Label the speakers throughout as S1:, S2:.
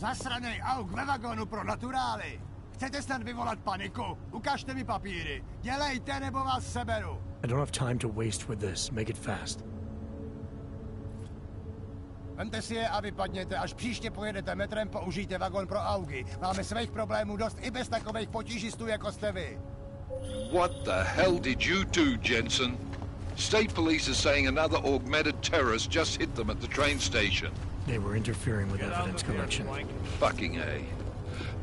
S1: Zasranej auk ve vagonu pro naturály. Chcete snad vyvolat paniku? Ukažte mi papíry. Dělejte, nebo vás seberu.
S2: I don't have time to waste with this. Make it fast.
S1: Vemte si je a vypadněte. Až příště pojedete metrem, použijte vagon pro augy. Máme svých problémů dost i bez takových potížistů, jako jste vy.
S3: What the hell did you do, Jensen? State police are saying another augmented terrorist just hit them at the train station.
S2: They were interfering with evidence collection.
S3: Fucking A.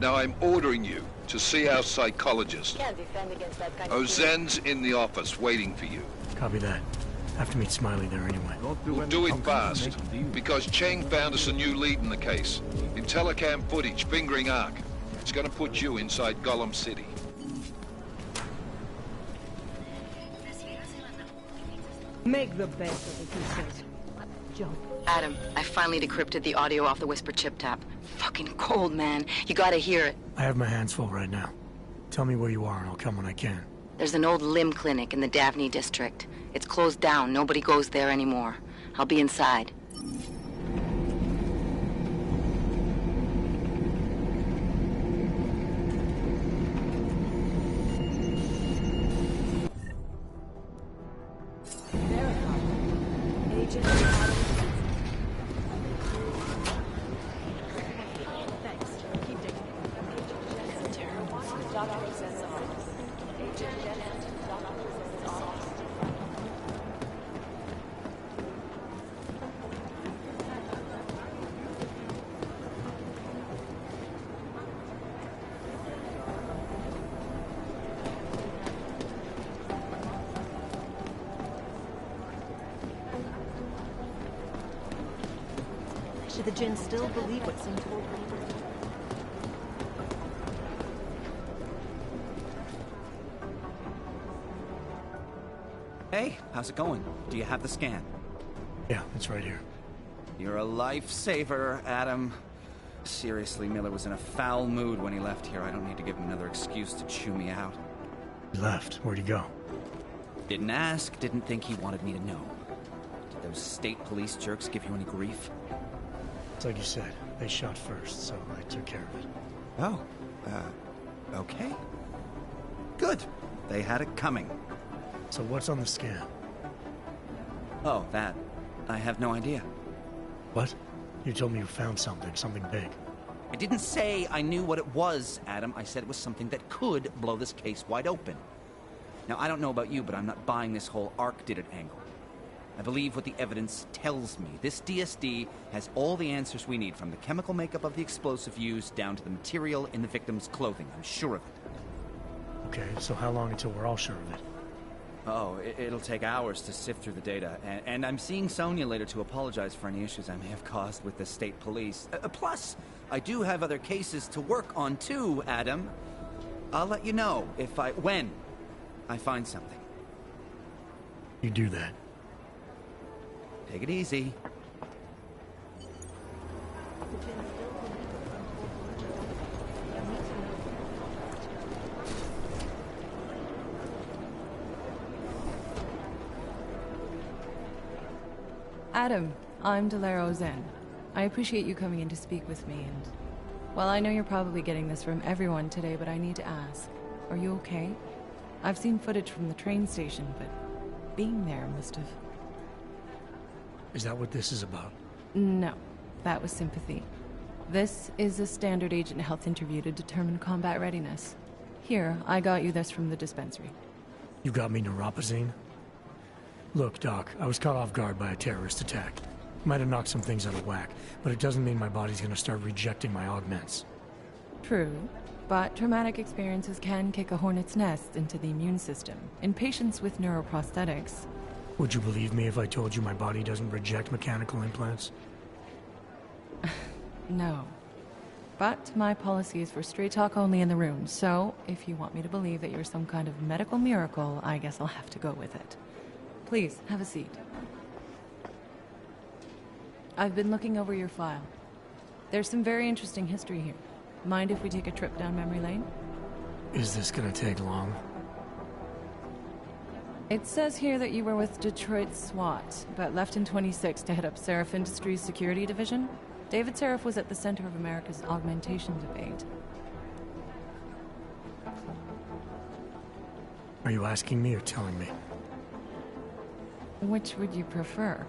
S3: Now I'm ordering you to see our psychologist.
S4: Can't defend against that kind of
S3: Ozen's in the office waiting for you.
S2: Copy that. Have to meet Smiley there anyway.
S3: We'll do it fast, because Cheng found us a new lead in the case. In telecam footage fingering Ark. It's gonna put you inside Gollum City.
S4: Make the best of it, he says. Jump.
S5: Adam, I finally decrypted the audio off the Whisper chip tap. Fucking cold, man. You gotta hear it.
S2: I have my hands full right now. Tell me where you are and I'll come when I can.
S5: There's an old limb clinic in the Daphne district. It's closed down. Nobody goes there anymore. I'll be inside.
S4: Should the Jinn still believe what Sin told me?
S6: Hey, how's it going? Do you have the scan?
S2: Yeah, it's right here.
S6: You're a lifesaver, Adam. Seriously, Miller was in a foul mood when he left here. I don't need to give him another excuse to chew me out.
S2: He left. Where'd he go?
S6: Didn't ask, didn't think he wanted me to know. Did those state police jerks give you any grief?
S2: It's like you said. They shot first, so I took care of it.
S6: Oh, okay. Good. They had it coming.
S2: So what's on the scan?
S6: Oh, that. I have no idea.
S2: What? You told me you found something big.
S6: I didn't say I knew what it was, Adam. I said it was something that could blow this case wide open. Now, I don't know about you, but I'm not buying this whole Ark did it angle. I believe what the evidence tells me. This DSD has all the answers we need, from the chemical makeup of the explosive used down to the material in the victim's clothing. I'm sure of it.
S2: Okay, so how long until we're all sure of it?
S6: Oh, it'll take hours to sift through the data, and I'm seeing Sonia later to apologize for any issues I may have caused with the state police. Plus, I do have other cases to work on too, Adam. I'll let you know when I find something.
S2: You do that.
S6: Take it easy.
S7: Adam, I'm Delaro Zen. I appreciate you coming in to speak with me, and... well, I know you're probably getting this from everyone today, but I need to ask. Are you okay? I've seen footage from the train station, but being there must have...
S2: Is that what this is about?
S7: No, that was sympathy. This is a standard agent health interview to determine combat readiness. Here, I got you this from the dispensary.
S2: You got me neuropazine? Look, Doc, I was caught off guard by a terrorist attack. Might have knocked some things out of whack, but it doesn't mean my body's gonna start rejecting my augments.
S7: True, but traumatic experiences can kick a hornet's nest into the immune system. In patients with neuroprosthetics...
S2: Would you believe me if I told you my body doesn't reject mechanical implants?
S7: No. But my policy is for straight talk only in the room, so if you want me to believe that you're some kind of medical miracle, I guess I'll have to go with it. Please, have a seat. I've been looking over your file. There's some very interesting history here. Mind if we take a trip down memory lane?
S2: Is this gonna take long?
S7: It says here that you were with Detroit SWAT, but left in 26 to head up Seraph Industries Security Division. David Seraph was at the center of America's augmentation debate.
S2: Are you asking me or telling me?
S7: Which would you prefer?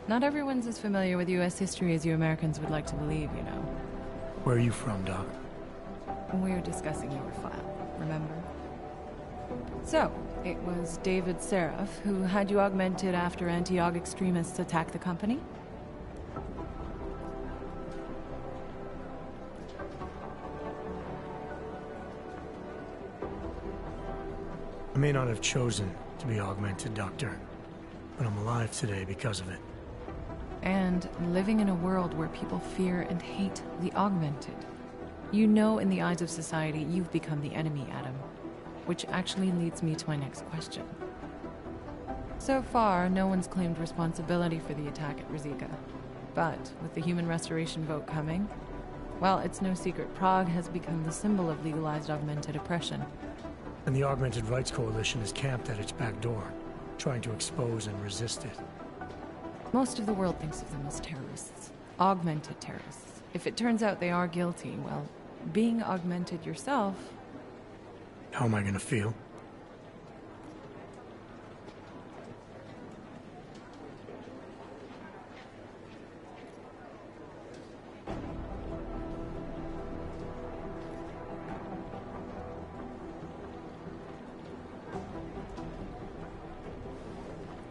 S7: Not everyone's as familiar with U.S. history as you Americans would like to believe, you know.
S2: Where are you from, Doc?
S7: We were discussing your file, remember? So, it was David Seraph who had you augmented after anti-Aug extremists attacked the company?
S2: I may not have chosen to be augmented, Doctor, but I'm alive today because of it.
S7: And living in a world where people fear and hate the augmented. You know in the eyes of society you've become the enemy, Adam. Which actually leads me to my next question. So far, no one's claimed responsibility for the attack at Rizika. But with the human restoration vote coming, well, it's no secret Prague has become the symbol of legalized augmented oppression.
S2: And the Augmented Rights Coalition is camped at its back door, trying to expose and resist it.
S7: Most of the world thinks of them as terrorists. Augmented terrorists. If it turns out they are guilty, well, being augmented yourself...
S2: How am I gonna feel?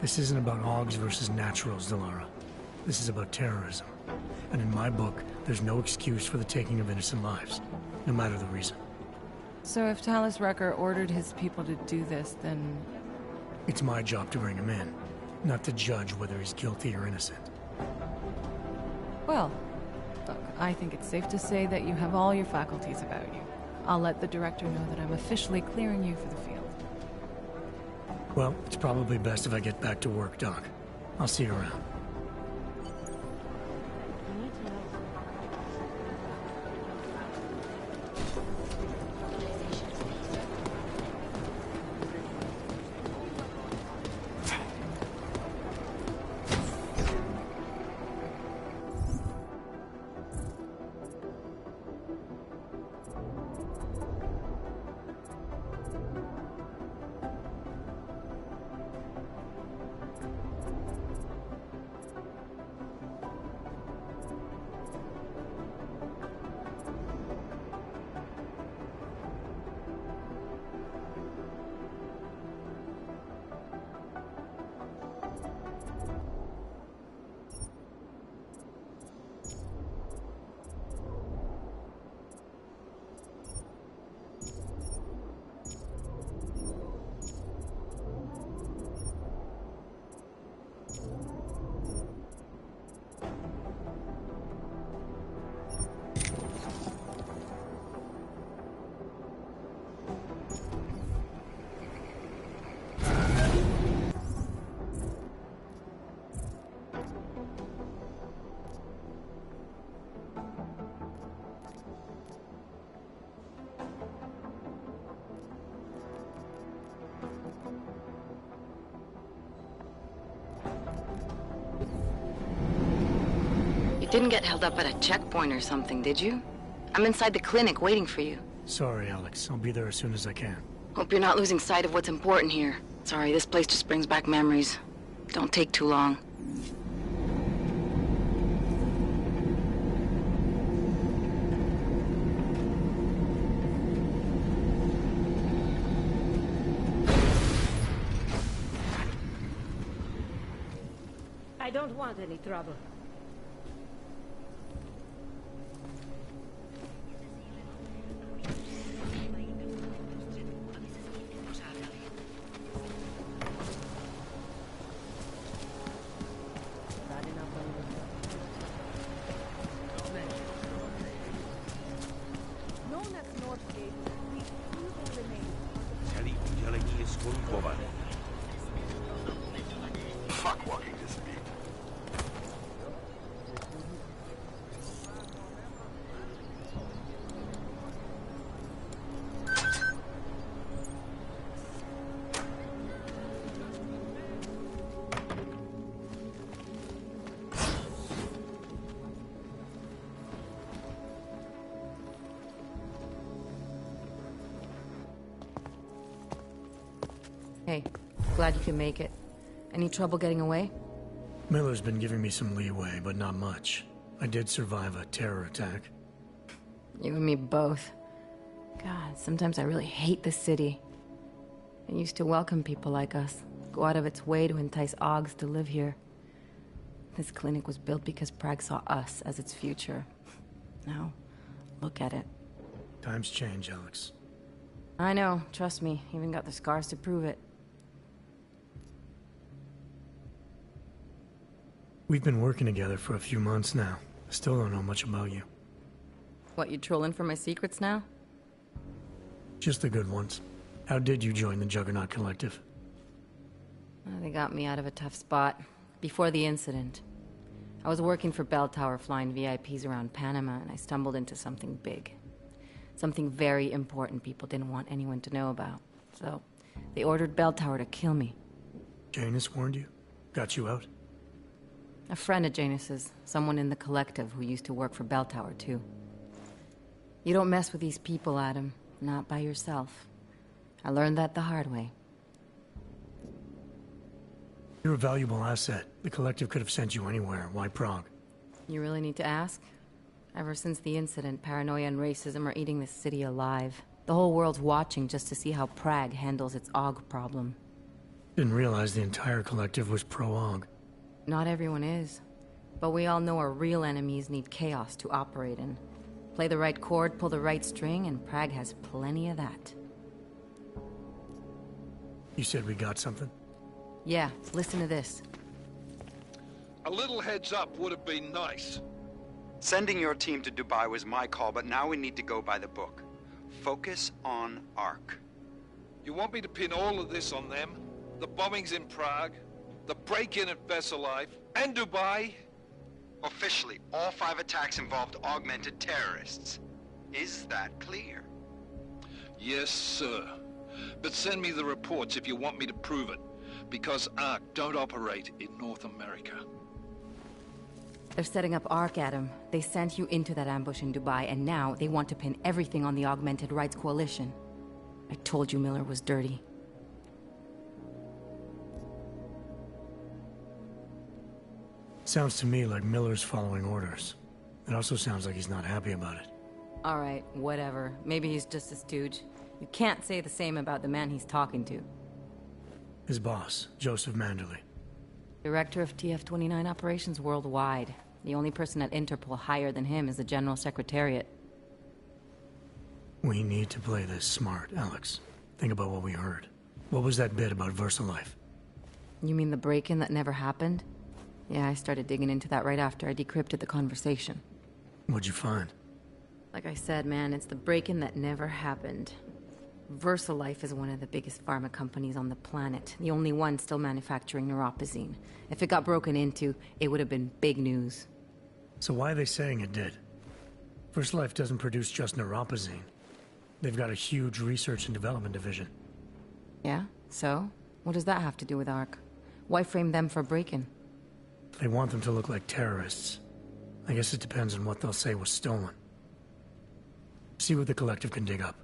S2: This isn't about Augs versus Naturals, Delara. This is about terrorism. And in my book, there's no excuse for the taking of innocent lives, no matter the reason.
S7: So if Talus Wrecker ordered his people to do this, then...
S2: It's my job to bring him in, not to judge whether he's guilty or innocent.
S7: Well, look, I think it's safe to say that you have all your faculties about you. I'll let the director know that I'm officially clearing you for the field.
S2: Well, it's probably best if I get back to work, Doc. I'll see you around.
S5: Didn't get held up at a checkpoint or something, did you? I'm inside the clinic waiting for you.
S2: Sorry, Alex. I'll be there as soon as I can.
S5: Hope you're not losing sight of what's important here. Sorry, this place just brings back memories. Don't take too long.
S4: I don't want any trouble.
S8: Celý oddělení je skorumpované.
S1: Fuck walking this beat.
S5: Glad you can make it. Any trouble getting away?
S2: Miller's been giving me some leeway, but not much. I did survive a terror attack.
S5: You and me both. God, sometimes I really hate this city. It used to welcome people like us, go out of its way to entice Augs to live here. This clinic was built because Prague saw us as its future. Now, look at it.
S2: Times change, Alex.
S5: I know, trust me. Even got the scars to prove it.
S2: We've been working together for a few months now. I still don't know much about you.
S5: What, you trolling for my secrets now?
S2: Just the good ones. How did you join the Juggernaut Collective?
S5: They got me out of a tough spot. Before the incident. I was working for Bell Tower flying VIPs around Panama, and I stumbled into something big. Something very important people didn't want anyone to know about. So, they ordered Bell Tower to kill me.
S2: Janus warned you? Got you out?
S5: A friend of Janus's, someone in the collective who used to work for Bell Tower, too. You don't mess with these people, Adam. Not by yourself. I learned that the hard way.
S2: You're a valuable asset. The collective could have sent you anywhere. Why Prague?
S5: You really need to ask? Ever since the incident, paranoia and racism are eating this city alive. The whole world's watching just to see how Prague handles its Aug problem.
S2: Didn't realize the entire collective was pro-Aug.
S5: Not everyone is. But we all know our real enemies need chaos to operate in. Play the right chord, pull the right string, and Prague has plenty of that.
S2: You said we got something?
S5: Yeah, listen to this.
S3: A little heads up would have been nice.
S9: Sending your team to Dubai was my call, but now we need to go by the book. Focus on Ark.
S3: You want me to pin all of this on them? The bombings in Prague, the break-in at Vesellife, and Dubai?
S9: Officially, all 5 attacks involved augmented terrorists. Is that clear?
S3: Yes, sir. But send me the reports if you want me to prove it. Because Ark don't operate in North America.
S5: They're setting up Ark, Adam. They sent you into that ambush in Dubai, and now they want to pin everything on the Augmented Rights Coalition. I told you Miller was dirty.
S2: Sounds to me like Miller's following orders. It also sounds like he's not happy about it.
S5: Alright, whatever. Maybe he's just a stooge. You can't say the same about the man he's talking to.
S2: His boss, Joseph Manderley.
S5: Director of TF-29 operations worldwide. The only person at Interpol higher than him is the General Secretariat.
S2: We need to play this smart, Alex. Think about what we heard. What was that bit about VersaLife?
S5: You mean the break-in that never happened? Yeah, I started digging into that right after I decrypted the conversation.
S2: What'd you find?
S5: Like I said, man, it's the break-in that never happened. VersaLife is one of the biggest pharma companies on the planet, the only one still manufacturing neuropozyne. If it got broken into, it would have been big news.
S2: So why are they saying it did? VersaLife doesn't produce just neuropozyne. They've got a huge research and development division.
S5: Yeah? So? What does that have to do with Ark? Why frame them for break-in?
S2: They want them to look like terrorists. I guess it depends on what they'll say was stolen. See what the collective can dig up.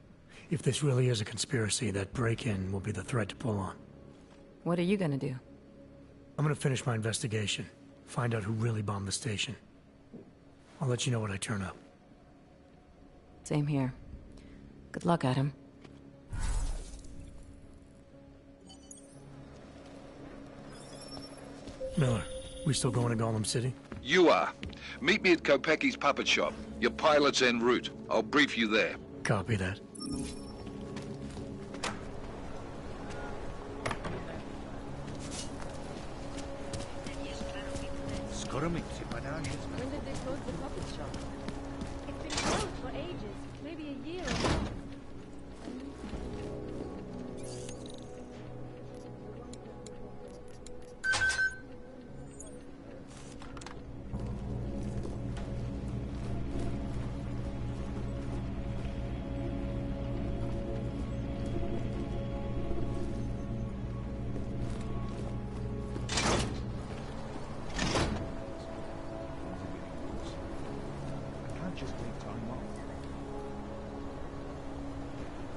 S2: If this really is a conspiracy, that break-in will be the thread to pull on.
S5: What are you gonna do?
S2: I'm gonna finish my investigation. Find out who really bombed the station. I'll let you know when I turn up.
S5: Same here. Good luck, Adam.
S2: Miller, we still going to Gollum City?
S3: You are. Meet me at Kopecki's puppet shop. Your pilot's en route. I'll brief you there.
S2: Copy that.
S8: Skoro mi připadá, že jsme...
S4: When did they close the puppet shop? It's been closed for ages. Maybe a year.
S3: Just take time off.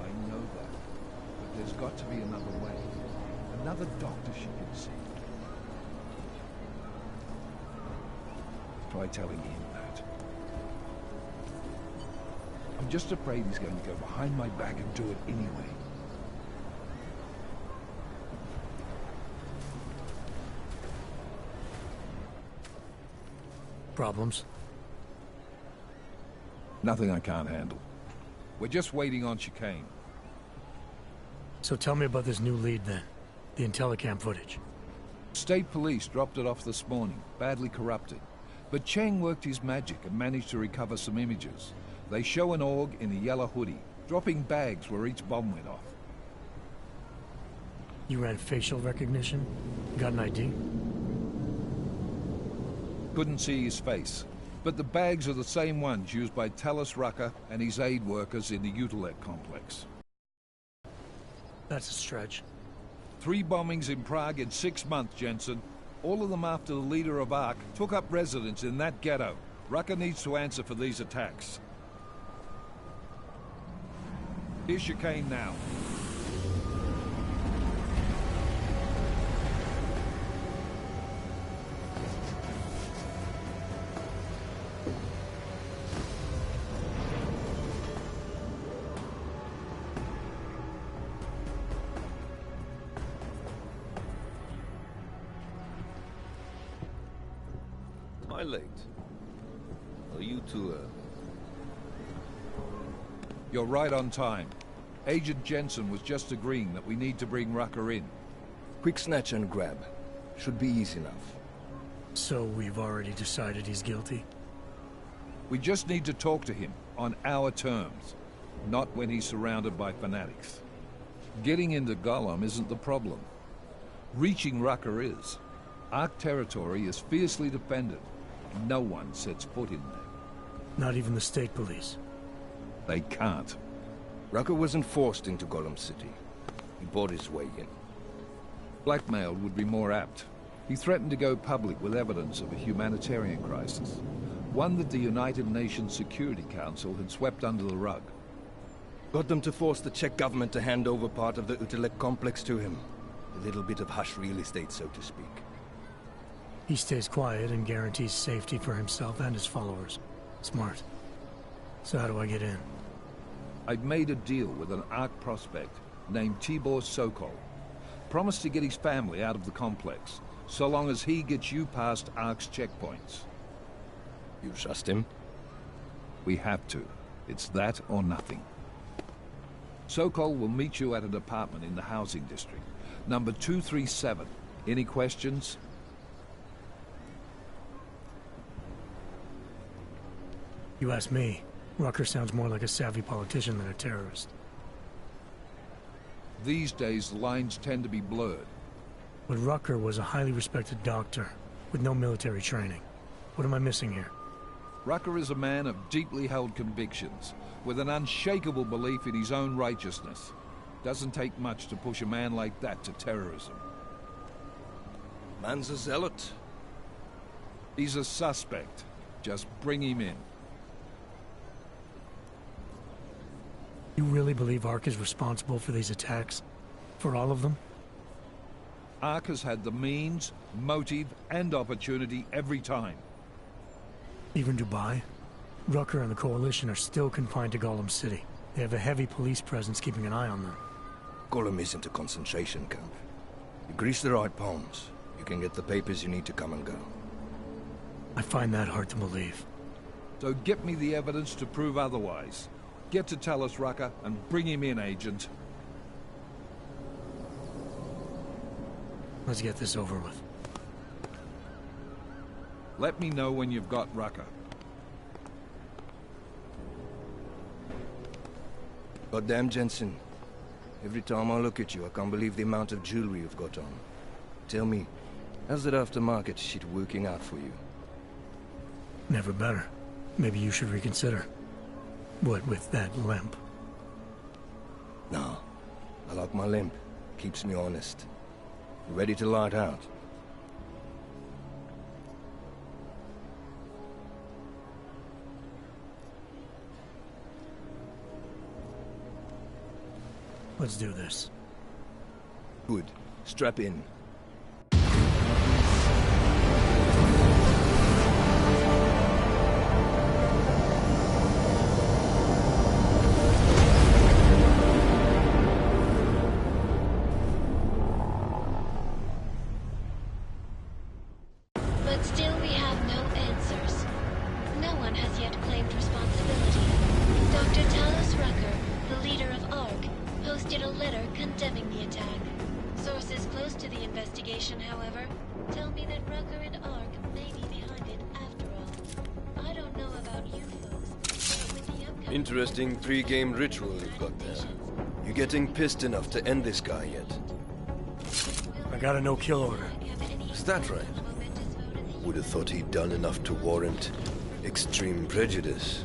S3: I know that, but there's got to be another way. And another doctor she can see. Try telling him that. I'm just afraid he's going to go behind my back and do it anyway.
S2: Problems?
S3: Nothing I can't handle. We're just waiting on chicane.
S2: So tell me about this new lead then. The Intellicam footage.
S3: State police dropped it off this morning, badly corrupted. But Cheng worked his magic and managed to recover some images. They show an org in a yellow hoodie, dropping bags where each bomb went off.
S2: You ran facial recognition? Got an ID?
S3: Couldn't see his face. But the bags are the same ones used by Talos Rucker and his aid workers in the Utilec complex.
S2: That's a stretch.
S3: 3 bombings in Prague in 6 months, Jensen. All of them after the leader of ARC took up residence in that ghetto. Rucker needs to answer for these attacks. Here's chicane now.
S10: Am I late? Are you two,
S3: You're right on time. Agent Jensen was just agreeing that we need to bring Rucker in.
S10: Quick snatch and grab. Should be easy enough.
S2: So we've already decided he's guilty?
S3: We just need to talk to him on our terms, not when he's surrounded by fanatics. Getting into Gollum isn't the problem. Reaching Rucker is. ARC territory is fiercely defended. No one sets foot in there.
S2: Not even the state police?
S3: They can't.
S10: Rucker wasn't forced into Gollum City. He bought his way in.
S3: Blackmailed would be more apt. He threatened to go public with evidence of a humanitarian crisis. One that the United Nations Security Council had swept under the rug.
S10: Got them to force the Czech government to hand over part of the Utilec complex to him. A little bit of hush real estate, so to speak.
S2: He stays quiet and guarantees safety for himself and his followers. Smart. So how do I get in?
S3: I've made a deal with an ARC prospect named Tibor Sokol. Promised to get his family out of the complex, so long as he gets you past ARC's checkpoints.
S10: You trust him?
S3: We have to. It's that or nothing. Sokol will meet you at an apartment in the housing district. Number 237. Any questions?
S2: You ask me. Rucker sounds more like a savvy politician than a terrorist.
S3: These days, the lines tend to be blurred.
S2: But Rucker was a highly respected doctor, with no military training. What am I missing here?
S3: Rucker is a man of deeply held convictions, with an unshakable belief in his own righteousness. Doesn't take much to push a man like that to terrorism.
S10: Man's a zealot.
S3: He's a suspect. Just bring him in.
S2: You really believe ARC is responsible for these attacks? For all of them?
S3: ARC has had the means, motive, and opportunity every time.
S2: Even Dubai? Rucker and the Coalition are still confined to Gollum City. They have a heavy police presence keeping an eye on them.
S10: Gollum isn't a concentration camp. You grease the right palms, you can get the papers you need to come and go.
S2: I find that hard to believe.
S3: So get me the evidence to prove otherwise. Get to Talos Rucker and bring him in, Agent.
S2: Let's get this over with.
S3: Let me know when you've got Rucker.
S10: Goddamn, Jensen. Every time I look at you, I can't believe the amount of jewelry you've got on. Tell me, how's that aftermarket shit working out for you?
S2: Never better. Maybe you should reconsider. What with that limp?
S10: No. I like my limp. Keeps me honest. You ready to light out?
S2: Let's do this.
S10: Good. Strap in.
S11: But still we have no answers. No one has yet claimed responsibility. Dr. Talos Rucker, the leader of ARC, posted a letter condemning the attack. Sources close to the investigation, however, tell me that Rucker and ARC may be behind it after all. I don't know about you folks, but with the upcoming...
S10: Interesting pre-game ritual you've got there. You getting pissed enough to end this guy yet?
S2: I got a no-kill order.
S10: Is that right? Would have thought he'd done enough to warrant extreme prejudice.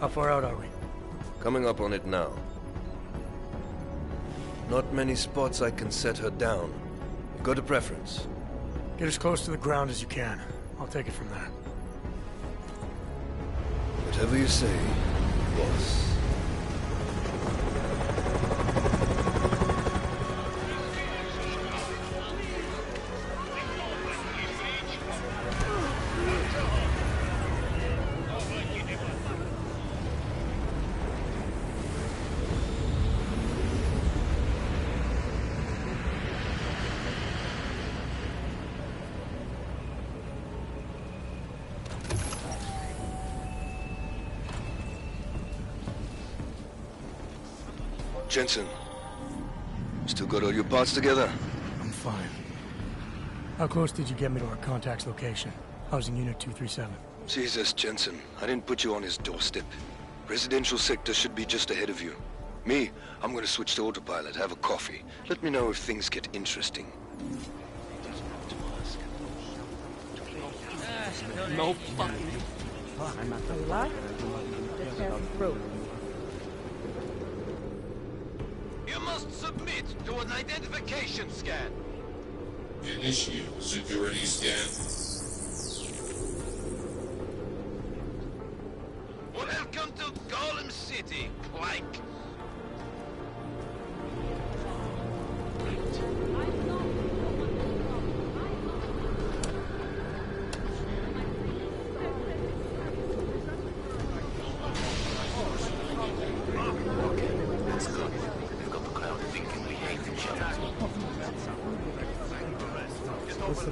S2: How far out are we?
S10: Coming up on it now. Not many spots I can set her down. You got a preference?
S2: Get as close to the ground as you can. I'll take it from there.
S10: Whatever you say, boss. Jensen, still got all your parts together?
S2: I'm fine. How close did you get me to our contact's location? Housing Unit 237.
S10: Jesus, Jensen, I didn't put you on his doorstep. Residential sector should be just ahead of you. Me, I'm gonna switch to autopilot, have a coffee. Let me know if things get interesting.
S12: No fucking... I'm not gonna lie. Just have through.
S13: You must submit to an identification scan.
S14: Initiate security scan.
S13: Welcome to Golem City, Clank.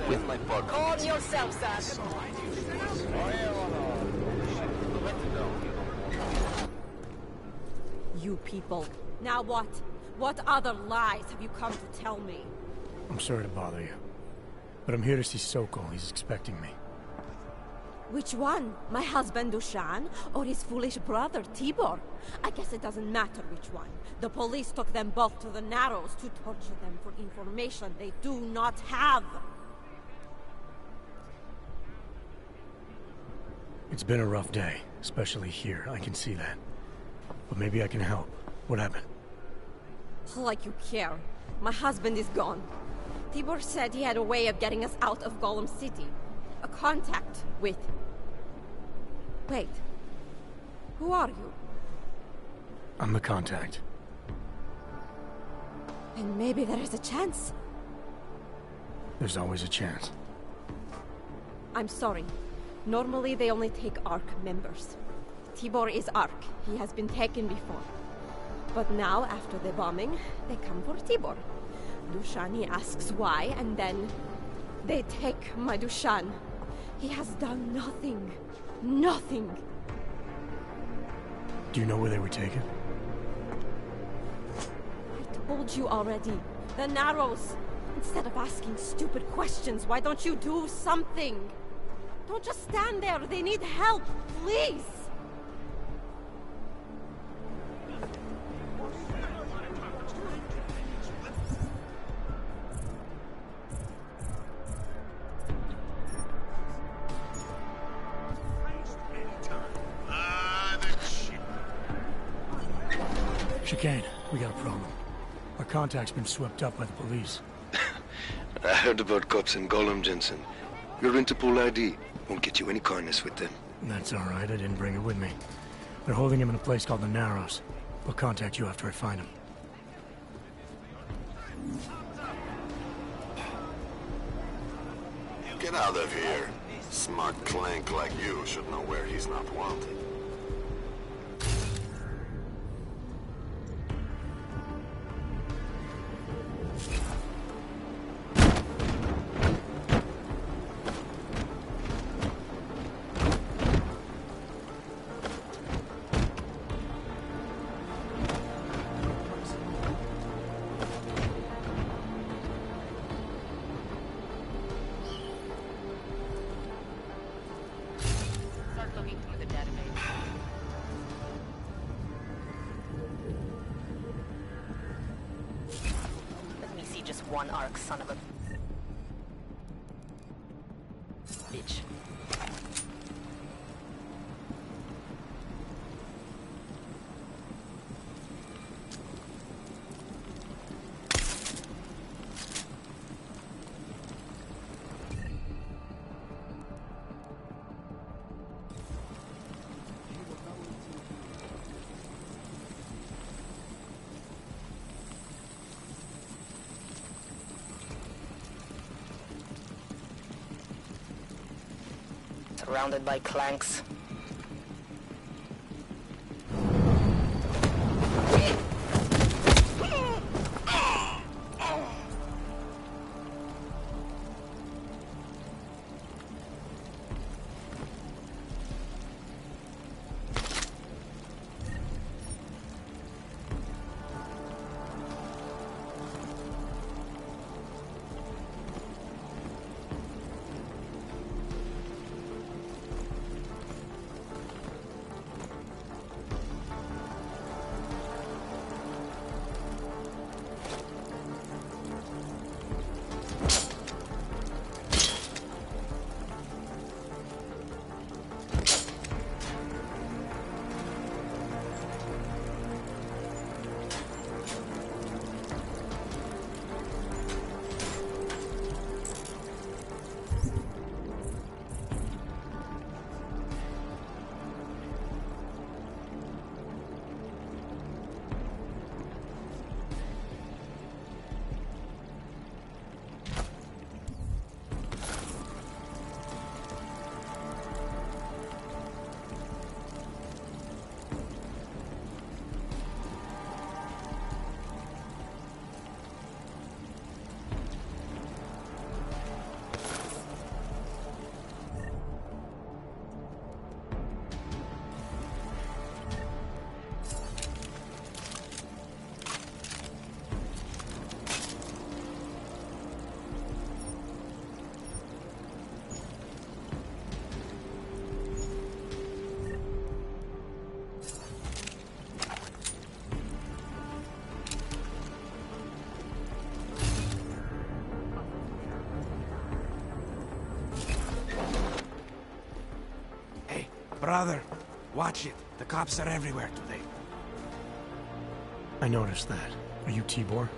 S14: With my partner.
S12: Calm yourself, sir. You people. Now what? What other lies have you come to tell me?
S2: I'm sorry to bother you, but I'm here to see Sokol. He's expecting me.
S12: Which one? My husband Dushan, or his foolish brother Tibor? I guess it doesn't matter which one. The police took them both to the Narrows to torture them for information they do not have.
S2: It's been a rough day, especially here. I can see that. But maybe I can help. What happened?
S12: Like you care. My husband is gone. Tibor said he had a way of getting us out of Golem City. A contact with... Wait. Who are you?
S2: I'm the contact.
S12: And maybe there is a chance.
S2: There's always a chance.
S12: I'm sorry. Normally they only take ARC members. Tibor is ARC. He has been taken before. But now, after the bombing, they come for Tibor. Dushani asks why, and then they take my Dushan. He has done nothing. Nothing.
S2: Do you know where they were taken?
S12: I told you already. The Narrows. Instead of asking stupid questions, why don't you do something? Don't just stand there. They need help. Please.
S2: Chicane, we got a problem. Our contact's been swept up by the police.
S10: I heard about cops in Golem, Jensen. Your Interpol ID won't get you any kindness with them.
S2: That's all right. I didn't bring it with me. They're holding him in a place called the Narrows. I'll contact you after I find him.
S15: Get out of here. Smart clank like you should know where he's not wanted.
S16: One arc, son of a bitch. Surrounded by clanks.
S17: Brother, watch it. The cops are everywhere today.
S2: I noticed that. Are you Tibor?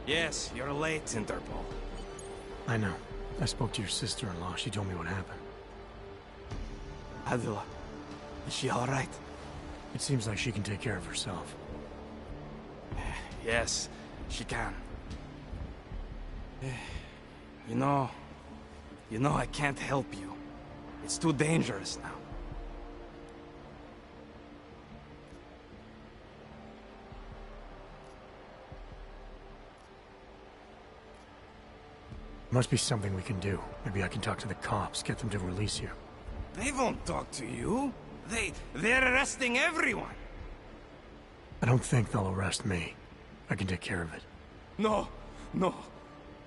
S17: Yes, you're late, Interpol.
S2: I know. I spoke to your sister-in-law. She told me what happened.
S17: Adila, is she all right?
S2: It seems like she can take care of herself.
S17: Yes, she can. You know, I can't help you. It's too dangerous now.
S2: Must be something we can do. Maybe I can talk to the cops, get them to release you.
S17: They won't talk to you. They're arresting everyone.
S2: I don't think they'll arrest me. I can take care of it.
S17: No.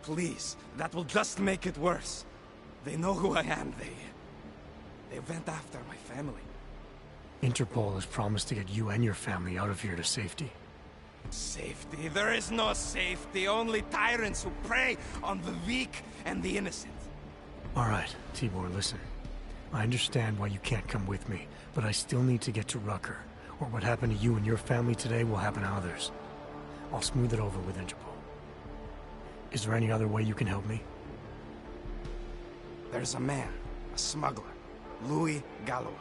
S17: Please, that will just make it worse. They know who I am. They went after my family.
S2: Interpol has promised to get you and your family out of here to safety.
S17: Safety? There is no safety. Only tyrants who prey on the weak and the innocent.
S2: All right, Tibor, listen. I understand why you can't come with me, but I still need to get to Rucker, or what happened to you and your family today will happen to others. I'll smooth it over with Interpol. Is there any other way you can help me?
S17: There's a man, a smuggler, Louis Galois.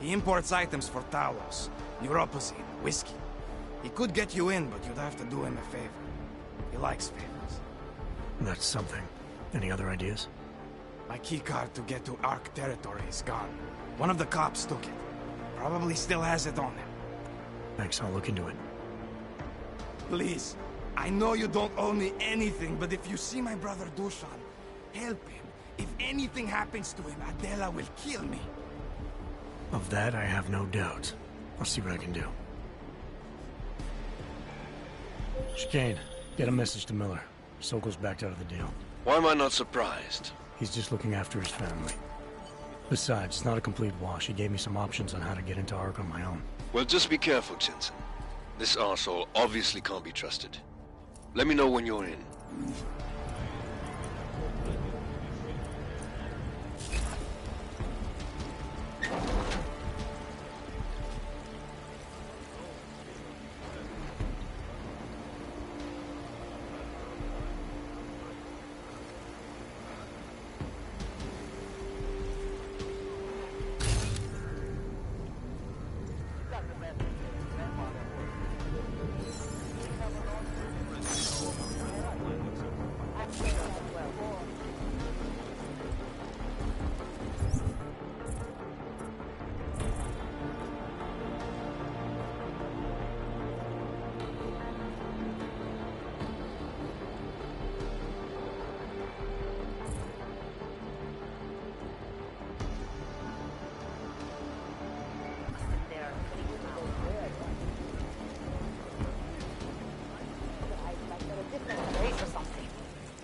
S17: He imports items for Talos, Neuropozyne, whiskey. He could get you in, but you'd have to do him a favor. He likes favors.
S2: That's something. Any other ideas?
S17: My keycard to get to Ark territory is gone. One of the cops took it. Probably still has it on him.
S2: Thanks, I'll look into it.
S17: Please, I know you don't owe me anything, but if you see my brother Dushan, help him. If anything happens to him, Adela will kill me.
S2: Of that, I have no doubt. I'll see what I can do. Chicane, get a message to Miller. Sokol's backed out of the deal.
S10: Why am I not surprised?
S2: He's just looking after his family. Besides, it's not a complete wash. He gave me some options on how to get into Ark on my own.
S10: Well, just be careful, Jensen. This arsehole obviously can't be trusted. Let me know when you're in.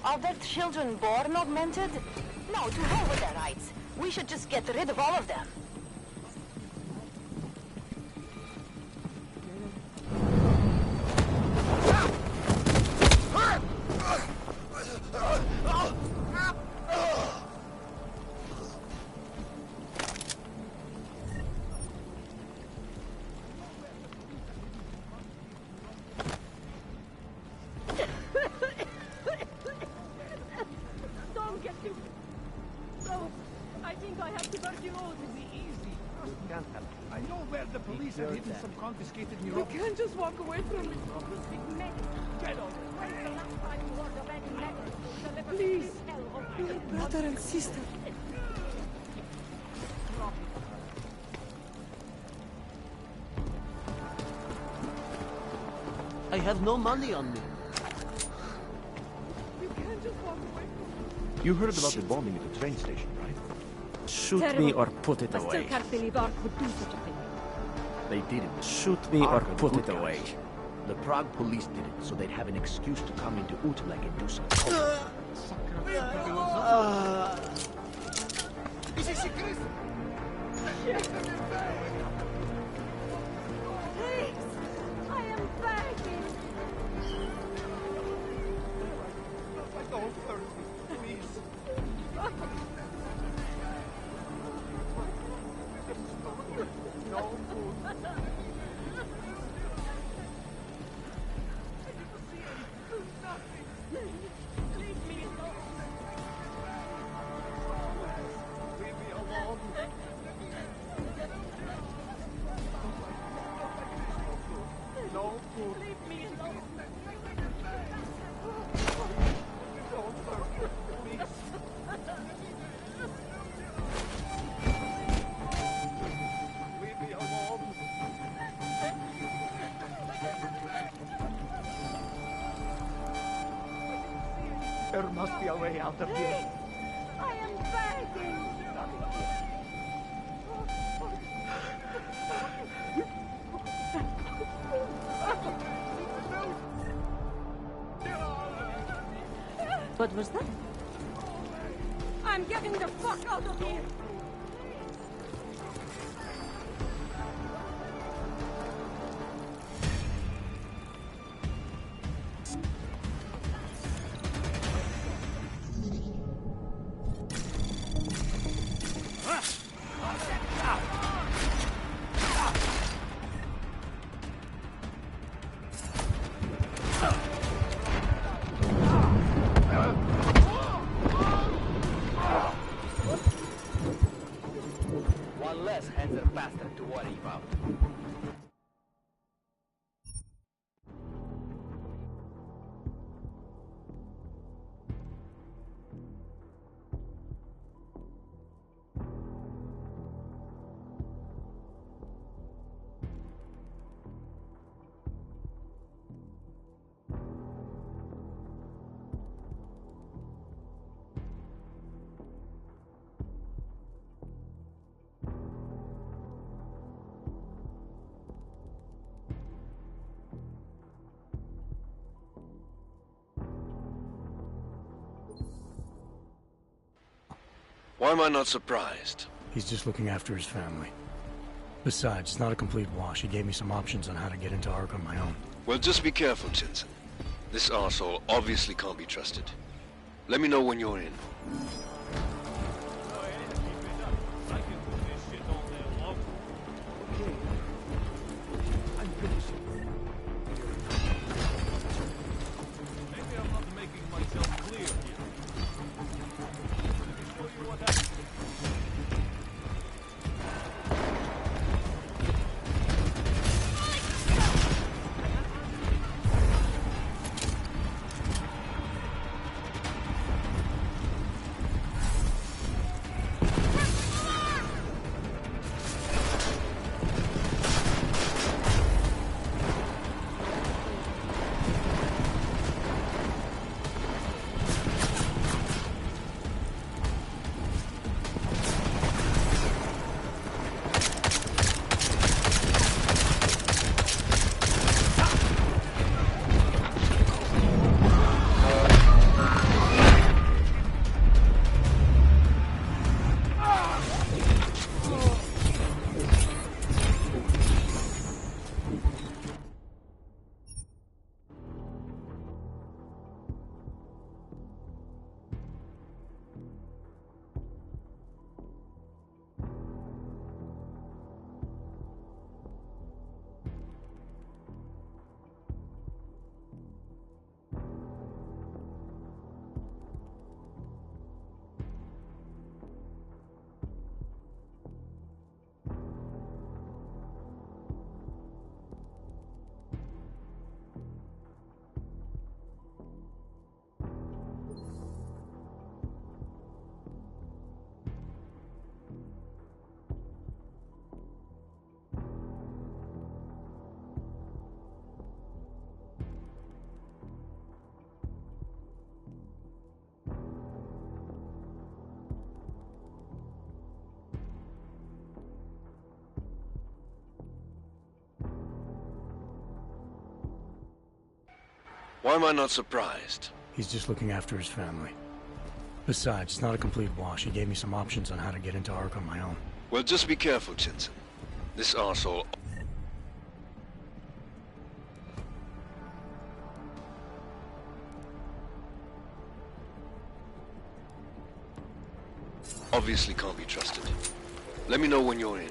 S16: Are their children born augmented? No, to hell with their rights. We should just get rid of all of them.
S13: Confiscated
S12: You can't just walk away from me.
S13: Get on.
S12: Please, my brother and sister.
S18: I have no money on me.
S12: You can't just walk away from me.
S18: You heard about the bombing at the train station, right?
S19: Shoot
S12: Terrible.
S19: me or put it
S12: I still
S19: away.
S12: can't believe Ark would do such a thing.
S18: They didn't.
S19: Shoot me or
S18: Ark are
S19: put
S18: good
S19: it
S18: guys.
S19: away.
S18: The Prague police did it, so they'd have an excuse to come into Utrecht and do something.
S12: Please, I am begging.
S13: Don't hurt me, please. No food.
S12: Leave me alone.
S13: Leave me alone. No food.
S12: Leave me alone.
S13: Don't hurt me, please. Leave me alone. There must be a way out of here.
S12: I am begging.
S7: What was that?
S12: I'm getting the fuck out of here.
S18: One less Hanser bastard to worry about.
S10: Why am I not surprised?
S2: He's just looking after his family. Besides, it's not a complete wash. He gave me some options on how to get into Ark on my own.
S10: Well, just be careful, Jensen. This arsehole obviously can't be trusted. Let me know when you're in. Why am I not surprised?
S2: He's just looking after his family. Besides, it's not a complete wash. He gave me some options on how to get into Ark on my own.
S10: Well, just be careful, Jensen. This arsehole... obviously can't be trusted. Let me know when you're in.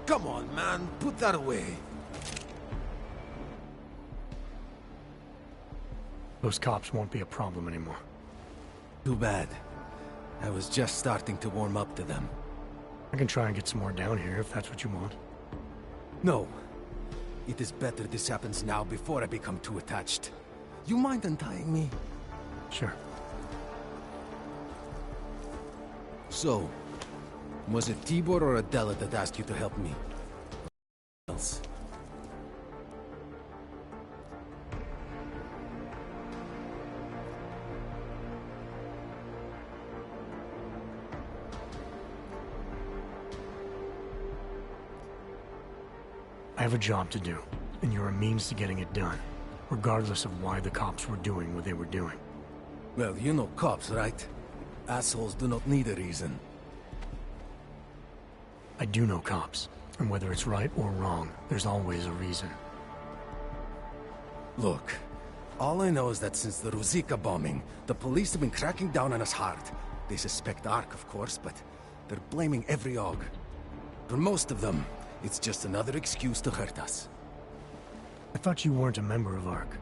S19: Come on, man. Put that away.
S2: Those cops won't be a problem anymore.
S19: Too bad. I was just starting to warm up to them.
S2: I can try and get some more down here if that's what you want.
S19: No. It is better this happens now before I become too attached. You mind untying me?
S2: Sure.
S19: So, was it Tibor or Adela that asked you to help me? Else.
S2: I have a job to do, and you're a means to getting it done, regardless of why the cops were doing what they were doing.
S19: Well, you know cops, right? Assholes do not need a reason.
S2: I do know cops, and whether it's right or wrong, there's always a reason.
S19: Look, all I know is that since the Ruzicka bombing, the police have been cracking down on us hard. They suspect Ark, of course, but they're blaming every AUG. For most of them, it's just another excuse to hurt us.
S2: I thought you weren't a member of ARC.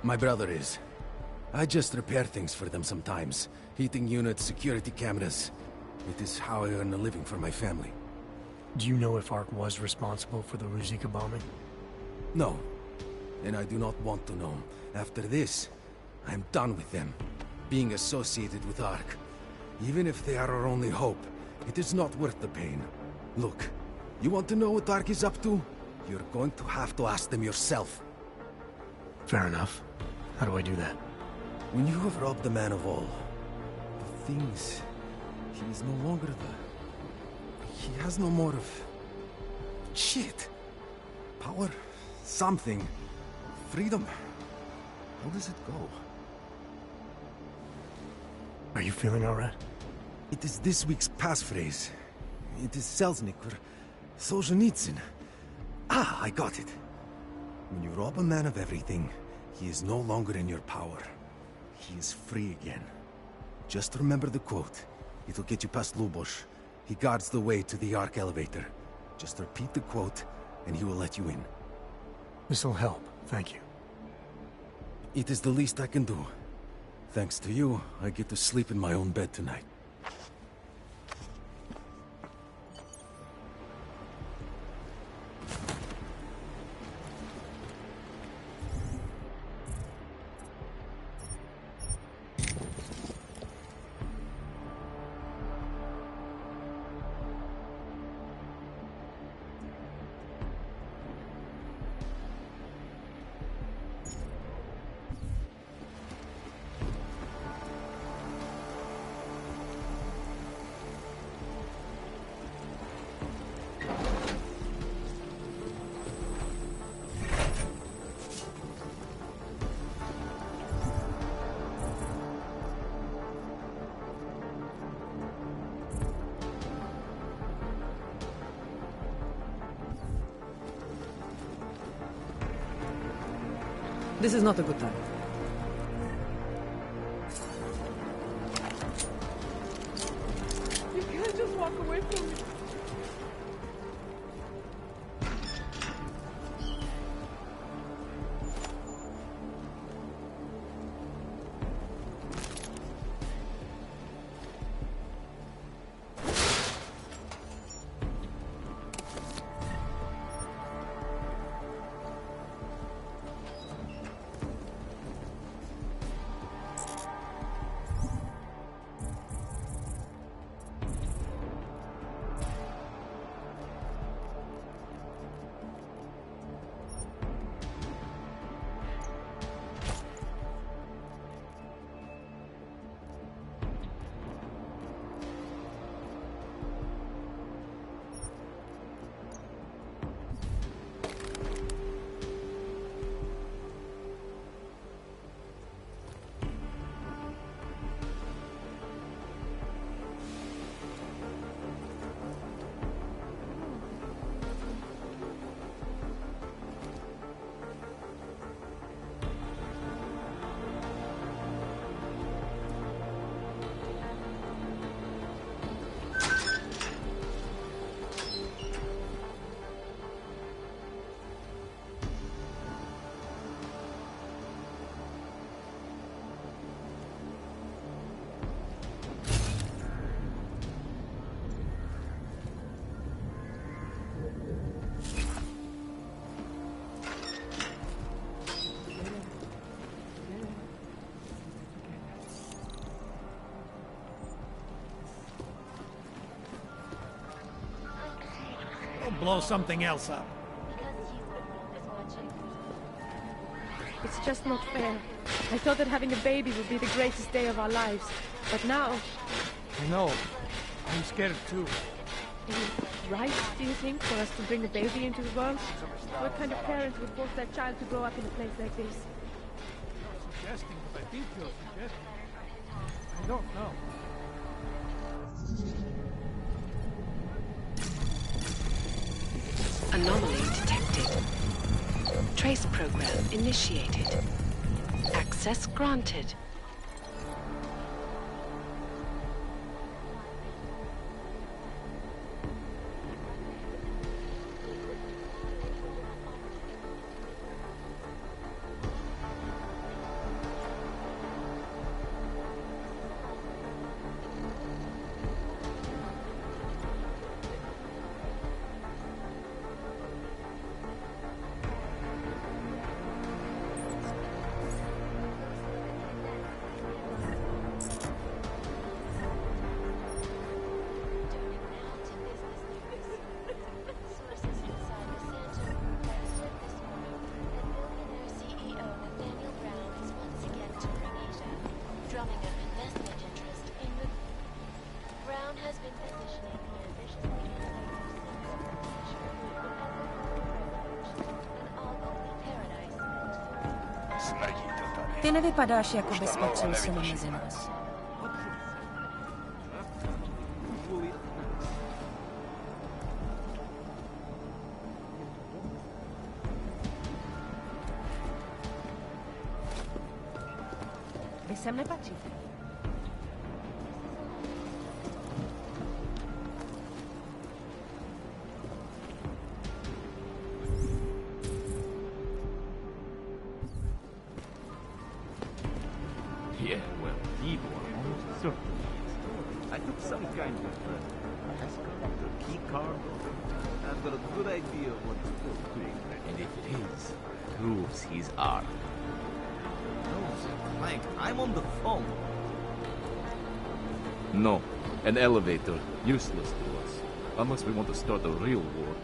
S19: My brother is. I just repair things for them sometimes. Heating units, security cameras. It is how I earn a living for my family.
S2: Do you know if ARC was responsible for the Ruzicka bombing?
S19: No. And I do not want to know. After this, I am done with them. being associated with Ark. Even if they are our only hope, it is not worth the pain. Look, you want to know what Ark is up to? You're going to have to ask them yourself.
S2: Fair enough. How do I do that?
S19: When you have robbed the man of all, the things, he is no longer He has no more of... shit. Power, something, freedom. How does it go?
S2: Are you feeling all right?
S19: It is this week's passphrase. It is Selznick or Solzhenitsyn. Ah, I got it. When you rob a man of everything, he is no longer in your power. He is free again. Just remember the quote. It'll get you past Lubosh. He guards the way to the Ark elevator. Just repeat the quote, and he will let you in.
S2: This'll help, thank you.
S19: It is the least I can do. Thanks to you, I get to sleep in my own bed tonight.
S20: This is not a good time.
S4: You can't just walk away from me.
S21: Blow something else up.
S4: It's just not fair. I thought that having a baby would be the greatest day of our lives. But now...
S21: I know. I'm scared too.
S4: Is it right, do you think, for us to bring a baby into the world? What kind of parents would force their child to grow up in a place like this?
S21: I'm not suggesting what I think you're suggesting. I don't know.
S22: Anomaly detected. Trace program initiated. Access granted.
S11: becoming an investment interest in the... Brown has been positioning the ambitious leader and all over paradise.
S6: Ty nevypadáš, jako bys patřil sem mezi nás. Vy sem nepatříte.
S18: Yeah, well, people are almost certain. I took some kind of escort or key card. I've got a good idea of what to do. And if it is, proves he's armed. No, Mike, I'm on the phone. No, an elevator. Useless to us. Unless we want to start a real war,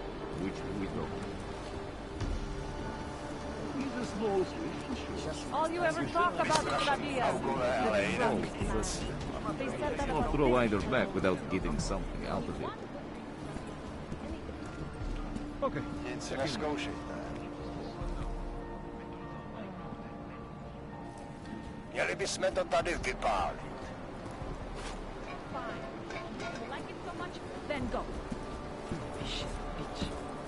S18: which we don't. He's a small switch.
S6: All you ever talk about is ideas.
S18: Won't throw either back without getting something out of it.
S8: Okay, let's negotiate that. Měli bychom to tady vypálit.
S6: Then go.
S20: Vicious bitch.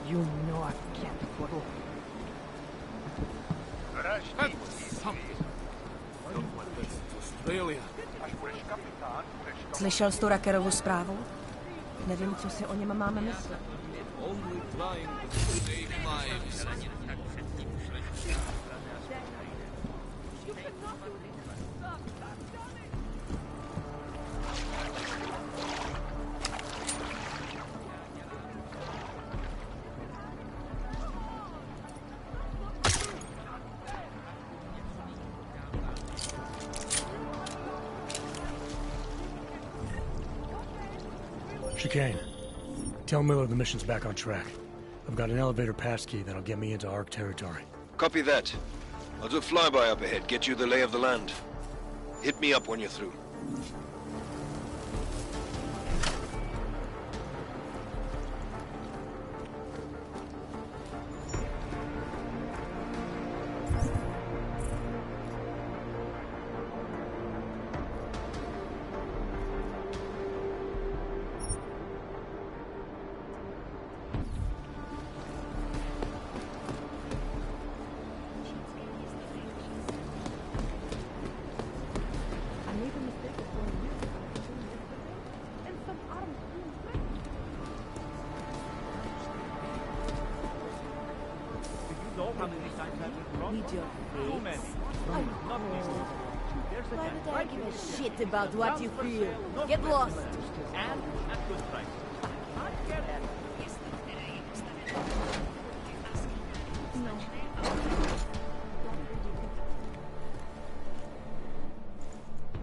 S20: You know I can't follow.
S6: Slyšel jsi tu Rackerovu zprávu? Nevím, co si o něm máme myslet.
S2: Chicane. Tell Miller the mission's back on track. I've got an elevator passkey that'll get me into ARC territory.
S10: Copy that. I'll do a flyby up ahead, get you the lay of the land. Hit me up when you're through.
S6: Why would I give a shit about what you feel? Get lost.
S18: And at good price.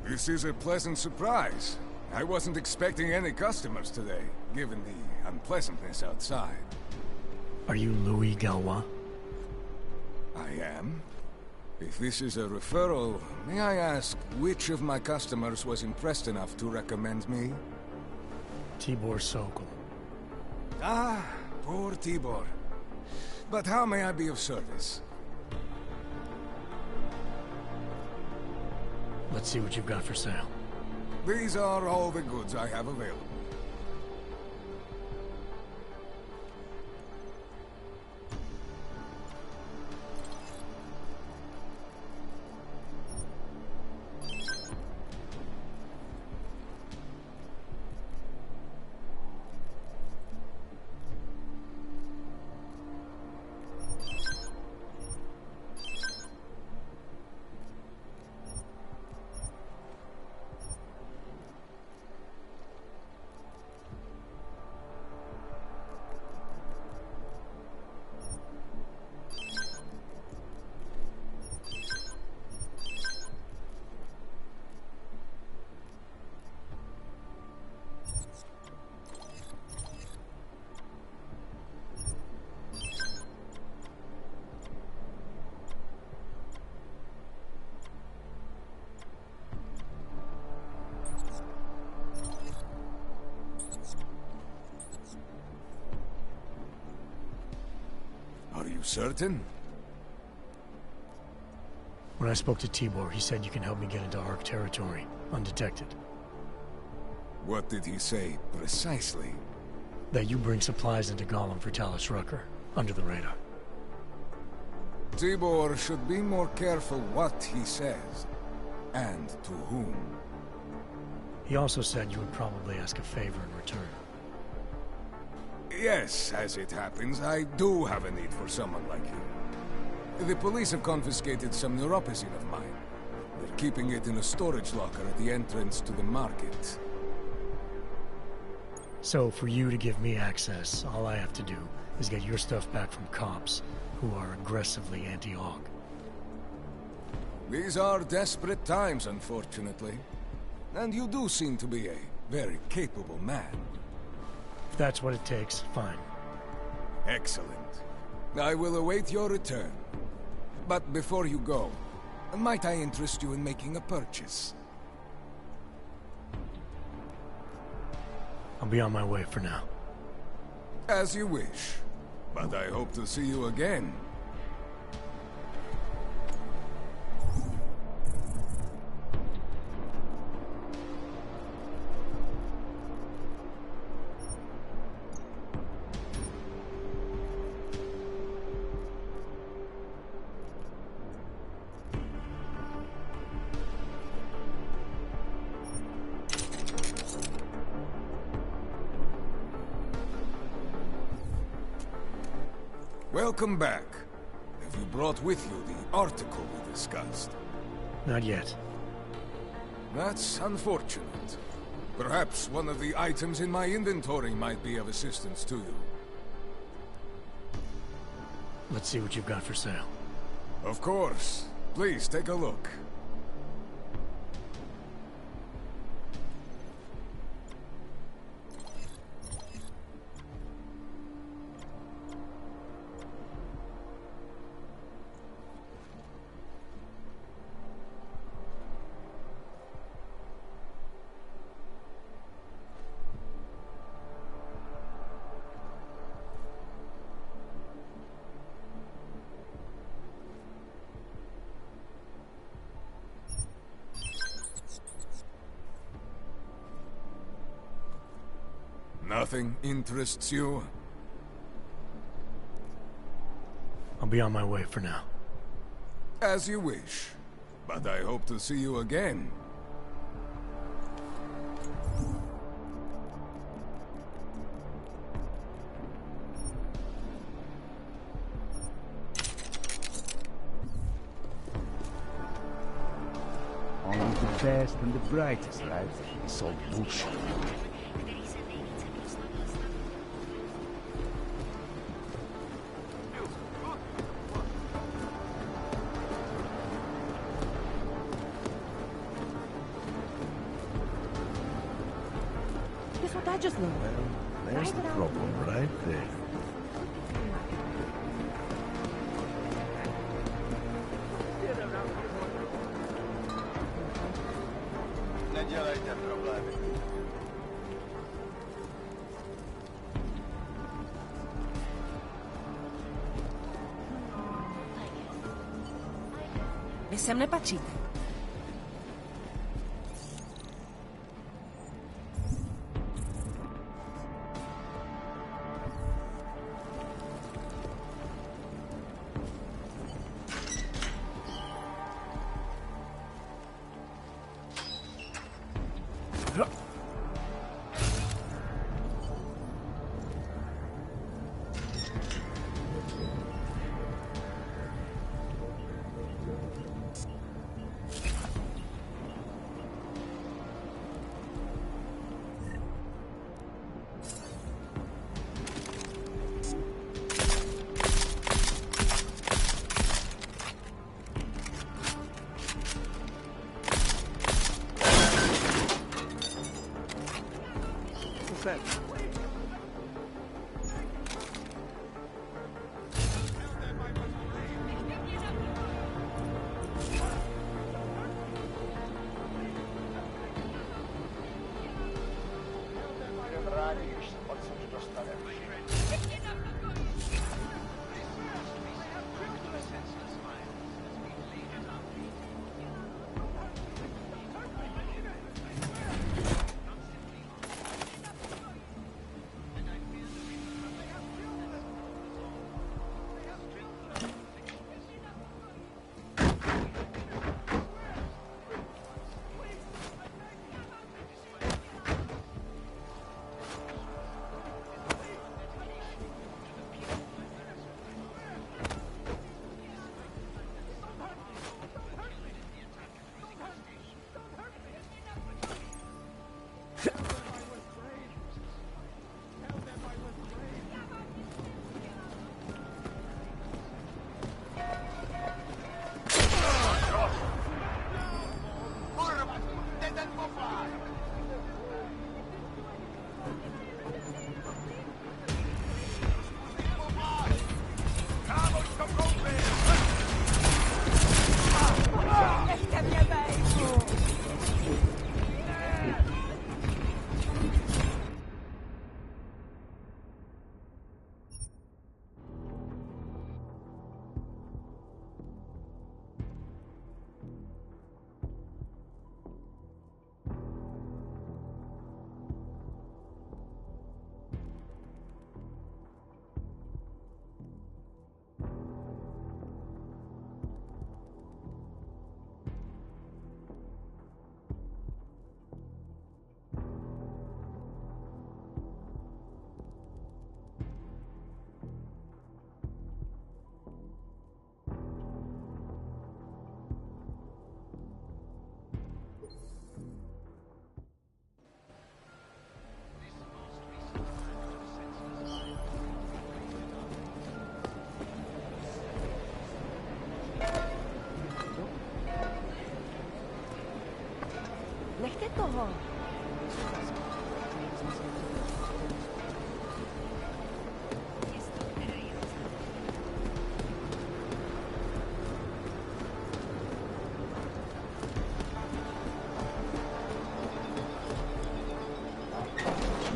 S23: This is a pleasant surprise. I wasn't expecting any customers today, given the unpleasantness outside.
S2: Are you Louis Galois?
S23: I am. If this is a referral, may I ask which of my customers was impressed enough to recommend me?
S2: Tibor Sokol.
S23: Ah, poor Tibor. But how may I be of service?
S2: Let's see what you've got for sale.
S23: These are all the goods I have available. certain?
S2: When I spoke to Tibor, he said you can help me get into Ark territory, undetected.
S23: What did he say, precisely?
S2: That you bring supplies into Gollum for Talus Rucker, under the radar.
S23: Tibor should be more careful what he says, and to whom.
S2: He also said you would probably ask a favor in return.
S23: Yes, as it happens, I do have a need for someone like you. The police have confiscated some neuropazine of mine. They're keeping it in a storage locker at the entrance to the market.
S2: So, for you to give me access, all I have to do is get your stuff back from cops who are aggressively anti-Hog.
S23: These are desperate times, unfortunately. And you do seem to be a very capable man.
S2: If that's what it takes, fine.
S23: Excellent. I will await your return. But before you go, might I interest you in making a purchase?
S2: I'll be on my way for now.
S23: As you wish. But I hope to see you again. Welcome back. Have you brought with you the article we discussed?
S2: Not yet.
S23: That's unfortunate. Perhaps one of the items in my inventory might be of assistance to you.
S2: Let's see what you've got for sale.
S23: Of course. Please take a look. Nothing interests you?
S2: I'll be on my way for now.
S23: As you wish. But I hope to see you again.
S18: Only the best and the brightest, right? It's all bullshit.
S12: Guess what I just learned?
S18: Well, there's the problem right there.
S8: Не делайте проблемы.
S6: Vy sem nepatříte.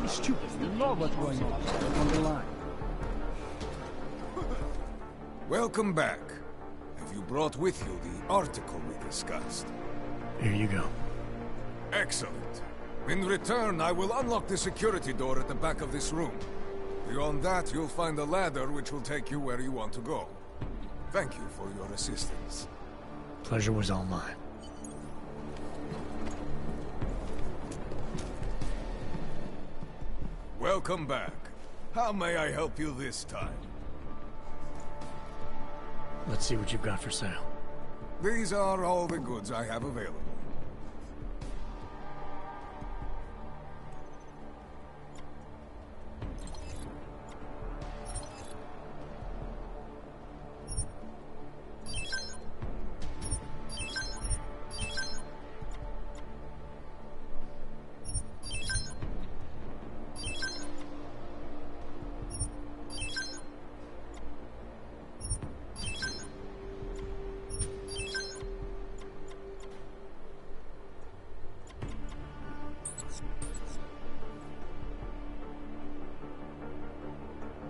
S21: Stupid, you know what's going on the line.
S23: Welcome back. Have you brought with you the article we discussed?
S2: Here you go.
S23: Excellent. In return, I will unlock the security door at the back of this room. Beyond that, you'll find a ladder which will take you where you want to go. Thank you for your assistance.
S2: Pleasure was all mine.
S23: Welcome back. How may I help you this time?
S2: Let's see what you've got for sale.
S23: These are all the goods I have available.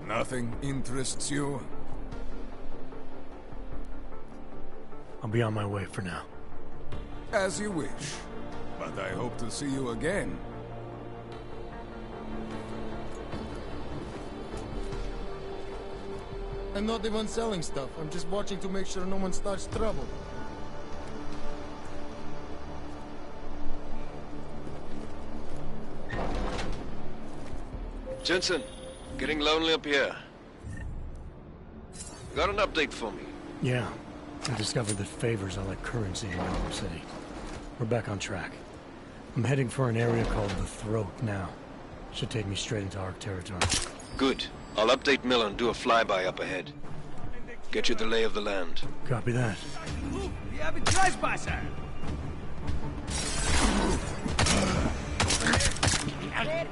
S23: Nothing interests you?
S2: I'll be on my way for now.
S23: As you wish. But I hope to see you again.
S1: I'm not even selling stuff. I'm just watching to make sure no one starts trouble.
S10: Jensen, getting lonely up here. Got an update for me?
S2: Yeah. I discovered that favors are like currency in Gotham City. We're back on track. I'm heading for an area called the Throat now. Should take me straight into Ark territory.
S10: Good. I'll update Miller and do a flyby up ahead. Get you the lay of the land.
S2: Copy that.
S21: We have a trespasser! Okay,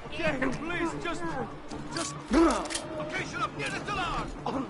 S21: please, just... Location up near the alarm!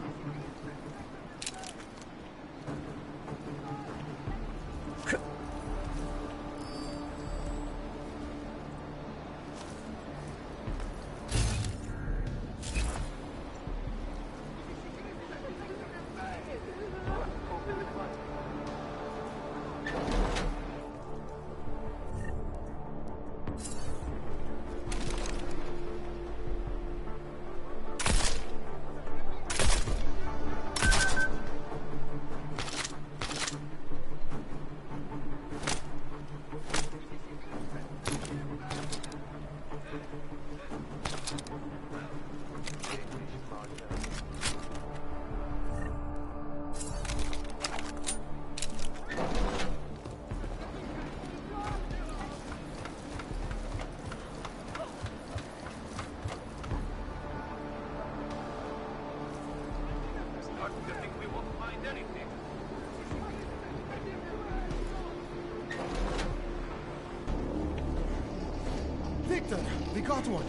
S1: Victor, we got one.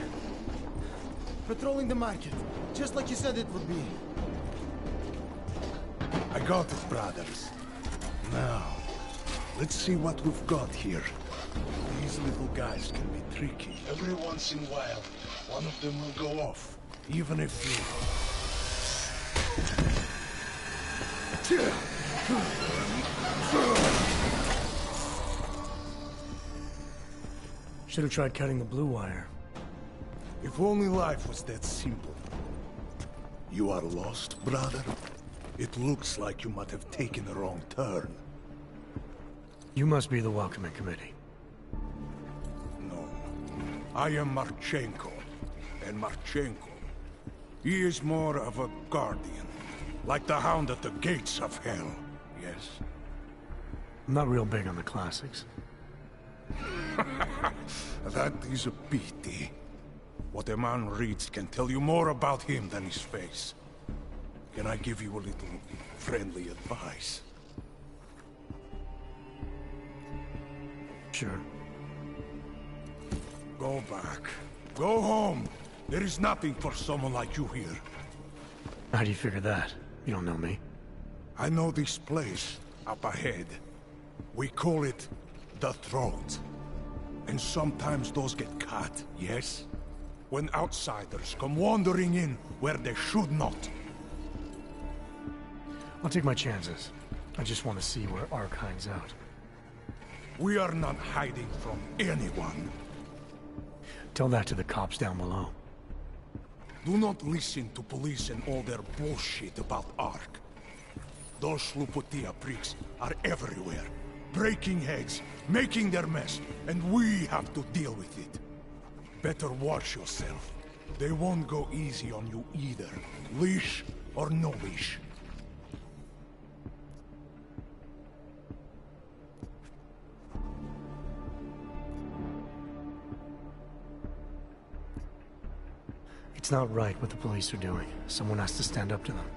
S1: Patrolling the market, just like you said it would be.
S3: I got it, brothers. Now, let's see what we've got here. These little guys can be tricky. Every once in a while, one of them will go off. Even if you...
S2: Should have tried cutting the blue wire.
S3: If only life was that simple. You are lost, brother? It looks like you might have taken a wrong turn.
S2: You must be the welcoming committee.
S3: No. I am Marchenko. And Marchenko, he is more of a guardian. Like the hound at the gates of hell, yes?
S2: I'm not real big on the classics.
S3: That is a pity. What a man reads can tell you more about him than his face. Can I give you a little friendly advice?
S2: Sure.
S3: Go back. Go home. There is nothing for someone like you here.
S2: How do you figure that? You don't know me.
S3: I know this place up ahead. We call it the Throat. And sometimes those get cut, yes? When outsiders come wandering in where they should not.
S2: I'll take my chances. I just want to see where Ark hides out.
S3: We are not hiding from anyone.
S2: Tell that to the cops down below.
S3: Do not listen to police and all their bullshit about Ark. Those Slupotia pricks are everywhere. Breaking heads, making their mess, and we have to deal with it. Better watch yourself. They won't go easy on you either. Leash or no leash.
S2: It's not right what the police are doing. Someone has to stand up to them.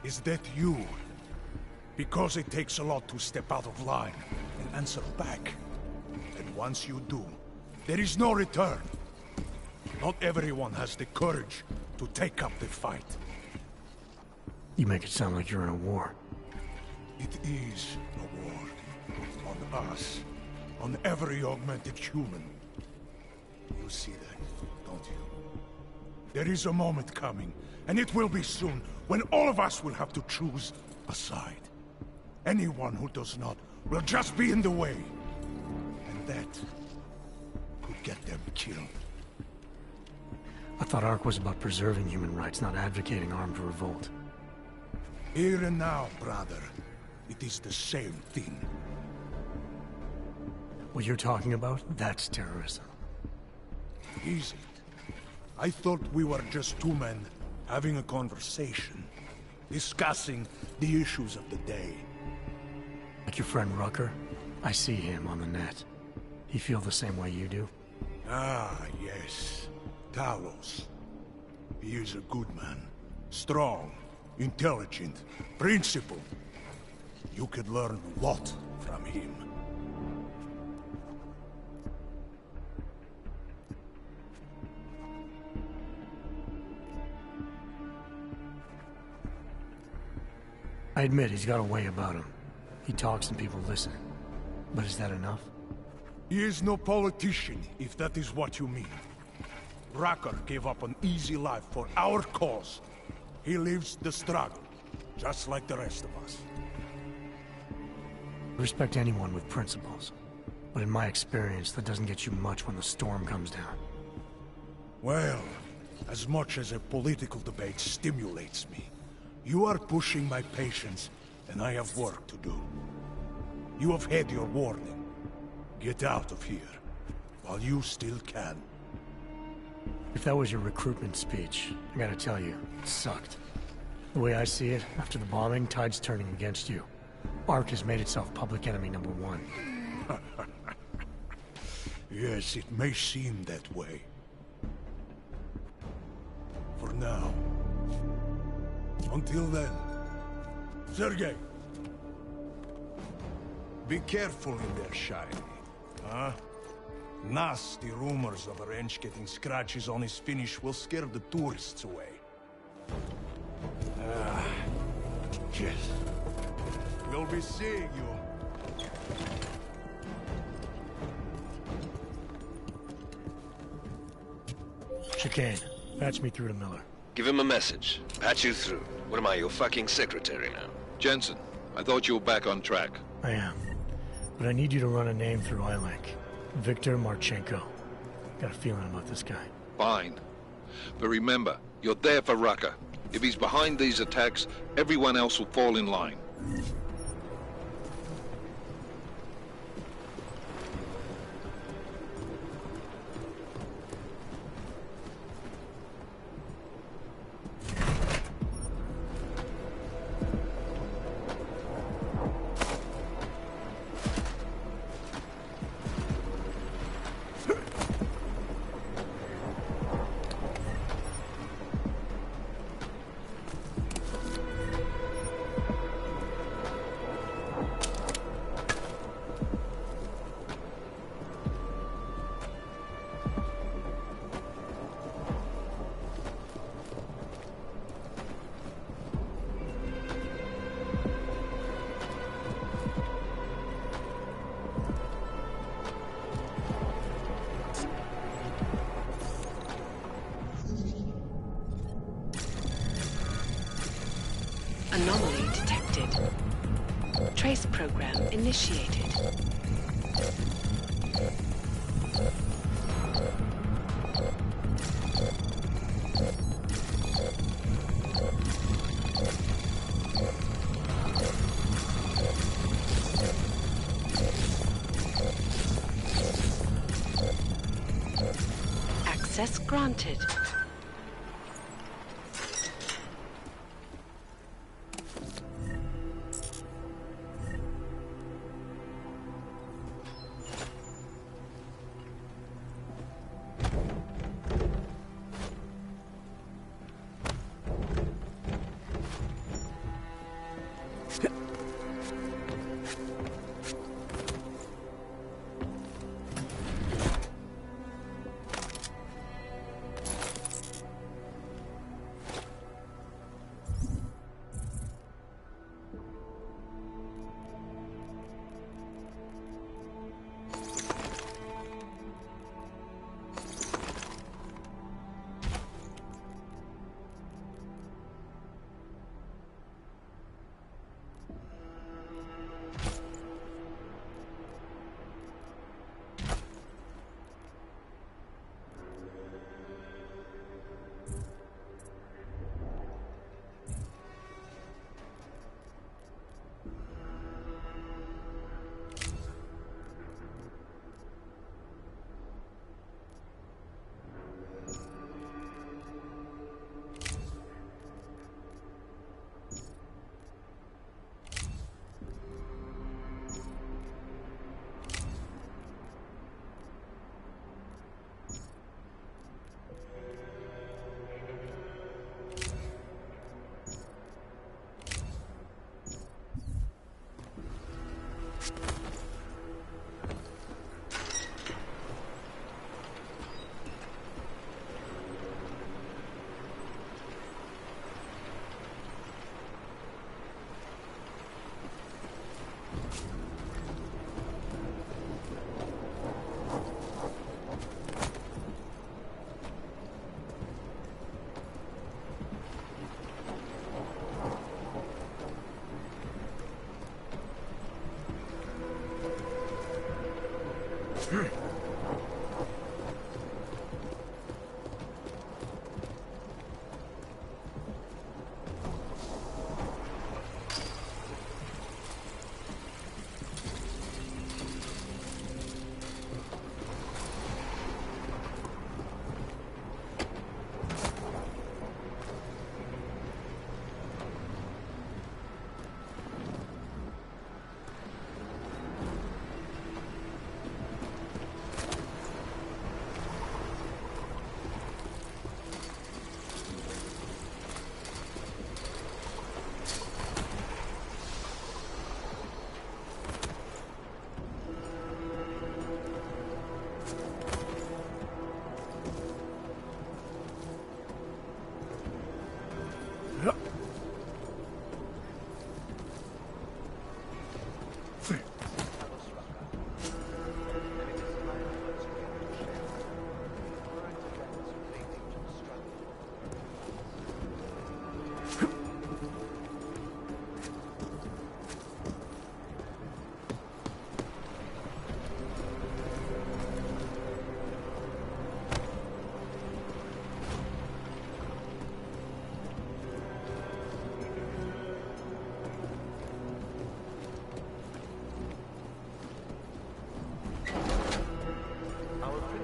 S3: Is that you? Because it takes a lot to step out of line and answer back. And once you do, there is no return. Not everyone has the courage to take up the fight.
S2: You make it sound like you're in a war.
S3: It is a war. On us. On every augmented human. You see that, don't you? There is a moment coming, and it will be soon, when all of us will have to choose a side. Anyone who does not will just be in the way. And that could get them killed.
S2: I thought Ark was about preserving human rights, not advocating armed revolt.
S3: Here and now, brother, it is the same thing.
S2: What you're talking about, that's terrorism.
S3: Is it? I thought we were just two men having a conversation, discussing the issues of the day.
S2: Like your friend Rucker? I see him on the net. He feel the same way you do?
S3: Ah, yes. Talos. He is a good man. Strong, intelligent, principled. You could learn a lot from him.
S2: I admit he's got a way about him. He talks and people listen. But is that enough?
S3: He is no politician, if that is what you mean. Rucker gave up an easy life for our cause. He lives the struggle, just like the rest of us.
S2: I respect anyone with principles. But in my experience, that doesn't get you much when the storm comes down.
S3: Well, as much as a political debate stimulates me, you are pushing my patience, and I have work to do. You have had your warning. Get out of here, while you still can.
S2: If that was your recruitment speech, I gotta tell you, it sucked. The way I see it, after the bombing, tide's turning against you. Ark has made itself public enemy #1.
S3: Yes, it may seem that way. For now. Until then. Sergei! Be careful in there, Shiny. Huh? Nasty rumors of a wrench getting scratches on his finish will scare the tourists away. Yes. We'll be seeing you.
S2: Chicane, patch me through to Miller.
S10: Give him a message. Patch you through. What am I, your fucking secretary now?
S5: Jensen, I thought you were back on track.
S2: I am. But I need you to run a name through iLink. Victor Marchenko. Got a feeling about this guy.
S5: Fine. But remember, you're there for Rucker. If he's behind these attacks, everyone else will fall in line.
S22: Anomaly detected. Trace program initiated. Access granted.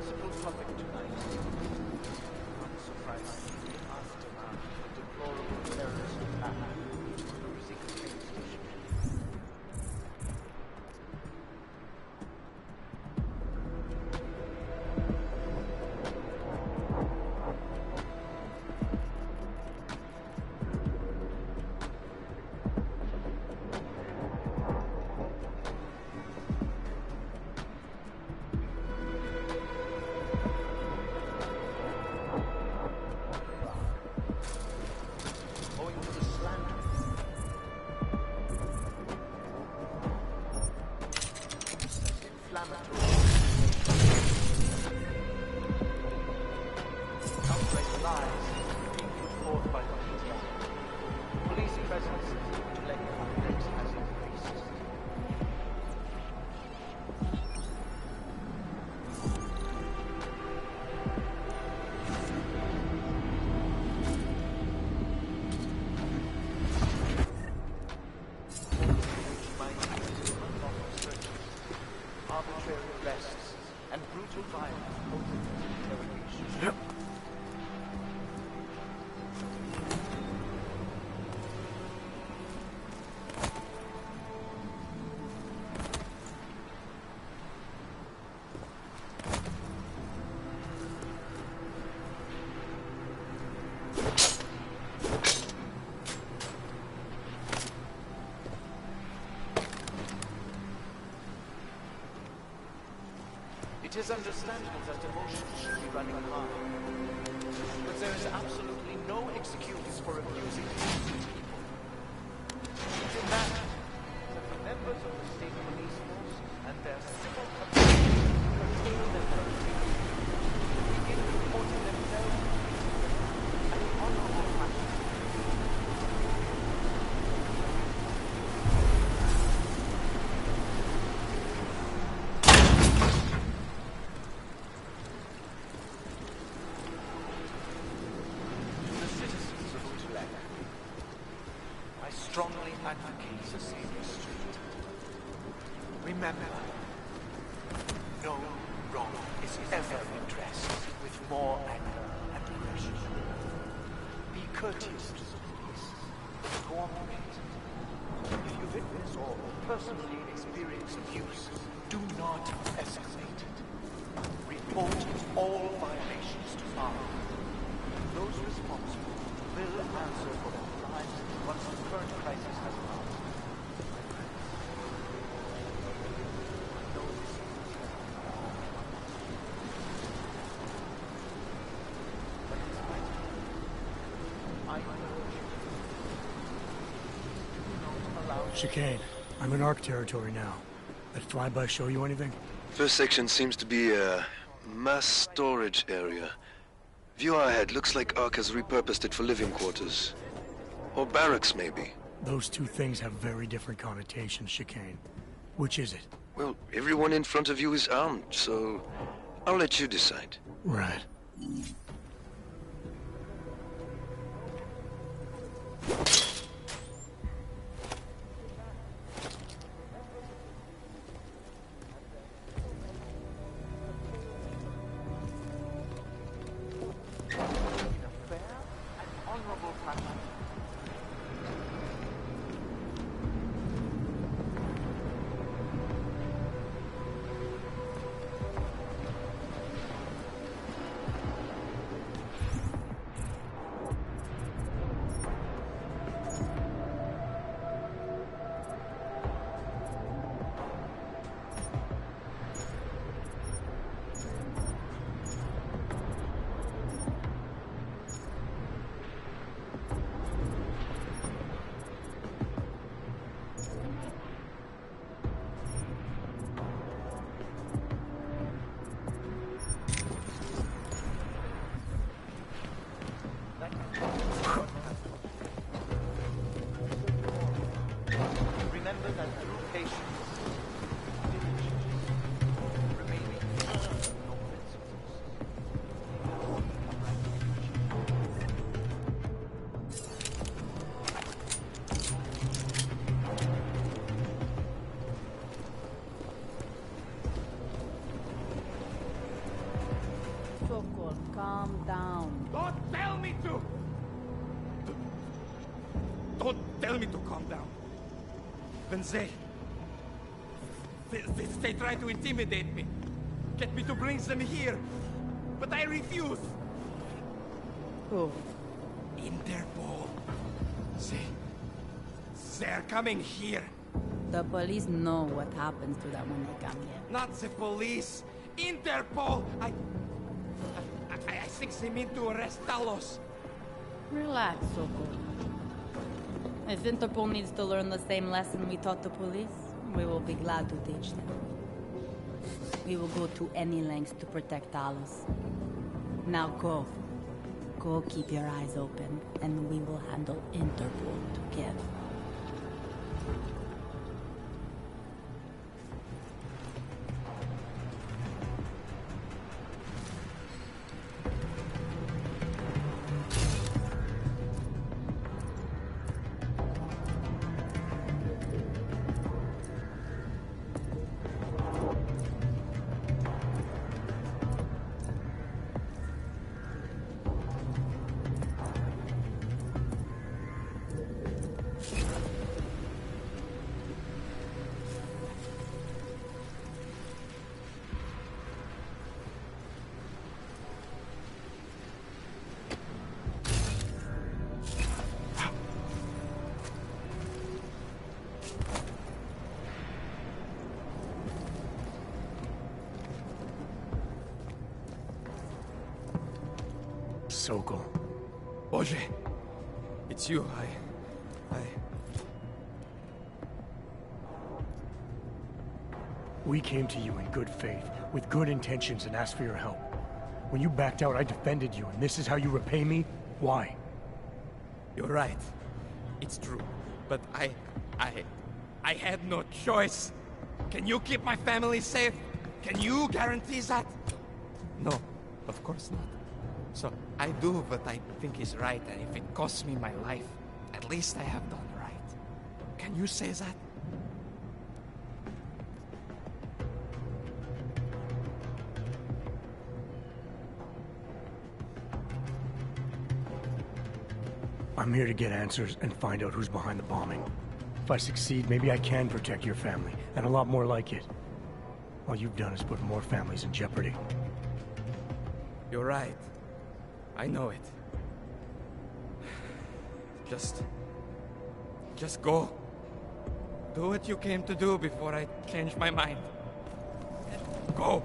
S18: principal topic tonight. Unsurprisingly, the aftermath of the deplorable terrorist attack at the Ruzicka train station. It is understandable that emotions should be running high, but there is absolutely no excuse for abusing innocent people. Imagine that the members of the state police force and their civil community curtail their productivity, begin reporting themselves as honorable fashion. Strongly advocate Sesame Street. Remember, no wrong is ever redressed with more anger and aggression. Be courteous to the police. Cooperate. If you witness or personally experience abuse, do not escalate it. Report all violations to Father. Those responsible will answer for their crimes once the current crisis has passed.
S2: Chicane, I'm in ARC territory now. That flyby show you anything?
S10: First section seems to be a mass storage area. View ahead looks like ARC has repurposed it for living quarters. Or barracks, maybe.
S2: Those two things have very different connotations, Chicane. Which is it?
S10: Well, everyone in front of you is armed, so I'll let you decide.
S2: Right.
S6: Calm down.
S17: Don't tell me to! Don't tell me to calm down. When they try to intimidate me, get me to bring them here, but I refuse.
S6: Who?
S17: Interpol. They're coming here.
S6: The police know what happens to them when they come here.
S17: Not the police. Interpol. I think they mean to arrest Talos.
S6: Relax, Soko. If Interpol needs to learn the same lesson we taught the police, we will be glad to teach them. We will go to any lengths to protect Talos. Now go. Go keep your eyes open, and we will handle Interpol together.
S2: Sokol.
S17: Boże, it's you.
S2: We came to you in good faith, with good intentions, and asked for your help. When you backed out, I defended you, and this is how you repay me? Why?
S17: You're right. It's true. But I had no choice. Can you keep my family safe? Can you guarantee that? No, of course not. So I do what I think is right, and if it costs me my life, at least I have done right. Can you say that?
S2: I'm here to get answers and find out who's behind the bombing. If I succeed, maybe I can protect your family, and a lot more like it. All you've done is put more families in jeopardy.
S17: You're right. I know it. Just go. Do what you came to do before I change my mind. Go!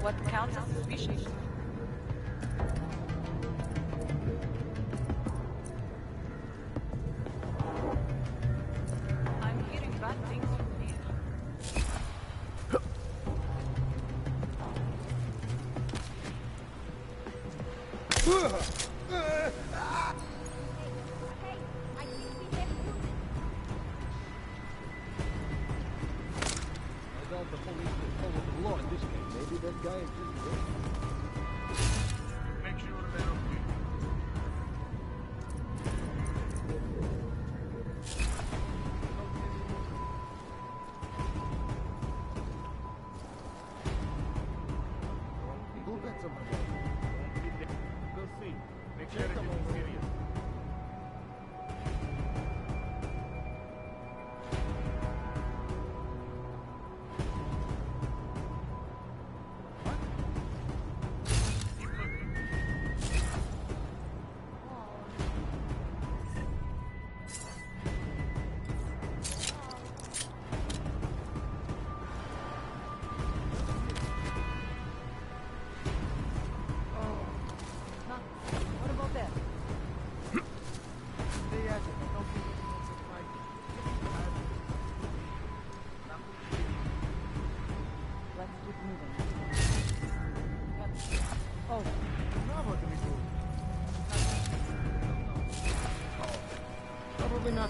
S7: What counts as suspicious? I'm hearing bad things from
S18: I doubt the police will follow the law in this case. Maybe that guy is just waiting. Make sure they're okay. Go get some. Go see. Make sure everything's serious.
S21: Moving up.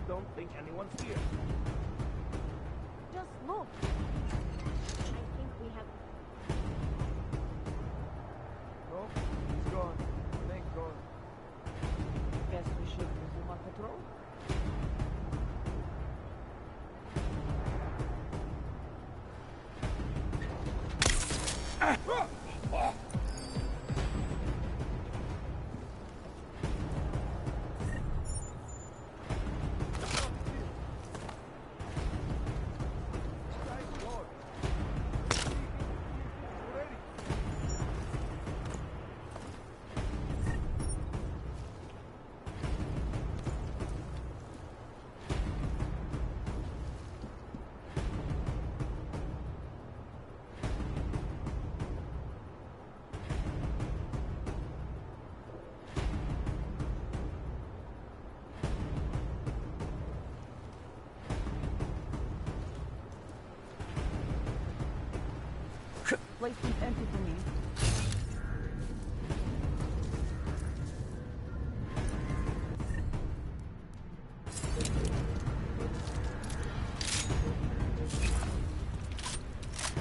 S18: don't think anyone's here.
S12: Just look. I think we have...
S18: No, he's gone. Thank God.
S20: Guess we should resume our patrol? Place seems empty to me.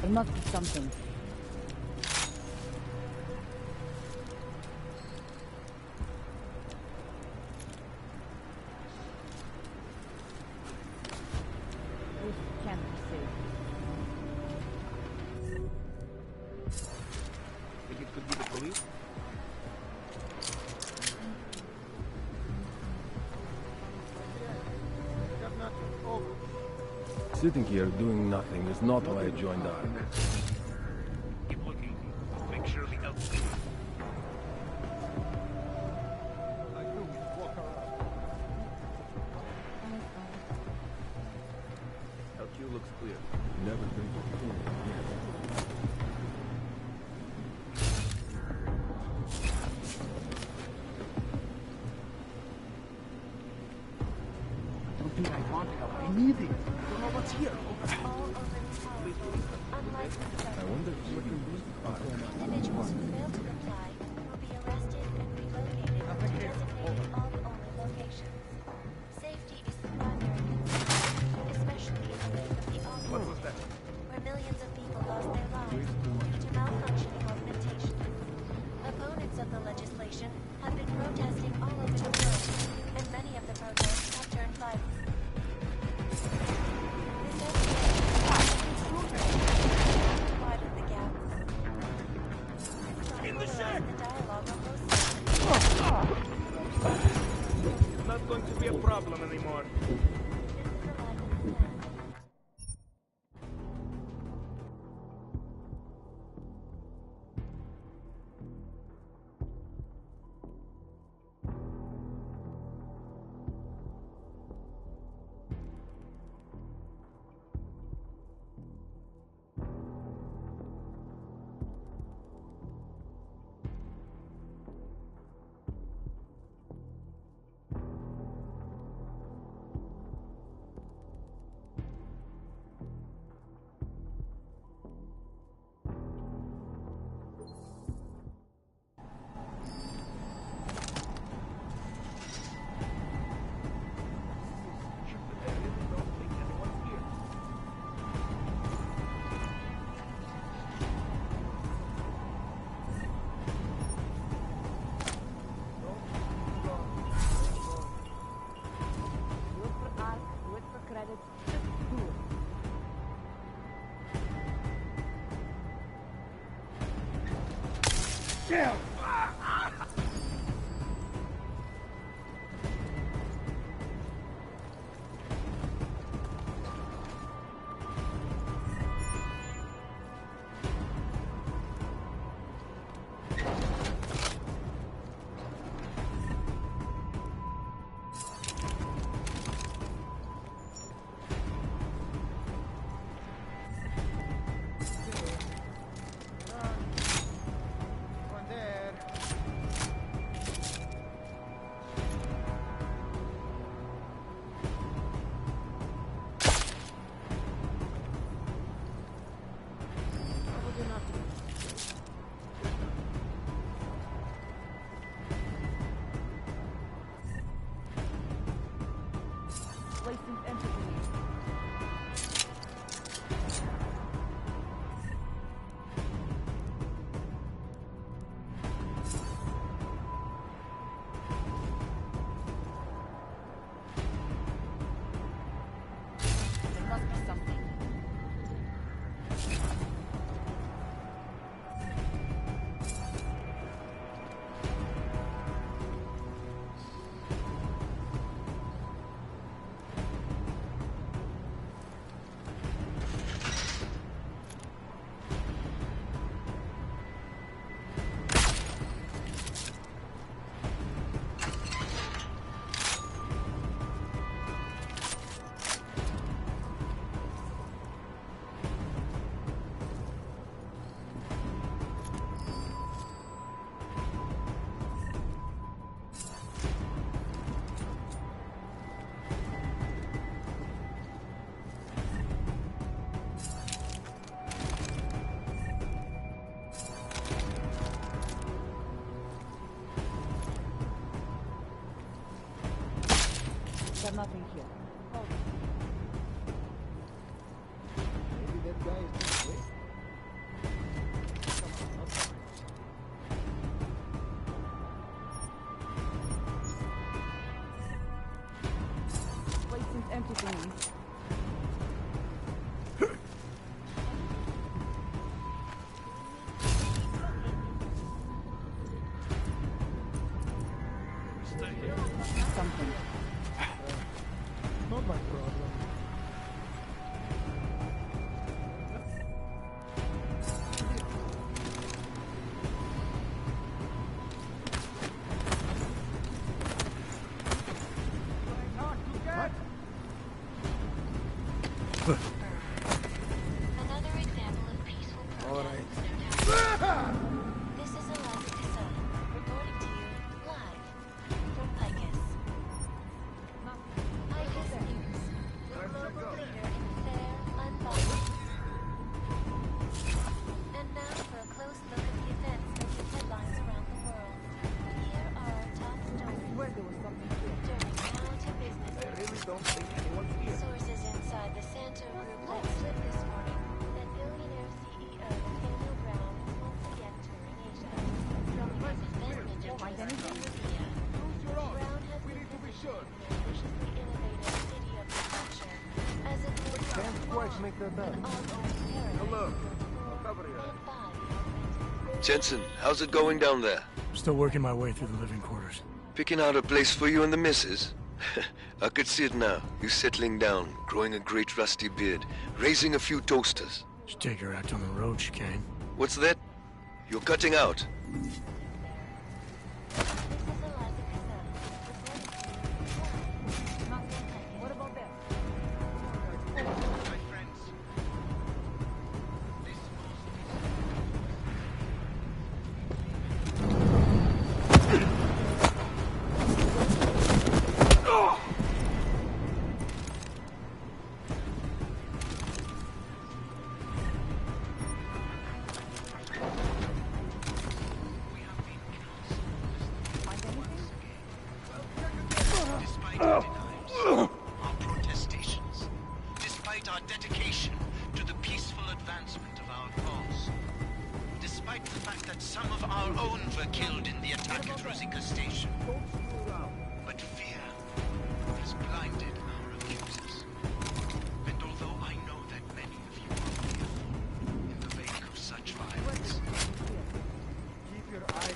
S20: There must be something. This can't be safe.
S18: Think it could be the police?
S19: Sitting here doing nothing is not why I joined ARC.
S18: Keep looking. Make sure the LQ. LQ looks clear.
S19: Never been before.
S21: I don't think I want help. I need it. I don't know what's here.
S19: I wonder if you can boost
S11: Individuals who fail to comply will be arrested and relocated to designated all-only locations. Safety is the primary concern, especially in the wake of the
S18: What was that?
S11: where millions of people lost their lives due to malfunctioning augmentation. Opponents of the legislation have been protesting all over the world, and many of the protests have turned violent. Widen the gap.
S18: In the shack!
S21: Chill!
S20: Got nothing here. Oh. Maybe that guy is this way. Come on, not that. Place seems empty to me. Something.
S21: Not my problem.
S11: Another example of peaceful protest. This is Eliza Casella, reporting to you live from Picus. Picus News, your local leader in fair, unbiased. And now for a close look at the events making headlines around the world. Here are our top stories.
S20: Where there was something here.
S11: During now to business.
S20: I really don't think anyone's here.
S11: Sources inside the Santo Group let slip this morning that billionaire CEO Nathaniel Brown is once again touring Asia. From his investment interests in Korea, Brown has been visiting the ambitiously innovative city of the future as it moves
S21: Can't quite make that out. Hello. I'll cover you.
S10: Jensen, how's it going down there?
S2: Still working my way through the living quarters.
S10: Picking out a place for you and the missus? I could see it now. You settling down, growing a great rusty beard, raising a few toasters.
S2: Should take her act on the road, chicane.
S10: What's that? You're cutting out.
S20: What about that?
S13: My friends, this Despite our denials, our protestations, despite our dedication to the peaceful advancement of our cause, despite the fact that some of our own were killed in the attack at Rosika Station. But fear has blinded our accusers. And although I know that many of you are here in the wake of such violence,
S21: Keep your eyes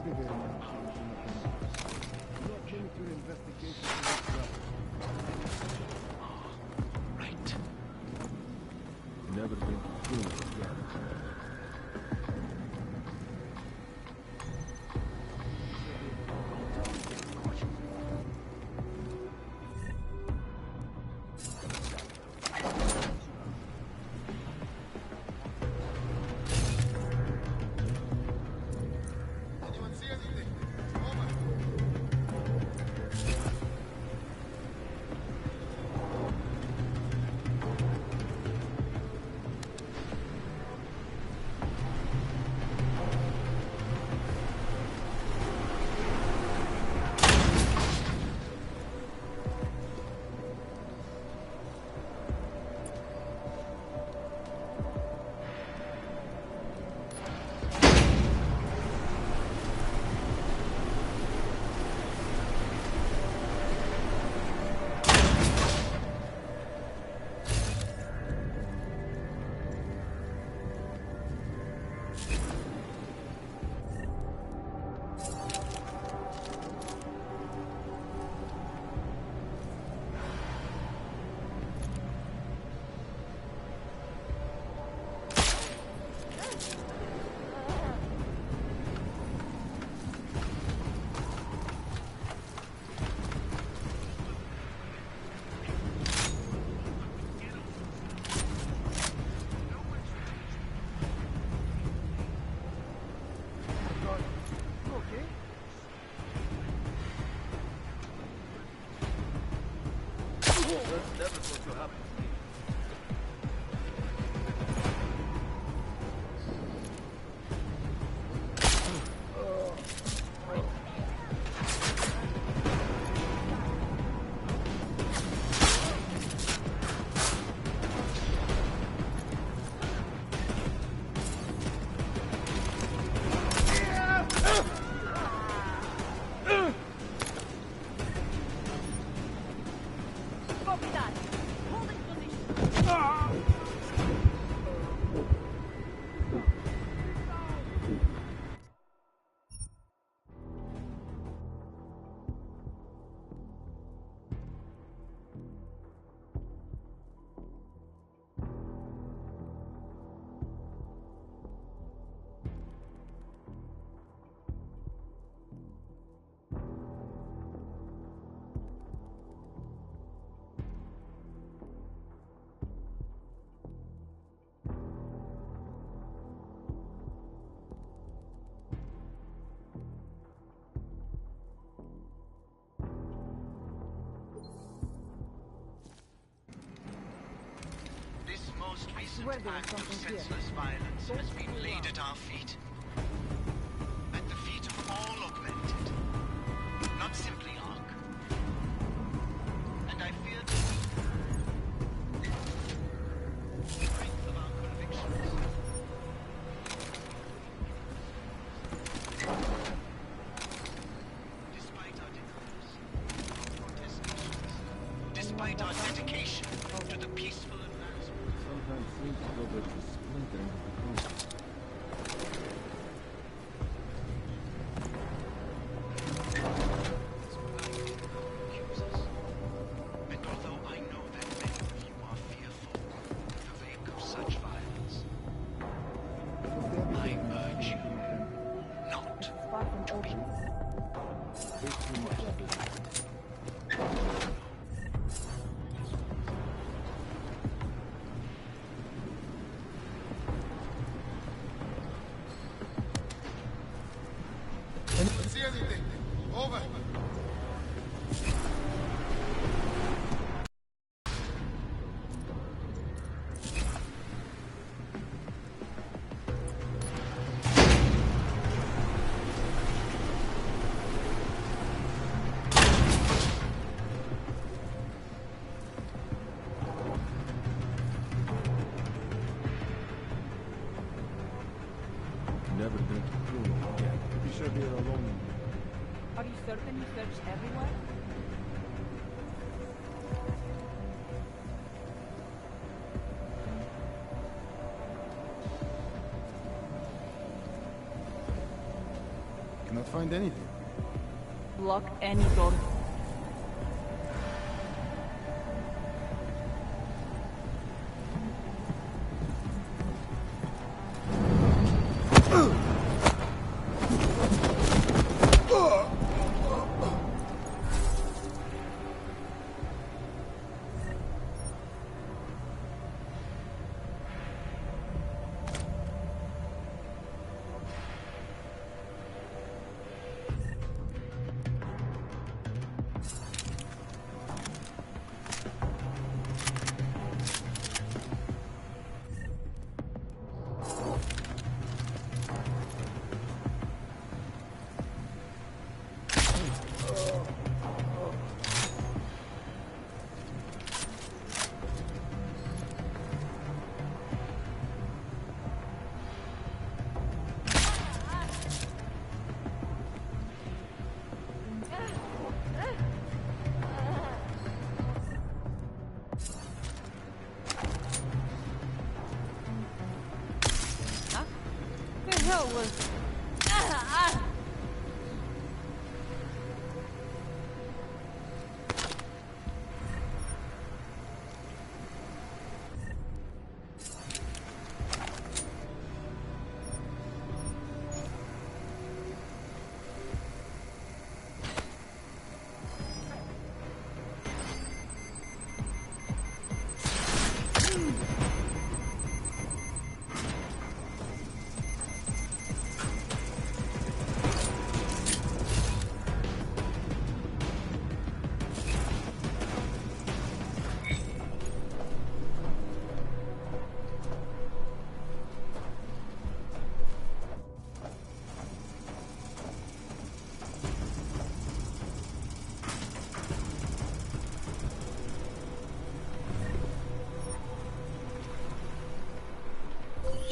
S21: be very much not limit your investigation to this level.
S18: Right. Never been fooled again.
S13: Most recent act of senseless violence has been laid at our feet. At the feet of all augmented. Not simply Ark. And I fear the strength of our convictions. Despite our denials, our protestations, despite our dedication to the peaceful
S18: sometimes seems to go with the splintering of the conscience.
S13: And although I know that many of you are fearful of the wake of such violence, I urge you not to be.
S21: See anything? Over.
S18: Never been to funeral again.
S21: You should be alone.
S4: Are you certain you searched everywhere?
S1: Cannot find anything.
S6: Lock any door.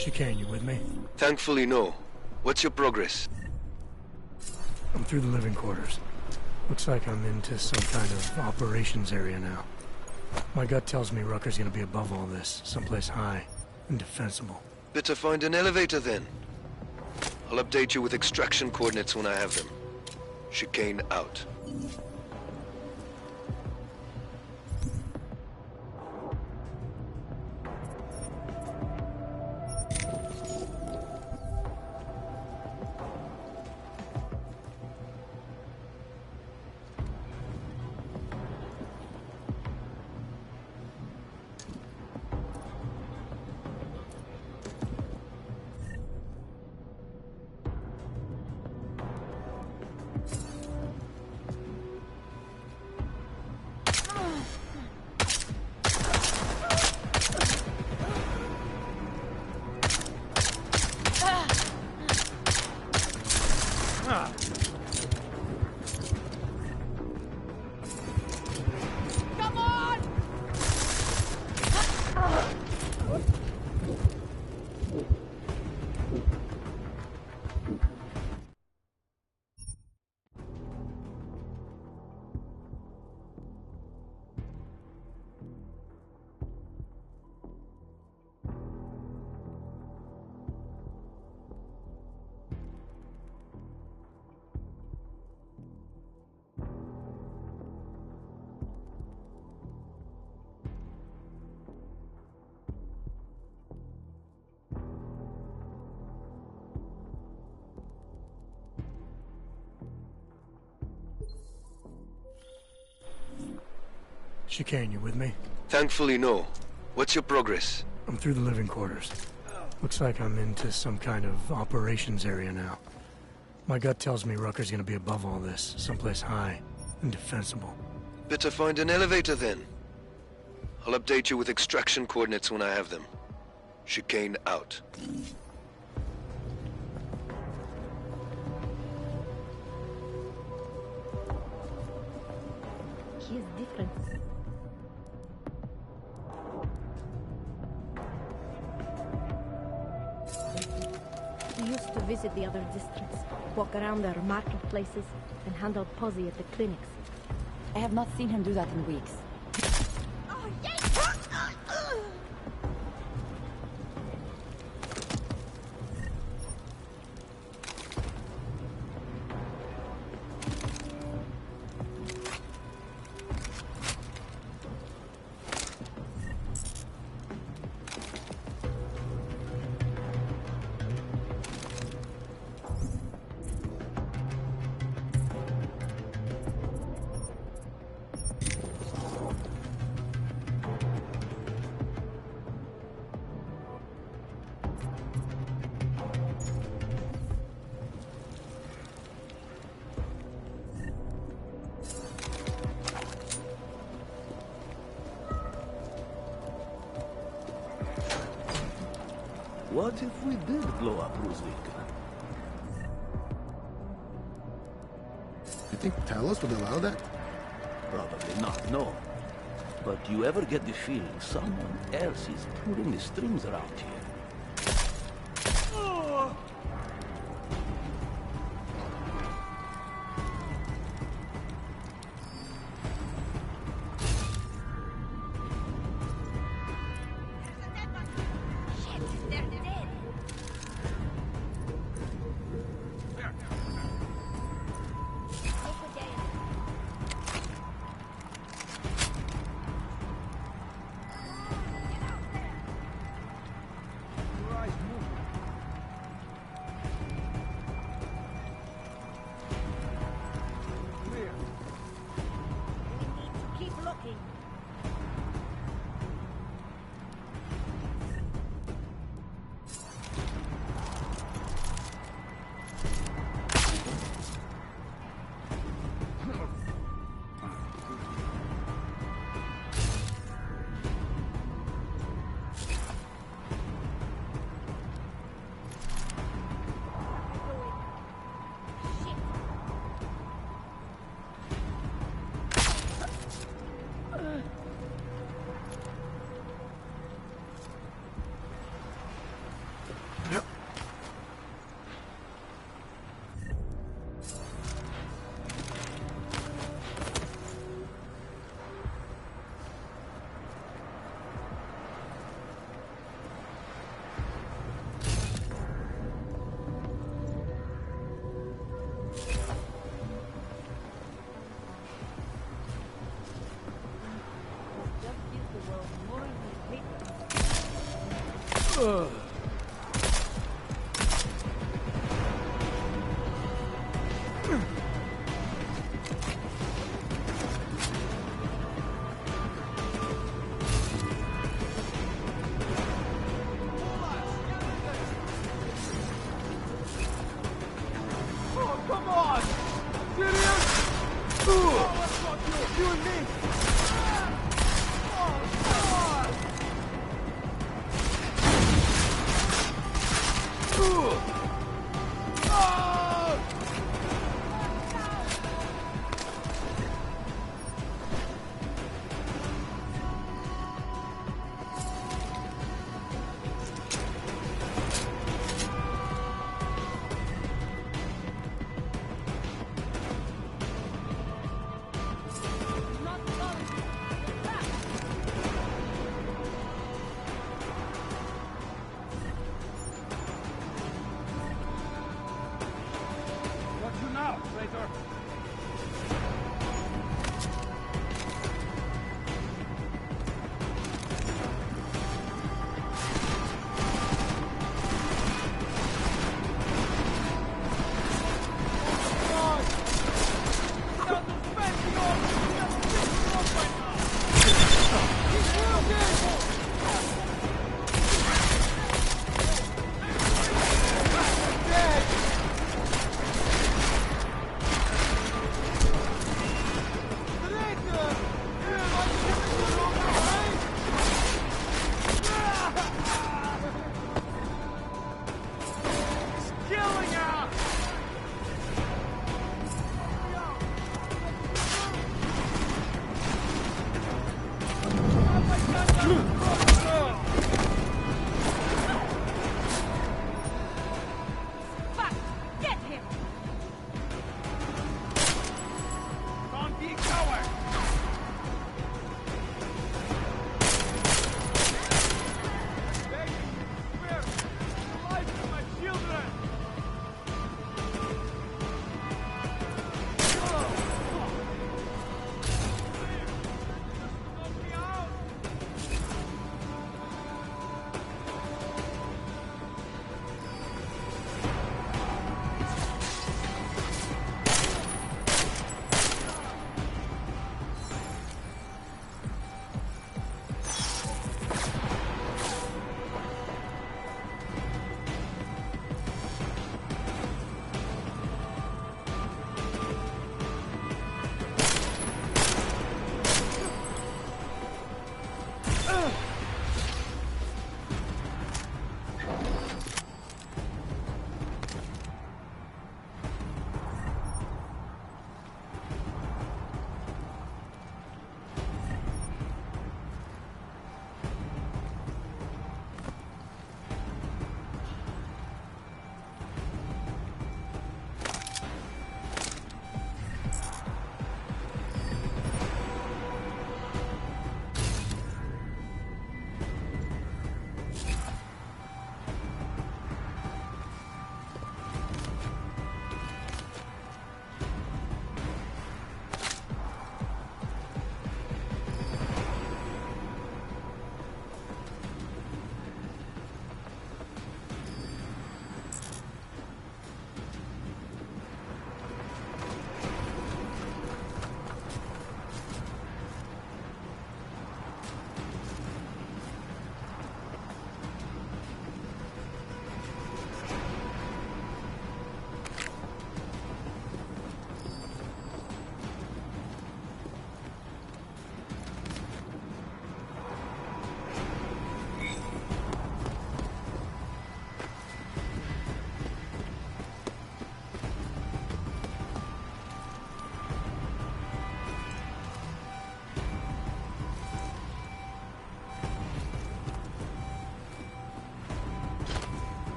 S2: Chicane, you with me?
S10: Thankfully, no. What's your progress?
S2: I'm through the living quarters. Looks like I'm into some kind of operations area now. My gut tells me Rucker's gonna be above all this, someplace high and defensible.
S10: Better find an elevator then. I'll update you with extraction coordinates when I have them. Chicane out.
S2: Chicane, you with me?
S10: Thankfully, no. What's your progress?
S2: I'm through the living quarters. Looks like I'm into some kind of operations area now. My gut tells me Rucker's gonna be above all this, someplace high and defensible.
S10: Better find an elevator then. I'll update you with extraction coordinates when I have them. Chicane out.
S4: He is different. He used to visit the other districts, walk around their marketplaces, and handle posse at the clinics.
S6: I have not seen him do that in weeks.
S18: What if we did blow up Ruzvika?
S9: You think Talos would allow that?
S18: Probably not, no. But do you ever get the feeling someone else is pulling the strings around here?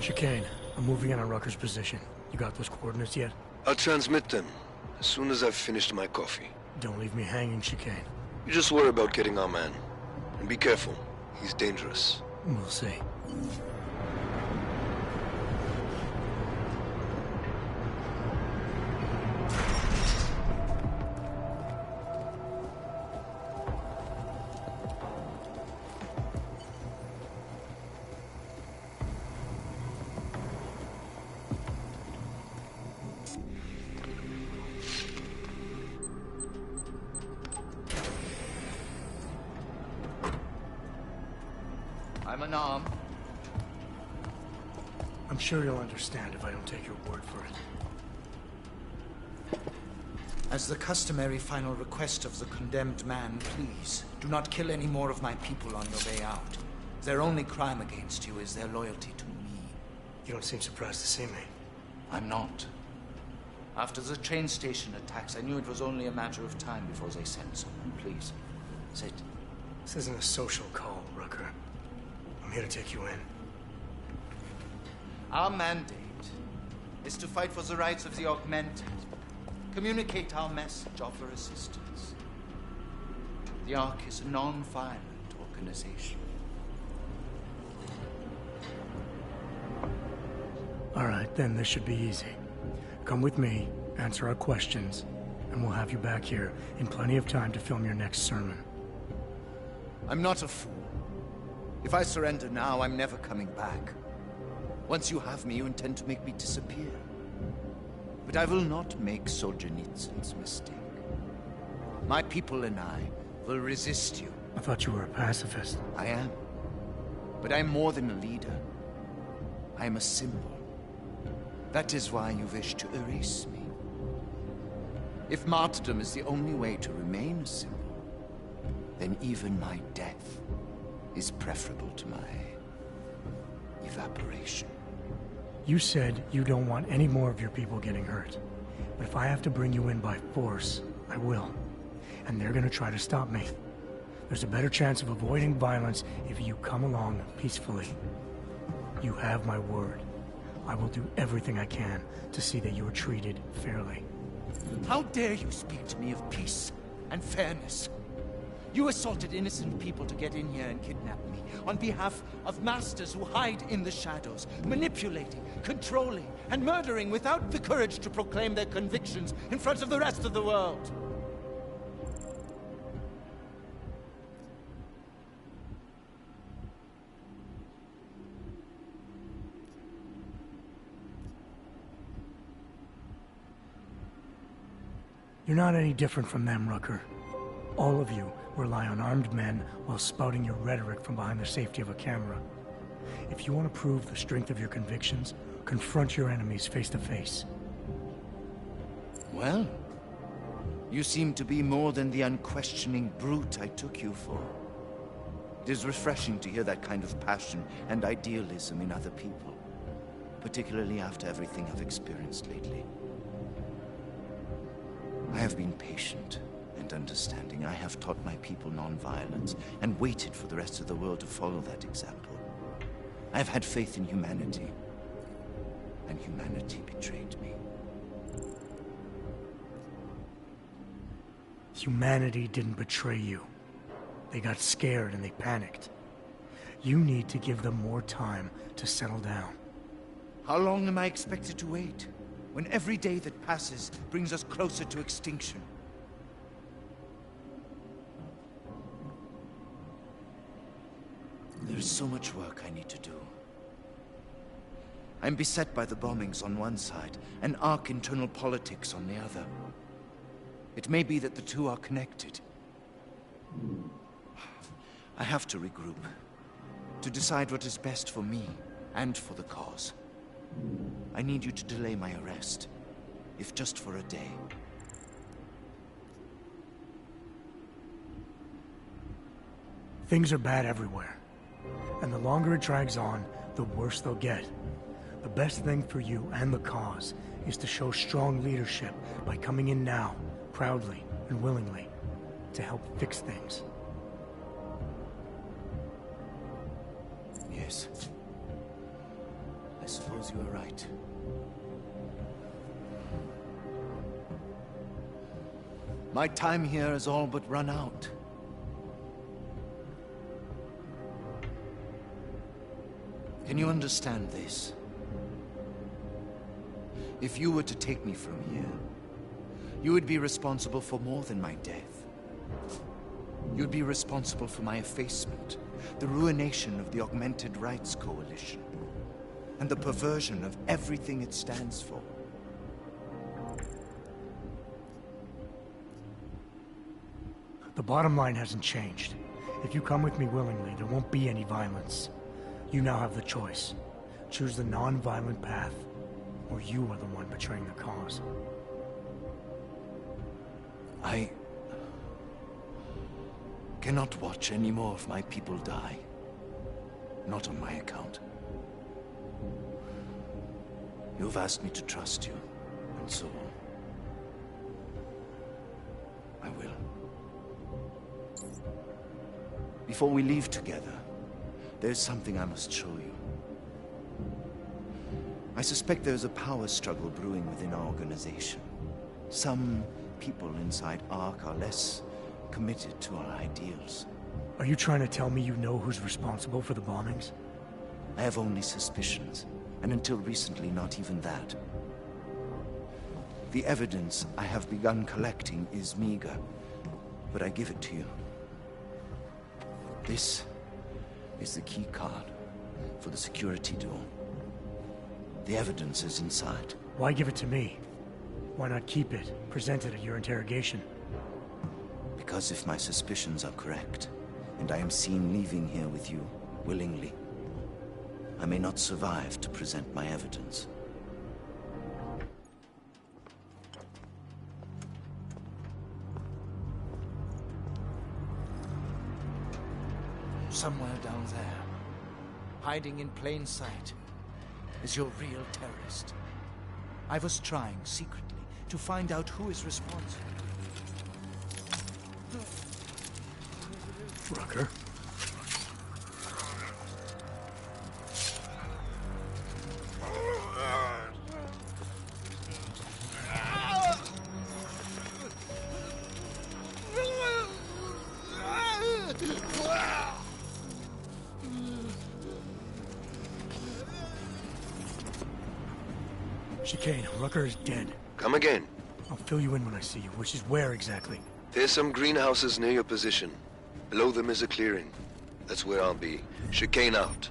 S2: Chicane, I'm moving in on Rucker's position. You got those coordinates yet?
S10: I'll transmit them as soon as I've finished my coffee.
S2: Don't leave me hanging, Chicane.
S10: You just worry about getting our man. And be careful. He's dangerous.
S2: We'll see.
S14: I'm unarmed.
S2: I'm sure you'll understand if I don't take your word for it.
S14: As the customary final request of the condemned man, please, do not kill any more of my people on your way out. Their only crime against you is their loyalty to me.
S2: You don't seem surprised to see me.
S14: I'm not. After the train station attacks, I knew it was only a matter of time before they sent someone. Please, sit.
S2: This isn't a social call, Rucker. I'm here to take you in.
S14: Our mandate is to fight for the rights of the augmented. Communicate our message, offer assistance. The Ark is a non-violent organization.
S2: All right, then this should be easy. Come with me, answer our questions, and we'll have you back here in plenty of time to film your next sermon.
S14: I'm not a fool. If I surrender now, I'm never coming back. Once you have me, you intend to make me disappear. But I will not make Solzhenitsyn's mistake. My people and I will resist you.
S2: I thought you were a pacifist.
S14: I am. But I'm more than a leader. I am a symbol. That is why you wish to erase me. If martyrdom is the only way to remain a symbol, then even my death is preferable to my evaporation.
S2: You said you don't want any more of your people getting hurt. But if I have to bring you in by force, I will. And they're gonna try to stop me. There's a better chance of avoiding violence if you come along peacefully. You have my word. I will do everything I can to see that you are treated fairly.
S14: How dare you speak to me of peace and fairness? You assaulted innocent people to get in here and kidnap me on behalf of masters who hide in the shadows, manipulating, controlling, and murdering without the courage to proclaim their convictions in front of the rest of the world.
S2: You're not any different from them, Rucker. All of you rely on armed men while spouting your rhetoric from behind the safety of a camera. If you want to prove the strength of your convictions, confront your enemies face to face.
S14: Well, you seem to be more than the unquestioning brute I took you for. It is refreshing to hear that kind of passion and idealism in other people, particularly after everything I've experienced lately. I have been patient and understanding. I have taught my people non-violence and waited for the rest of the world to follow that example. I have had faith in humanity, and humanity betrayed me.
S2: Humanity didn't betray you. They got scared and they panicked. You need to give them more time to settle down.
S14: How long am I expected to wait, when every day that passes brings us closer to extinction? There's so much work I need to do. I'm beset by the bombings on one side, and Ark internal politics on the other. It may be that the two are connected. I have to regroup, to decide what is best for me and for the cause. I need you to delay my arrest, if just for a day.
S2: Things are bad everywhere. And the longer it drags on, the worse they'll get. The best thing for you and the cause is to show strong leadership by coming in now, proudly and willingly, to help fix things.
S14: Yes. As suppose you are right. My time here has all but run out. Can you understand this? If you were to take me from here, you would be responsible for more than my death. You'd be responsible for my effacement, the ruination of the Augmented Rights Coalition, and the perversion of everything it stands for.
S2: The bottom line hasn't changed. If you come with me willingly, there won't be any violence. You now have the choice. Choose the non-violent path, or you are the one betraying the cause.
S14: I cannot watch any more of my people die. Not on my account. You've asked me to trust you, and so I will. Before we leave together, there's something I must show you. I suspect there's a power struggle brewing within our organization. Some people inside ARC are less committed to our ideals.
S2: Are you trying to tell me you know who's responsible for the bombings?
S14: I have only suspicions, and until recently, not even that. The evidence I have begun collecting is meager, but I give it to you. This is the key card for the security door. The evidence is inside.
S2: Why give it to me? Why not keep it, present it at your interrogation?
S14: Because if my suspicions are correct, and I am seen leaving here with you, willingly, I may not survive to present my evidence. Somewhere down there, hiding in plain sight, is your real terrorist. I was trying secretly to find out who is responsible.
S2: Rucker? Chicane, Rucker is dead.
S10: Come again.
S2: I'll fill you in when I see you, which is where exactly?
S10: There's some greenhouses near your position. Below them is a clearing. That's where I'll be. Chicane out.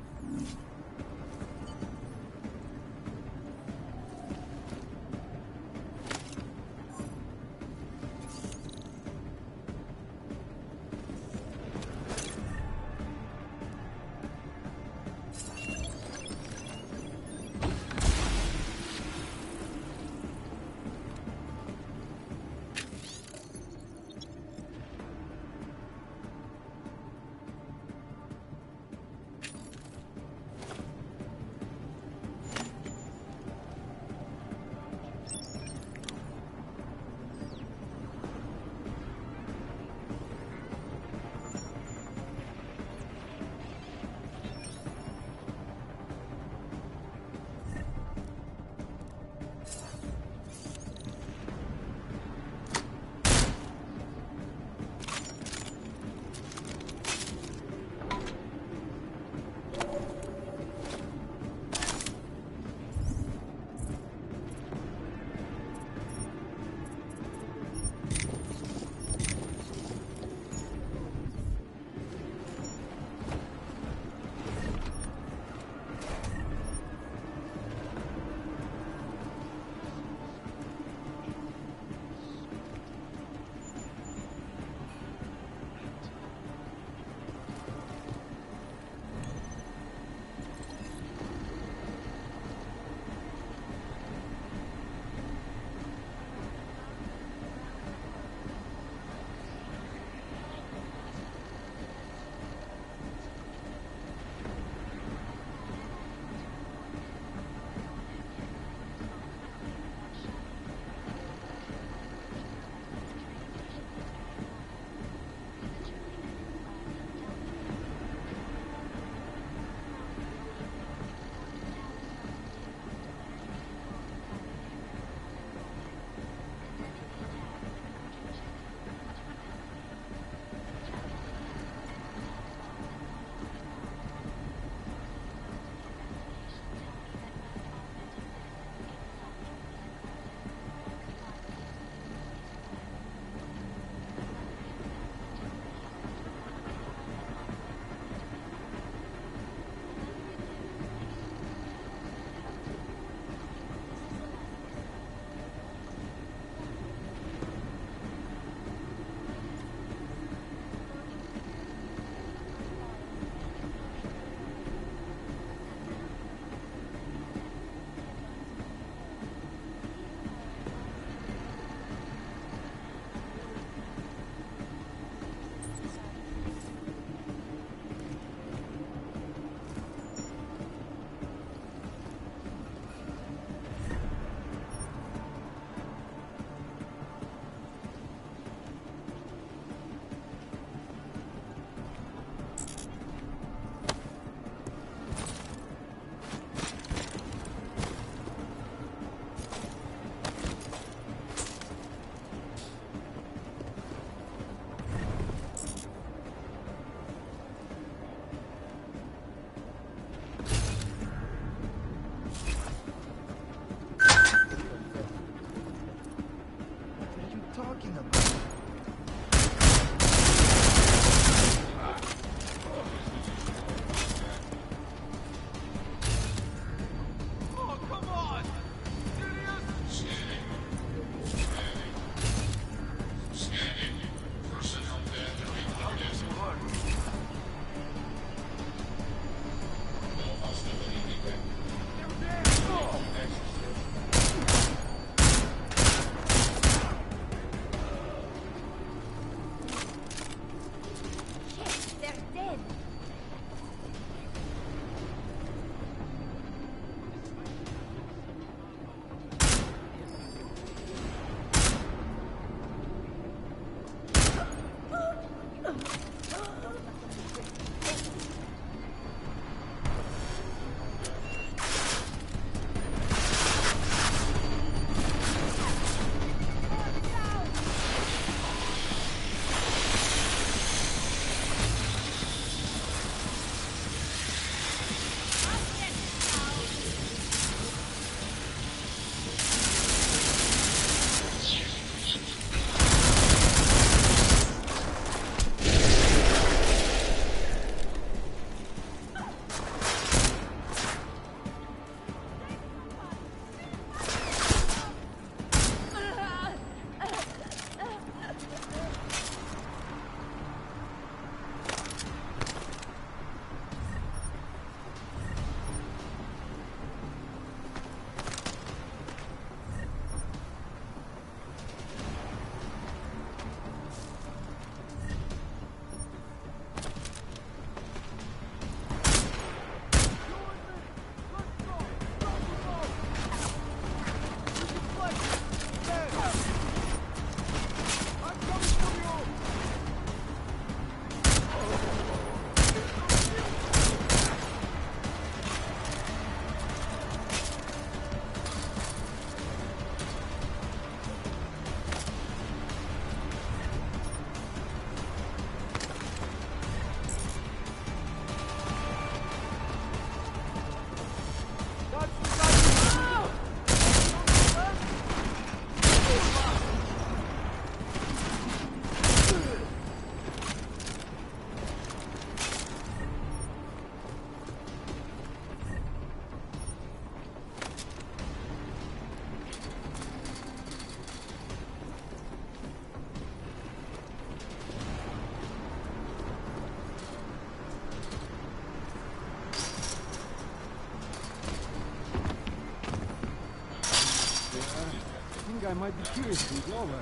S21: I might be curious to go over.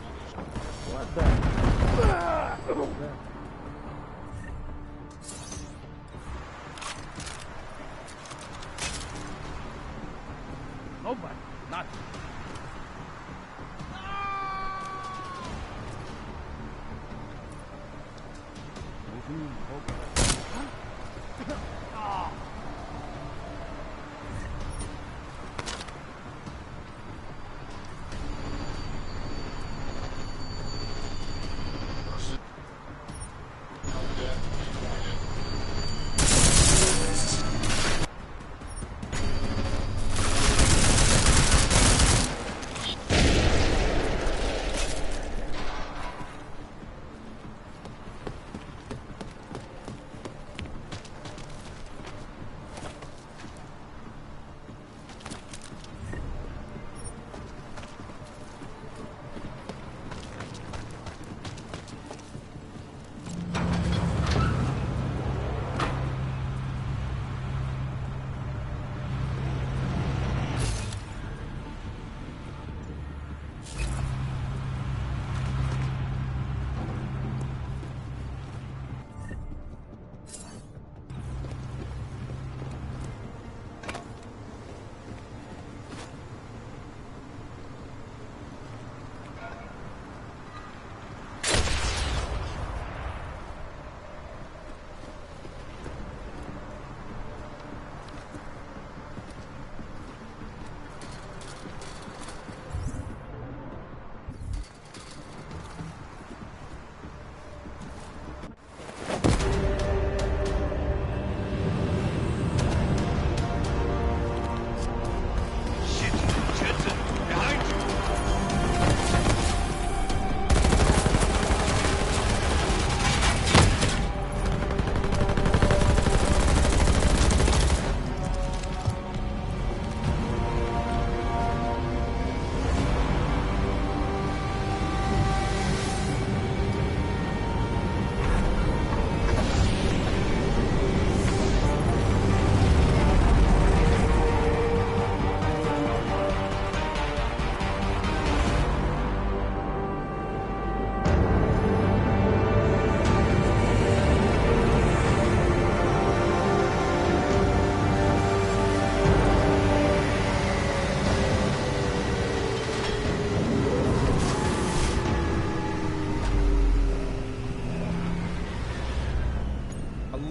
S21: What the? Nobody. Nothing.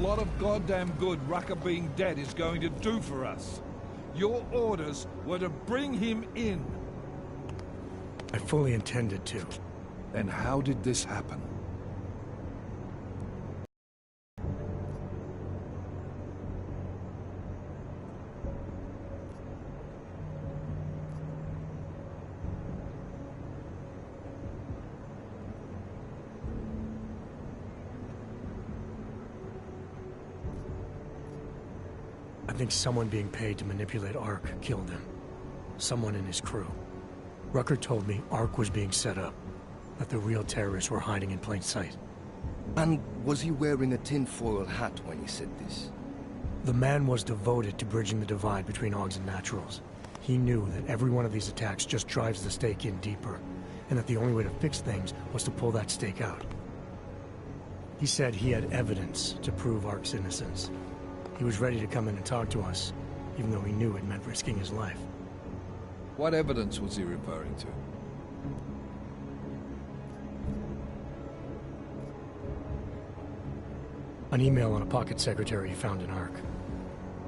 S8: What of goddamn good Rucker being dead is going to do for us. Your orders were to bring him in.
S2: I fully intended to.
S8: Then how did this happen?
S2: I think someone being paid to manipulate Ark killed him. Someone in his crew. Rucker told me Ark was being set up, that the real terrorists were hiding in plain sight.
S10: And was he wearing a tinfoil hat when he said this?
S2: The man was devoted to bridging the divide between Augs and Naturals. He knew that every one of these attacks just drives the stake in deeper, and that the only way to fix things was to pull that stake out. He said he had evidence to prove Ark's innocence. He was ready to come in and talk to us, even though he knew it meant risking his life.
S5: What evidence was he referring to?
S2: An email on a pocket secretary he found in Ark.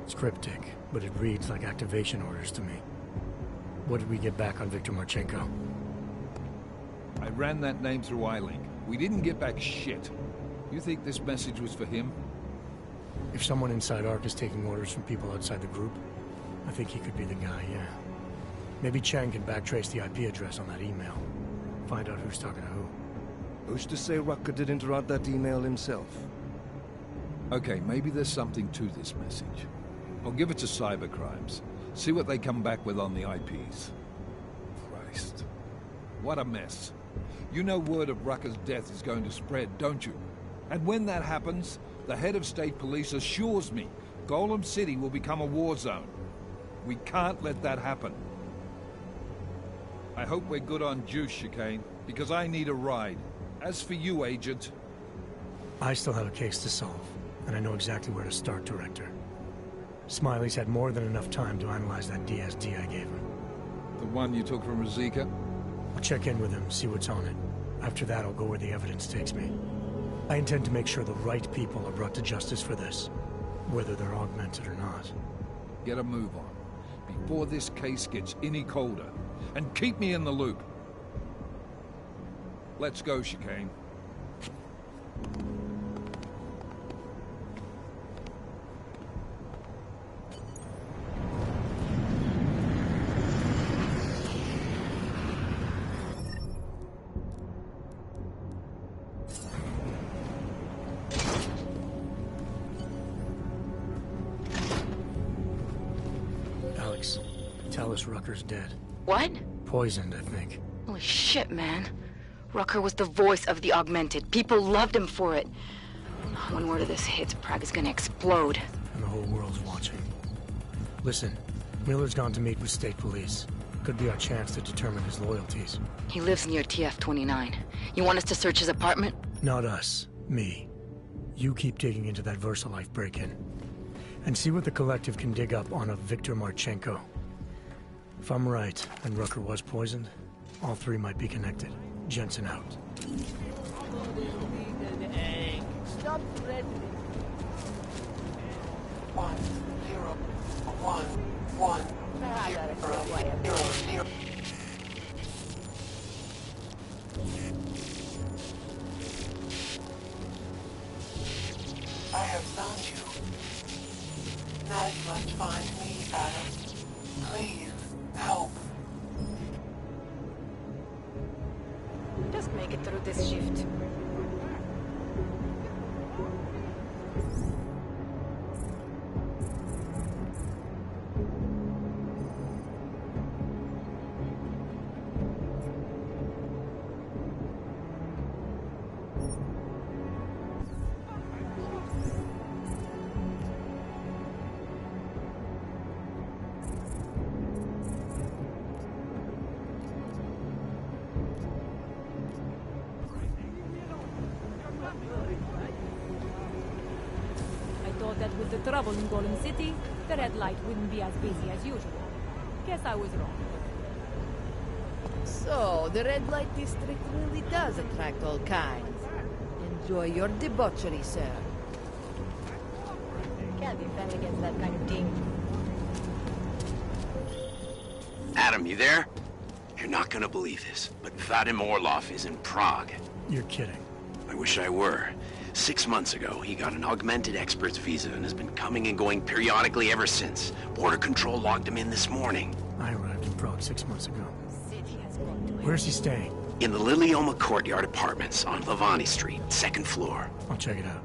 S2: It's cryptic, but it reads like activation orders to me. What did we get back on Viktor Marchenko?
S8: I ran that name through iLink. We didn't get back shit. You think this message was for him?
S2: If someone inside Ark is taking orders from people outside the group, I think he could be the guy, yeah. Maybe Chang can backtrace the IP address on that email. Find out who's talking to who.
S10: Who's to say Rucker didn't write that email himself?
S5: Okay, maybe there's something to this message. I'll give it to cybercrimes. See what they come back with on the IPs. Christ. What a mess. You know word of Rucker's death is going to spread, don't you? And when that happens, the head of state police assures me Golem City will become a war zone. We can't let that happen.
S8: I hope we're good on juice, Chicane, because I need a ride. As for you, Agent...
S2: I still have a case to solve, and I know exactly where to start, Director. Smiley's had more than enough time to analyze that DSD I gave him.
S8: The one you took from Ruzicka?
S2: I'll check in with him, see what's on it. After that, I'll go where the evidence takes me. I intend to make sure the right people are brought to justice for this, whether they're augmented or not.
S8: Get a move on, before this case gets any colder. And keep me in the loop. Let's go, Chicane.
S2: Alex, tell us Rucker's dead.
S15: What?
S2: Poisoned, I think.
S15: Holy shit, man. Rucker was the voice of the Augmented. People loved him for it. When word of this hits, Prague is gonna explode.
S2: And the whole world's watching. Listen, Miller's gone to meet with state police. Could be our chance to determine his loyalties.
S15: He lives near TF-29. You want us to search his apartment?
S2: Not us. Me. You keep digging into that VersaLife break-in. And see what the Collective can dig up on a Viktor Marchenko. If I'm right, and Rucker was poisoned, all three might be connected. Jensen out.
S20: Stop threatening.
S16: 1, 0, 1, 1.
S20: I gotta go away.
S16: I have found you. Now you must find me, Adam. Please, help.
S15: Just make it through this shift.
S4: That with the trouble in Golem City, the red light wouldn't be as busy as usual. Guess I was wrong.
S20: So, the red light district really does attract all kinds. Enjoy your debauchery, sir.
S6: Can't defend against that kind of demon.
S23: Adam, you there? You're not gonna believe this, but Vadim Orlov is in Prague.
S2: You're kidding.
S23: I wish I were. 6 months ago, he got an augmented expert's visa and has been coming and going periodically ever since. Border Control logged him in this morning.
S2: I arrived in Prague 6 months ago. Where's he staying?
S23: In the Lilioma Courtyard Apartments on Lavani Street, 2nd floor.
S2: I'll check it out.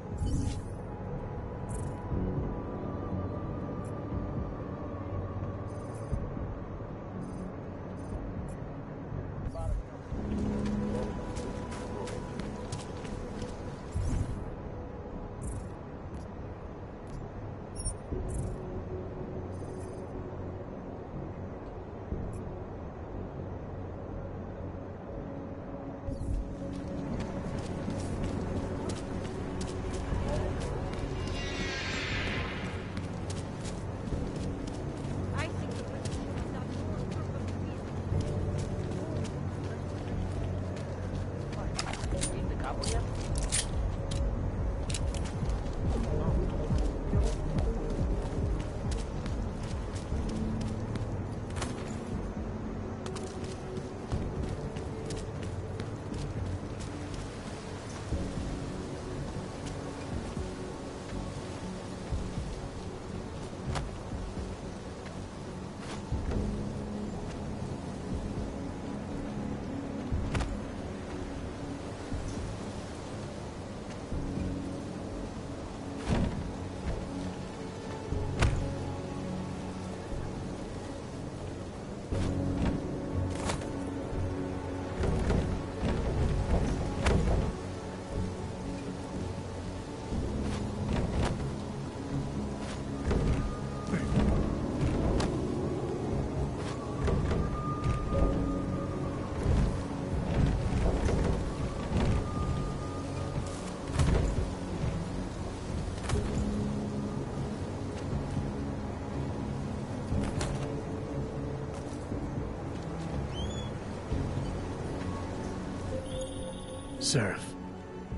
S2: Seraph.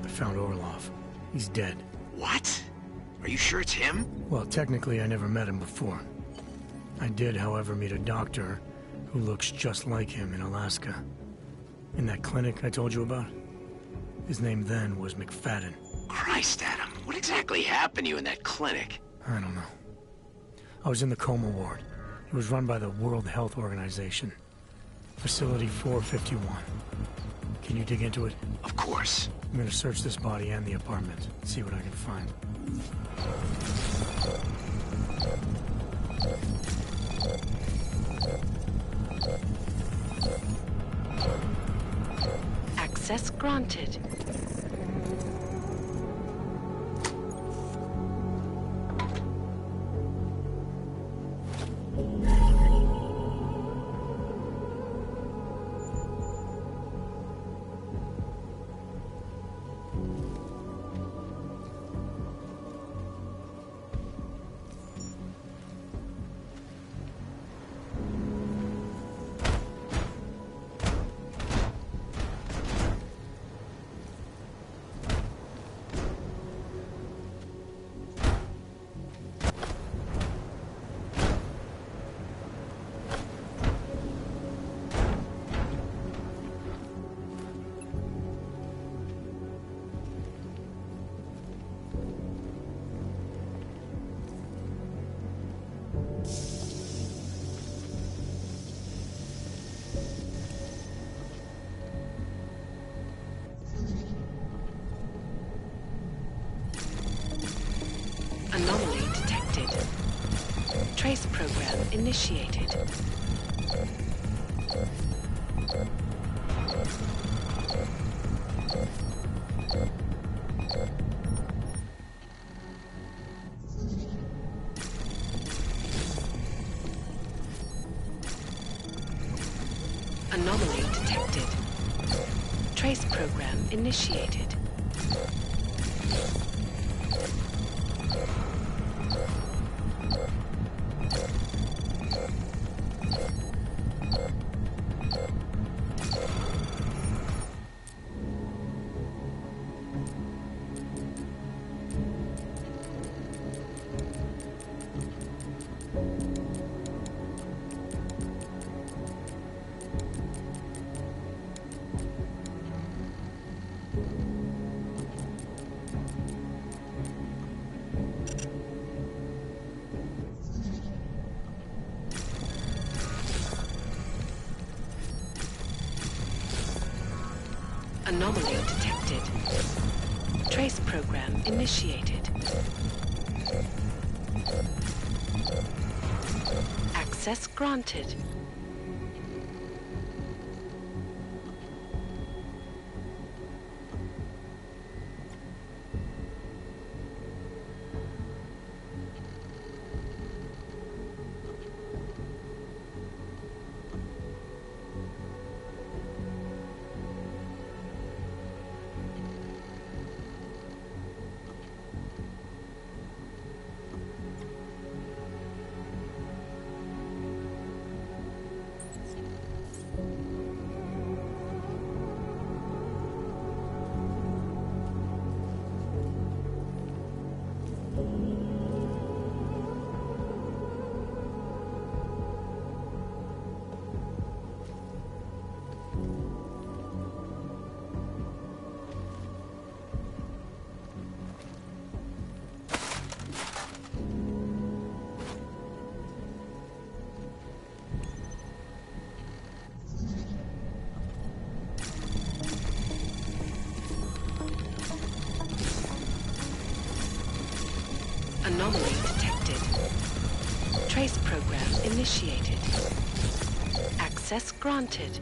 S2: I found Orlov. He's dead.
S23: What? Are you sure it's him?
S2: Well, technically I never met him before. I did, however, meet a doctor who looks just like him in Alaska. In that clinic I told you about? His name then was McFadden.
S23: Christ, Adam. What exactly happened to you in that clinic?
S2: I don't know. I was in the coma ward. It was run by the World Health Organization. Facility 451. Can you dig into it?
S23: Of course.
S2: I'm gonna search this body and the apartment, see what I can find.
S15: Access granted. Anomaly detected. Trace program initiated. Anomaly detected. Trace program initiated. Anomaly detected. Trace program initiated. Access granted. Anomaly detected. Trace program initiated. Access granted.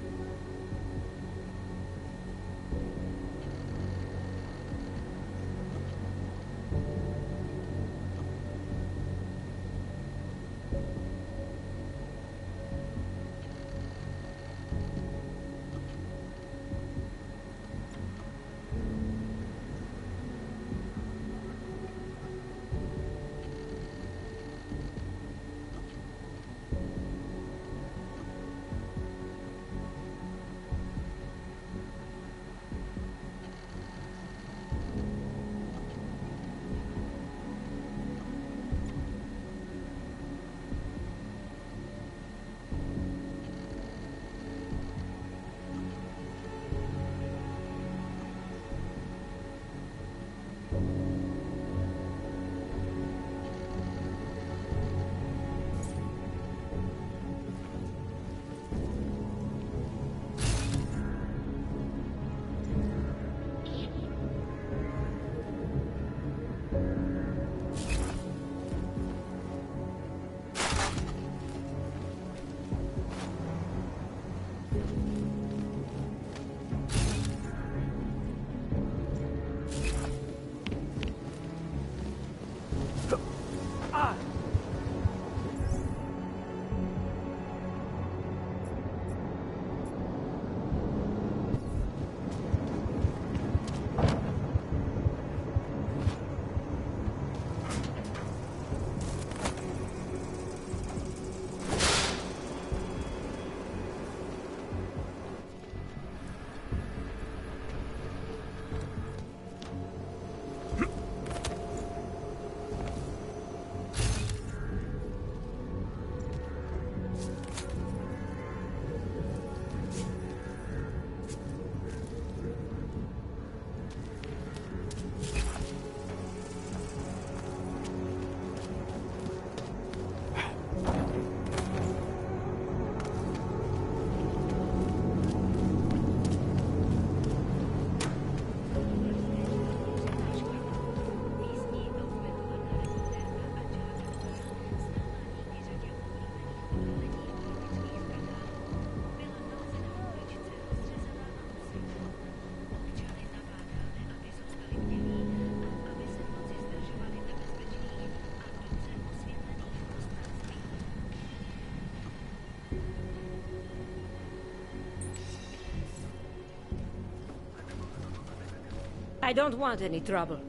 S12: I don't want any trouble.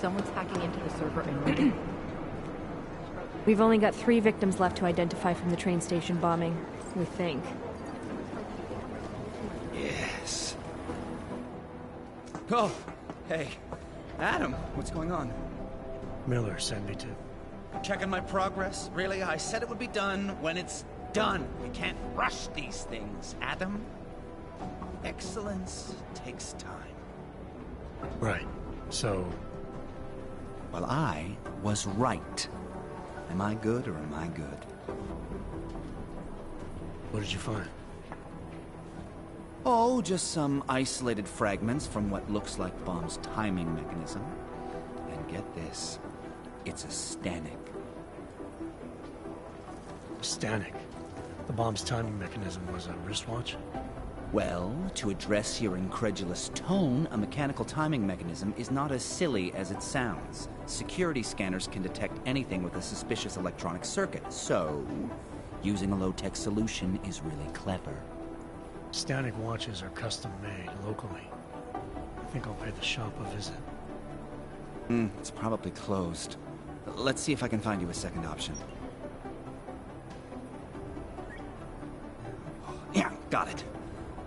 S4: Someone's hacking into the server and We've only got 3 victims left to identify from the train station bombing, we think.
S3: Yes. Oh, hey. Adam, what's going on?
S2: Miller sent me to.
S3: Checking my progress? Really? I said it would be done when it's done. You can't rush these things, Adam. Excellence takes time.
S2: Right. So...
S3: Well, I was right. Am I good or am I good?
S2: What did you find?
S3: Oh, just some isolated fragments from what looks like the bomb's timing mechanism. And get this, it's a stanik.
S2: A stanik? The bomb's timing mechanism was a wristwatch?
S3: Well, to address your incredulous tone, a mechanical timing mechanism is not as silly as it sounds. Security scanners can detect anything with a suspicious electronic circuit, so using a low-tech solution is really clever.
S2: Stanik watches are custom-made locally. I think I'll pay the shop a visit.
S3: It's probably closed. Let's see if I can find you a second option. Yeah, got it.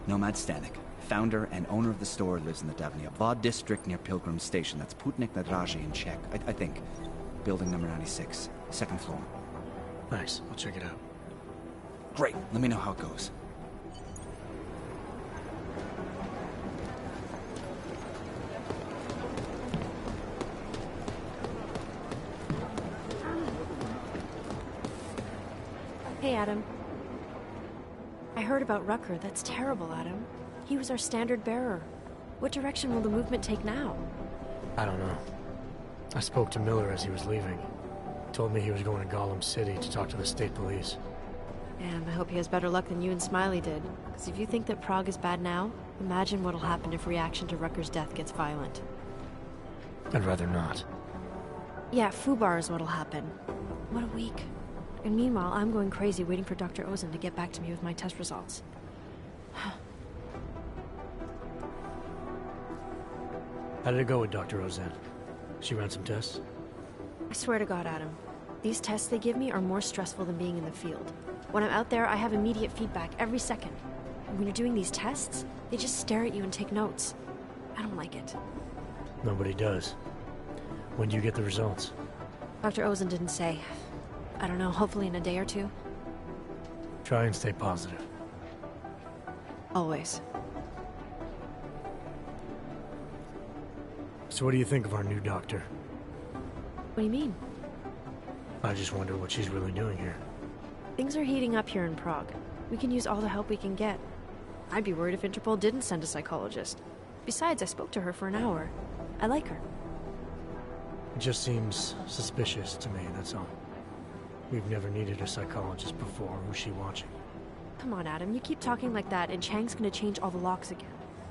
S3: Nomad Stanik, founder and owner of the store, lives in the Davnyabad district near Pilgrim Station. That's Putnik Nadraji in Czech, I think. Building number 96, second floor.
S2: Nice, I'll check it out.
S3: Great, let me know how it goes.
S4: Hey, Adam. I heard about Rucker. That's terrible, Adam. He was our standard bearer. What direction will the movement take now?
S2: I don't know. I spoke to Miller as he was leaving. Told me he was going to Gollum City to talk to the state police.
S4: Damn, I hope he has better luck than you and Smiley did. Because if you think that Prague is bad now, imagine what'll happen if reaction to Rucker's death gets violent.
S2: I'd rather not.
S4: Yeah, FUBAR is what'll happen. What a week. And meanwhile, I'm going crazy waiting for Dr. Ozen to get back to me with my test results.
S2: How did it go with Dr. Ozen? She ran some tests?
S4: I swear to God, Adam. These tests they give me are more stressful than being in the field. When I'm out there, I have immediate feedback every second. And when you're doing these tests, they just stare at you and take notes. I don't like it.
S2: Nobody does. When do you get the results?
S4: Dr. Ozen didn't say. I don't know, hopefully in a day or 2.
S2: Try and stay positive.
S4: Always.
S2: So what do you think of our new doctor?
S4: What do you mean?
S2: I just wonder what she's really doing here.
S4: Things are heating up here in Prague. We can use all the help we can get. I'd be worried if Interpol didn't send a psychologist. Besides, I spoke to her for an hour. I like her.
S2: It just seems suspicious to me, that's all. We've never needed a psychologist before. Who's she watching?
S4: Come on, Adam. You keep talking like that, and Chang's gonna change all the locks again.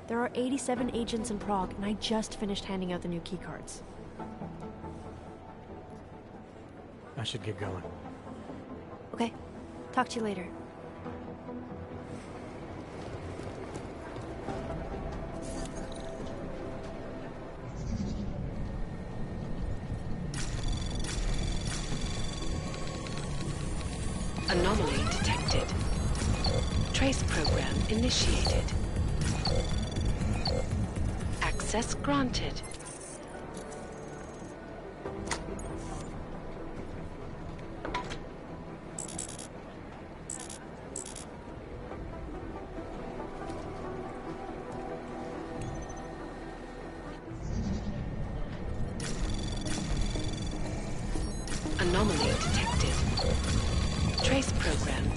S4: There are 87 agents in Prague, and I just finished handing out the new keycards.
S2: I should get going.
S4: Okay. Talk to you later.
S17: Anomaly detected. Trace program initiated. Access granted.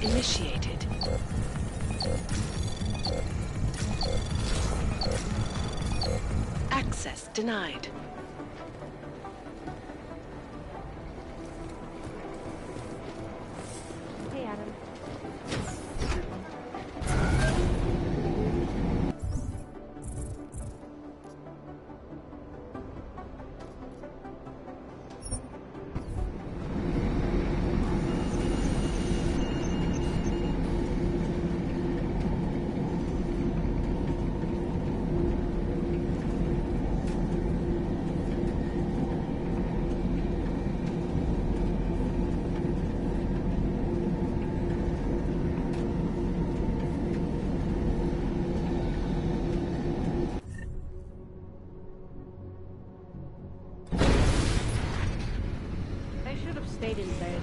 S17: initiated. Access denied.
S4: Hey, Adam.
S7: They should have stayed in bed.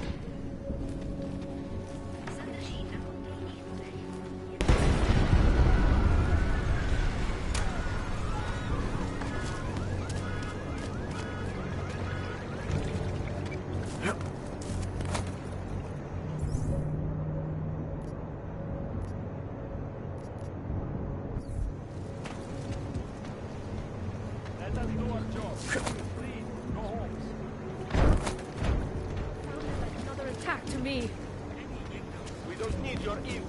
S21: Let us do our job. Please, go home.
S7: Another attack to me.
S21: We don't need your info.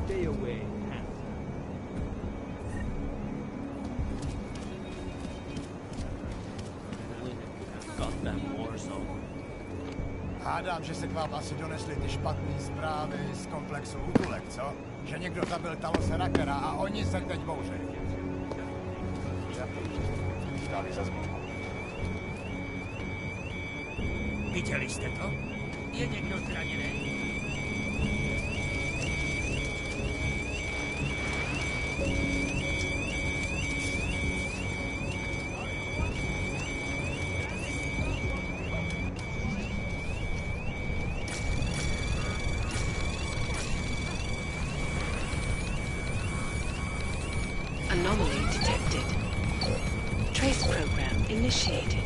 S21: Stay away,
S1: Hádám, že se k vám asi donesly ty špatné zprávy z komplexu Útulek, co? Že někdo zabil Talose Ruckera a oni se teď bouřejí. Dali za zmínku.
S19: Viděli jste to? Je někdo zraněný?
S17: Anomaly detected. Trace program initiated.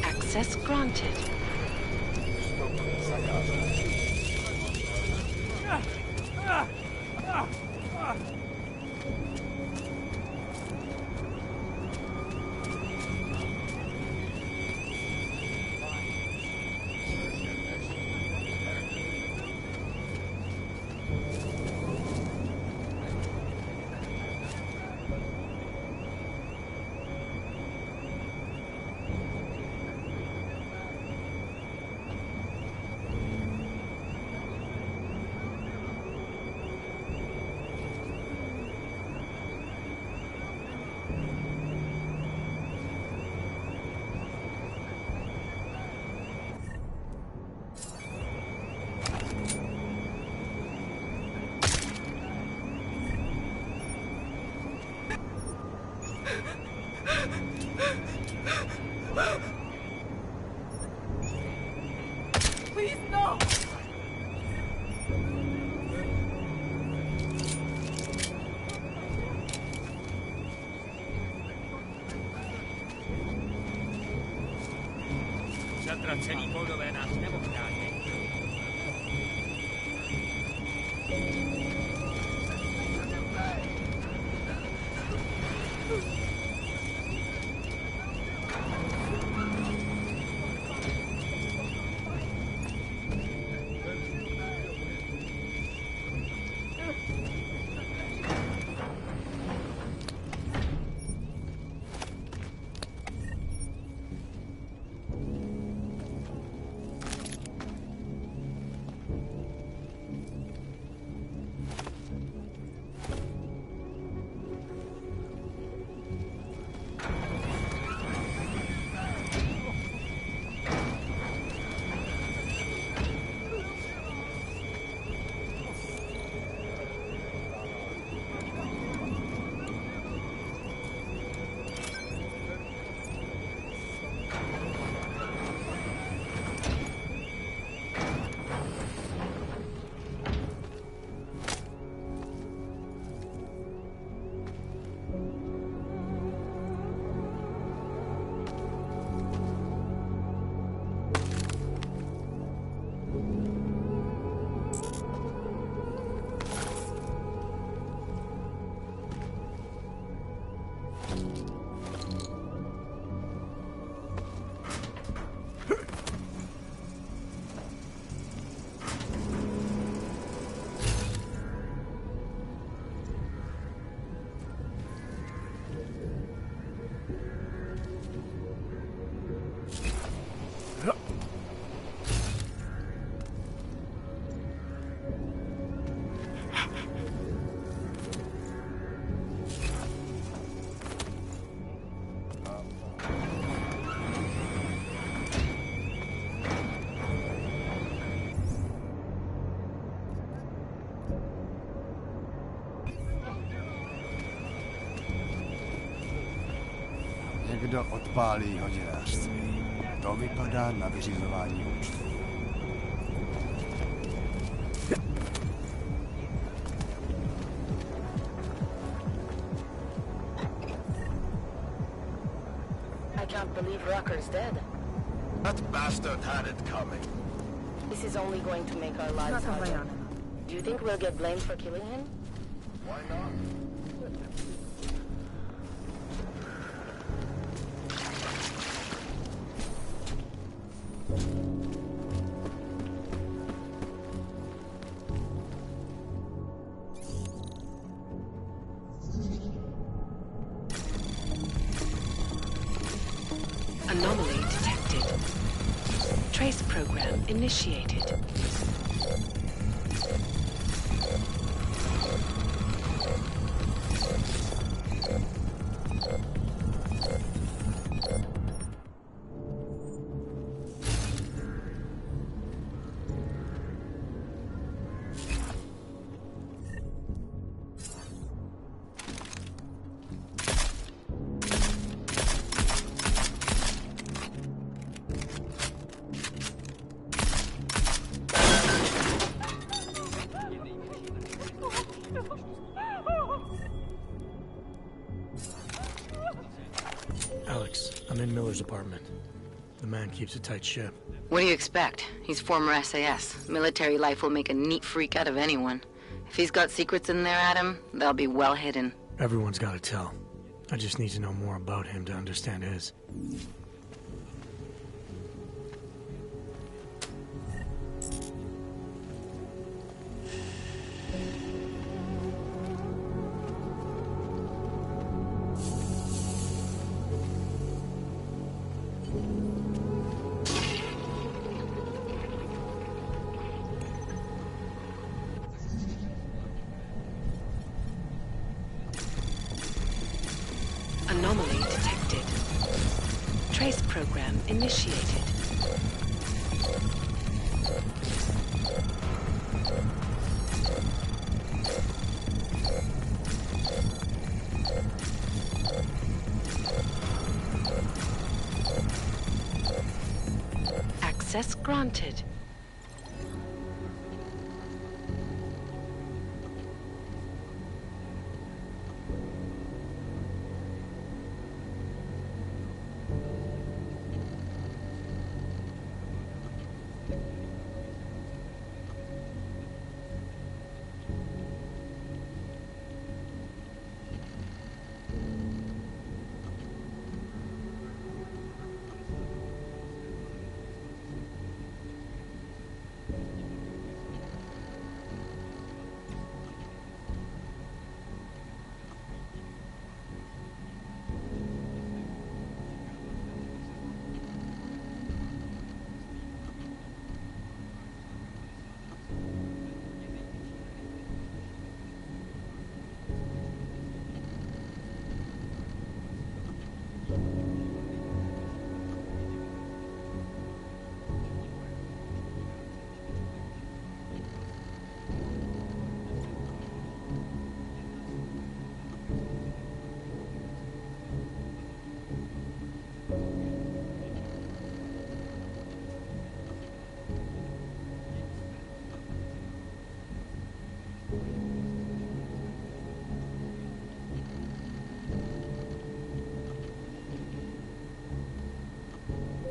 S17: Access granted.
S7: Please, no!
S19: Zatracený boldové nás neochrání.
S1: Někdo odpálí hodinářství. To vypadá na vyřizování účtu.
S17: I can't believe Rucker's dead.
S11: That bastard had it coming.
S17: This is only going to make our lives harder. Do you think we'll get blamed for killing him?
S11: Why not?
S17: Anomaly detected. Trace program initiated.
S2: Alex, I'm in Miller's apartment. The man keeps a tight ship.
S15: What do you expect? He's former SAS. Military life will make a neat freak out of anyone. If he's got secrets in there, Adam, they'll be well hidden.
S2: Everyone's got to tell. I just need to know more about him to understand his.
S17: Anomaly detected. Trace program initiated. Access granted.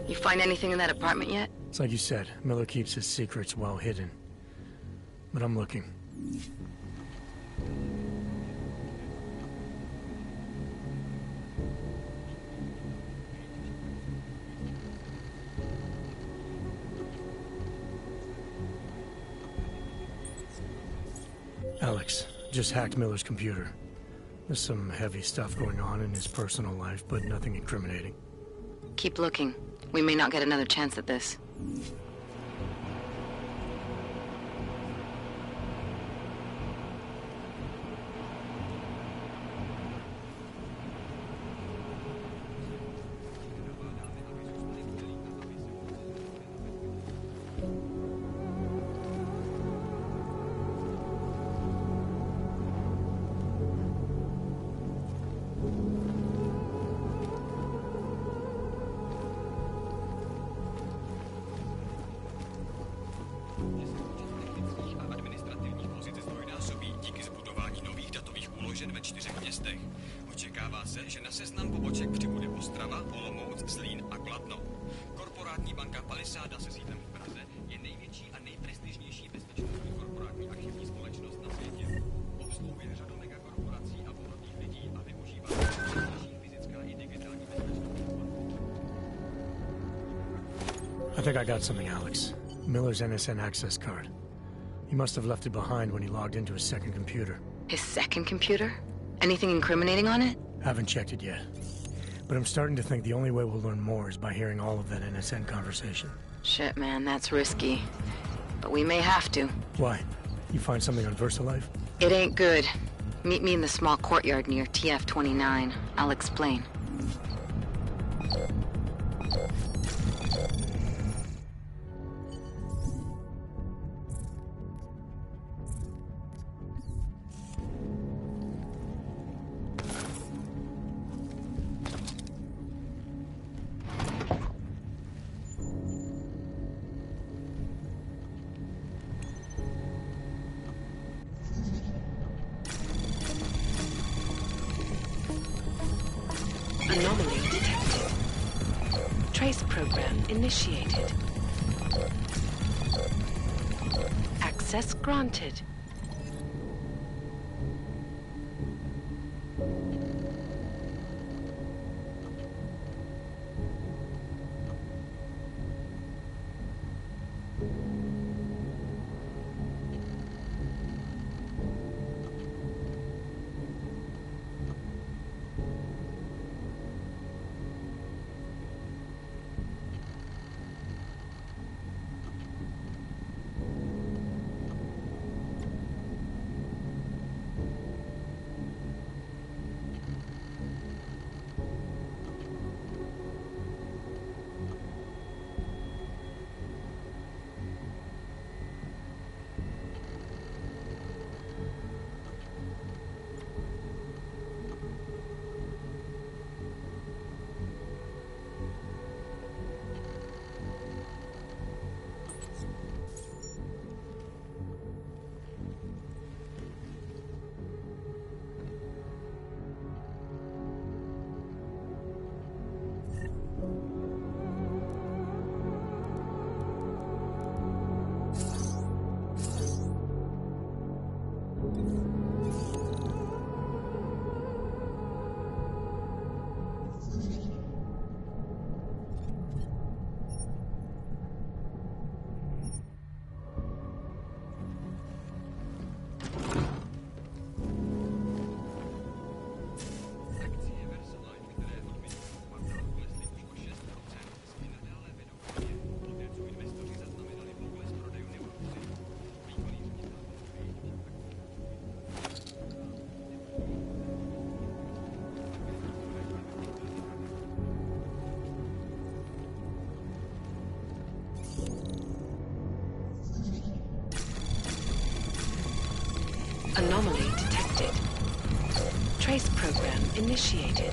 S15: You find anything in that apartment yet?
S2: It's like you said, Miller keeps his secrets well hidden. But I'm looking. Alex, just hacked Miller's computer. There's some heavy stuff going on in his personal life, but nothing incriminating.
S15: Keep looking. We may not get another chance at this.
S9: Očekává se, že na seznam poboček přibude Ostrava, Olomouc, Zlín a Kladno. Korporátní banka Palisada se sídlem v Praze je největší a nejprestižnější bezpečnostní korporátní archivní společnost na světě. Obsluhuje řadu megakorporací a bohatých lidí a využívá nejrůznější fyzická i digitální bezpečnostní opatření.
S2: I think I got something, Alex. Miller's NSN access card. He must have left it behind when he logged into his second computer.
S15: His second computer? Anything incriminating on it?
S2: Haven't checked it yet. But I'm starting to think the only way we'll learn more is by hearing all of that NSN conversation.
S15: Shit, man, that's risky. But we may have to.
S2: Why? You find something on VersaLife?
S15: It ain't good. Meet me in the small courtyard near TF-29. I'll explain. Anomaly detected. Trace program initiated. Access granted. Anomaly detected. Trace program initiated.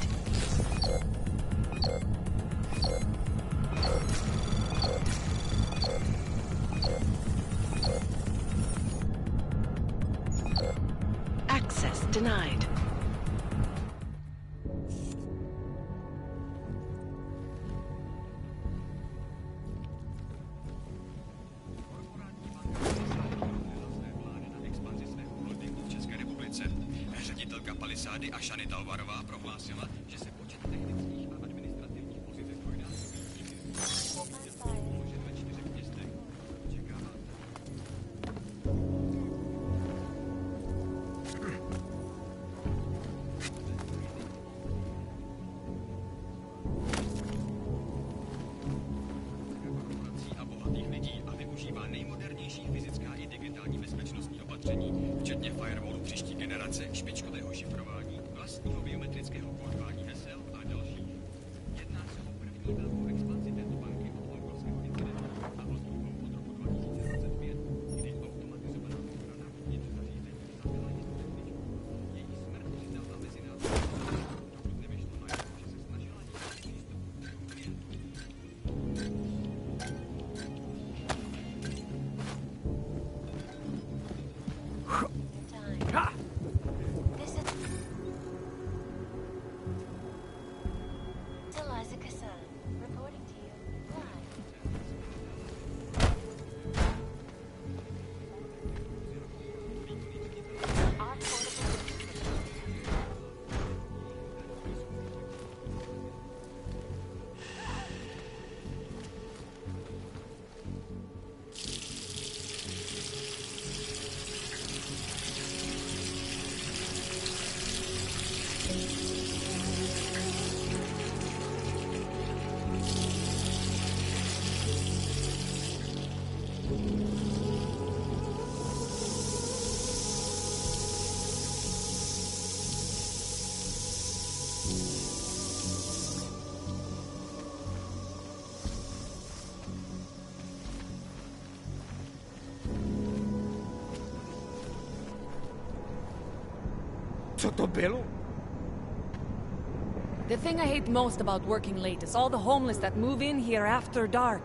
S15: Access denied.
S9: Ředitelka Palisády Ashany Talvarová prohlásila, že se počet technických a administrativních pozic zdvojnásobí. Ve 4 městech očekává. Korporací a bohatých lidí a využívá nejmodernější fyzická i digitální bezpečnostní opatření, včetně firewallu příští generace, špičkového šifrování, vlastního biometrického kódování hesel a dalších. Jedná se o první velkou expanzi této banky od mongolského incidentu a o druhou od roku 2025, kdy automatizovaná ochrana uvnitř zařízení zabila jednu techničku. Její smrt přiznala mezinárodní dokud nevyšlo najevo, že se snažila nějaký přístup k klientům.
S13: The thing I hate most about working late is all the homeless that move in here after dark.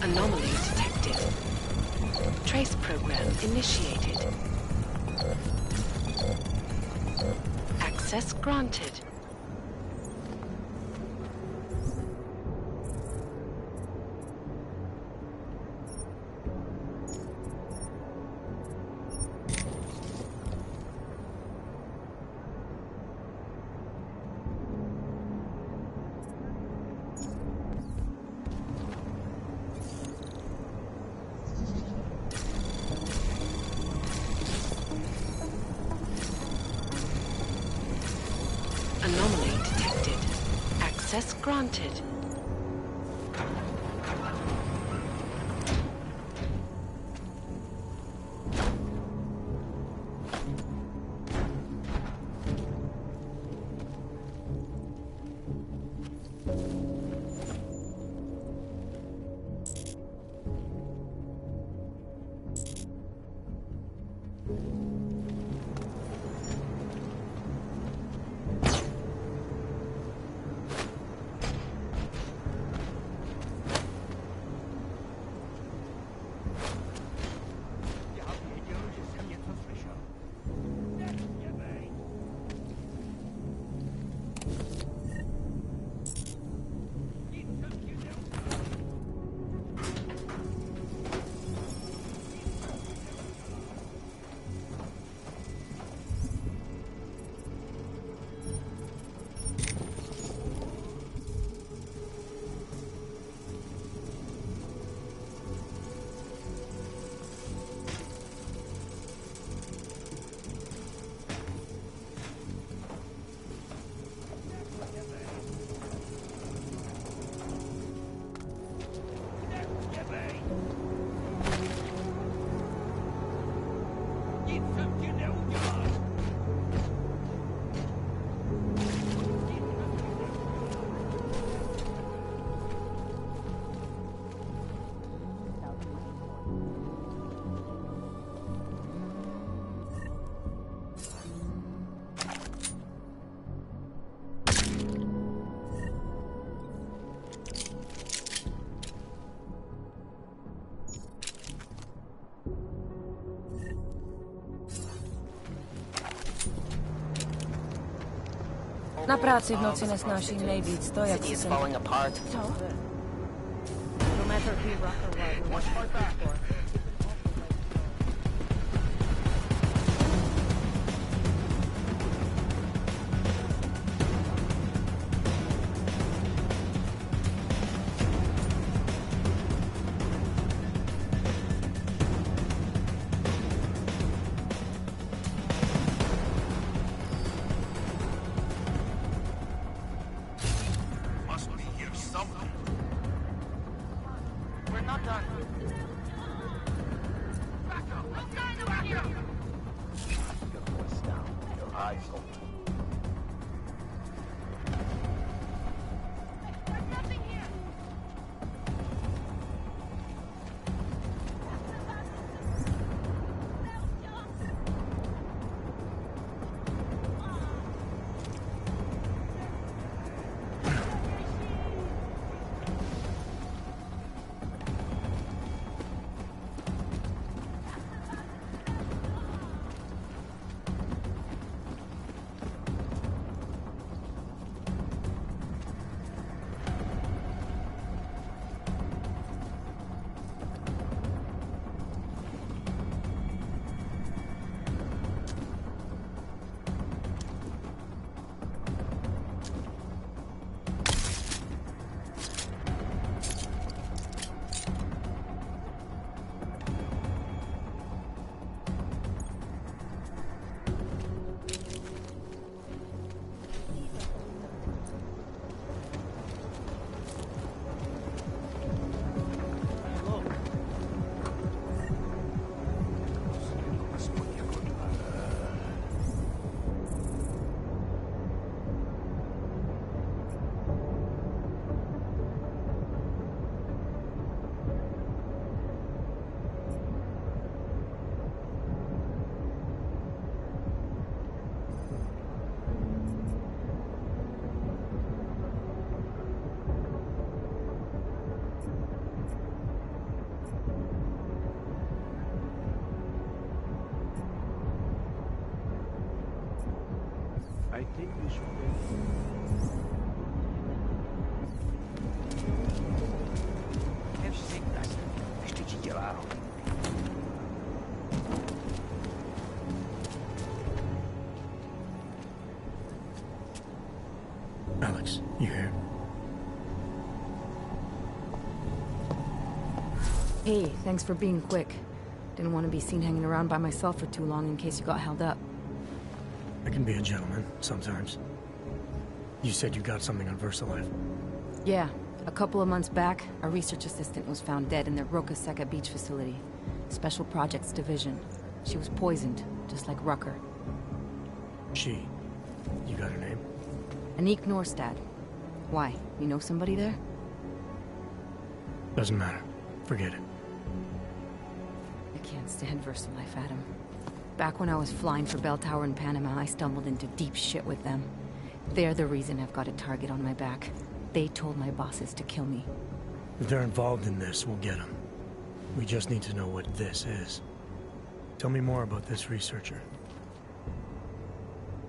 S15: Anomaly detected. Trace program initiated. Access granted. Anomaly detected. Access granted.
S13: Na práci v noci nesnáším nejvíc to, jak se...
S17: falling apart.
S13: Co?
S7: No matter who Rucker was, watch my back.
S21: I think we should
S2: Alex, you here?
S13: Hey, thanks for being quick. Didn't want to be seen hanging around by myself for too long in case you got held up.
S2: I can be a gentleman, sometimes. You said you got something on VersaLife.
S13: Yeah, a couple of months back, a research assistant was found dead in their Roca Seca beach facility. Special Projects Division. She was poisoned, just like Rucker.
S2: She. You got her name?
S13: Anique Norstad. Why? You know somebody there?
S2: Doesn't matter. Forget it.
S13: I can't stand VersaLife, Adam. Back when I was flying for Bell Tower in Panama, I stumbled into deep shit with them. They're the reason I've got a target on my back. They told my bosses to kill me.
S2: If they're involved in this, we'll get them. We just need to know what this is. Tell me more about this researcher.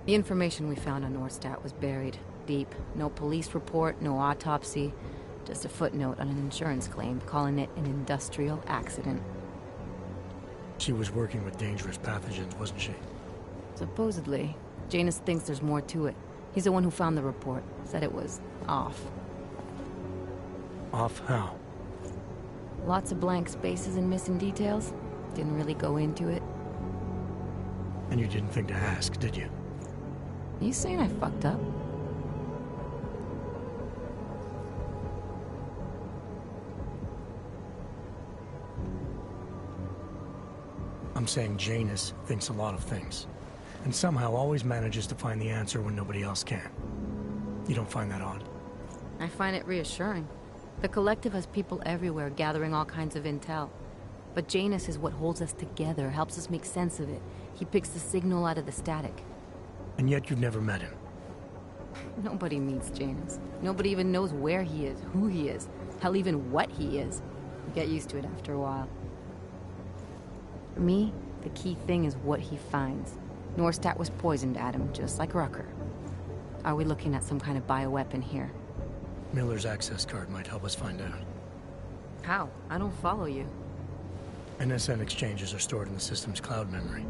S13: The information we found on Norstad was buried deep. No police report, no autopsy. Just a footnote on an insurance claim, calling it an industrial accident.
S2: She was working with dangerous pathogens, wasn't she?
S13: Supposedly. Janus thinks there's more to it. He's the one who found the report. Said it was off.
S2: Off how?
S13: Lots of blank spaces and missing details. Didn't really go into it.
S2: And you didn't think to ask, did you?
S13: You saying I fucked up?
S2: I'm saying Janus thinks a lot of things. And somehow always manages to find the answer when nobody else can. You don't find that odd?
S13: I find it reassuring. The Collective has people everywhere gathering all kinds of intel. But Janus is what holds us together, helps us make sense of it. He picks the signal out of the static.
S2: And yet you've never met him.
S13: Nobody meets Janus. Nobody even knows where he is, who he is, hell, even what he is. You get used to it after a while. For me, the key thing is what he finds. Norstad was poisoned, Adam, just like Rucker. Are we looking at some kind of bioweapon here?
S2: Miller's access card might help us find out.
S13: How? I don't follow you.
S2: NSN exchanges are stored in the system's cloud memory.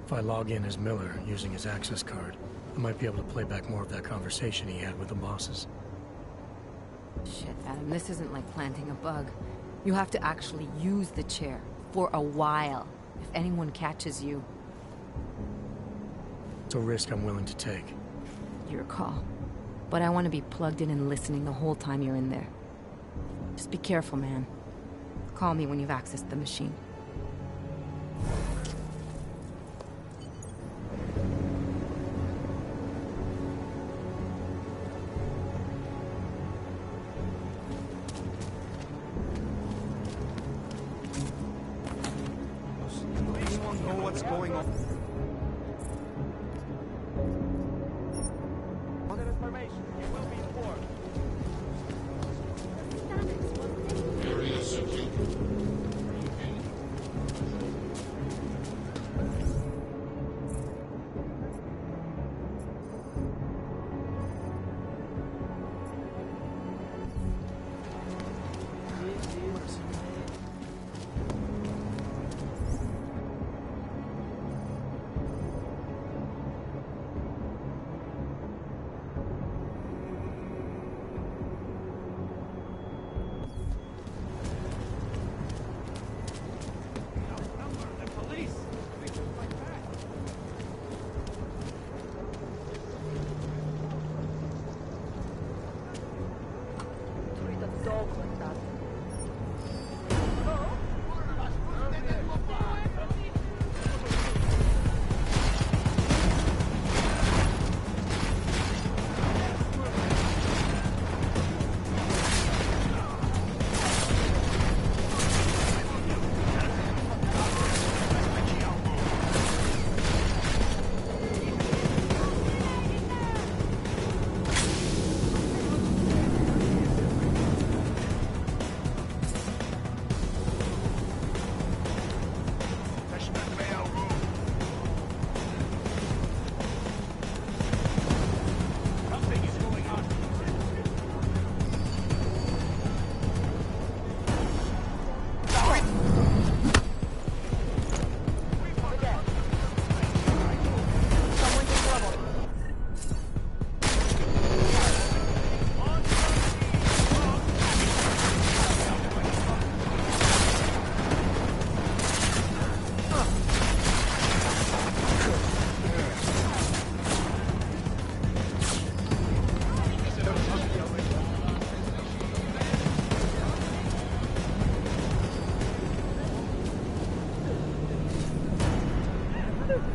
S2: If I log in as Miller using his access card, I might be able to play back more of that conversation he had with the bosses.
S13: Shit, Adam, this isn't like planting a bug. You have to actually use the chair. For a while. If anyone catches you.
S2: It's a risk I'm willing to take.
S13: Your call. But I want to be plugged in and listening the whole time you're in there. Just be careful, man. Call me when you've accessed the machine.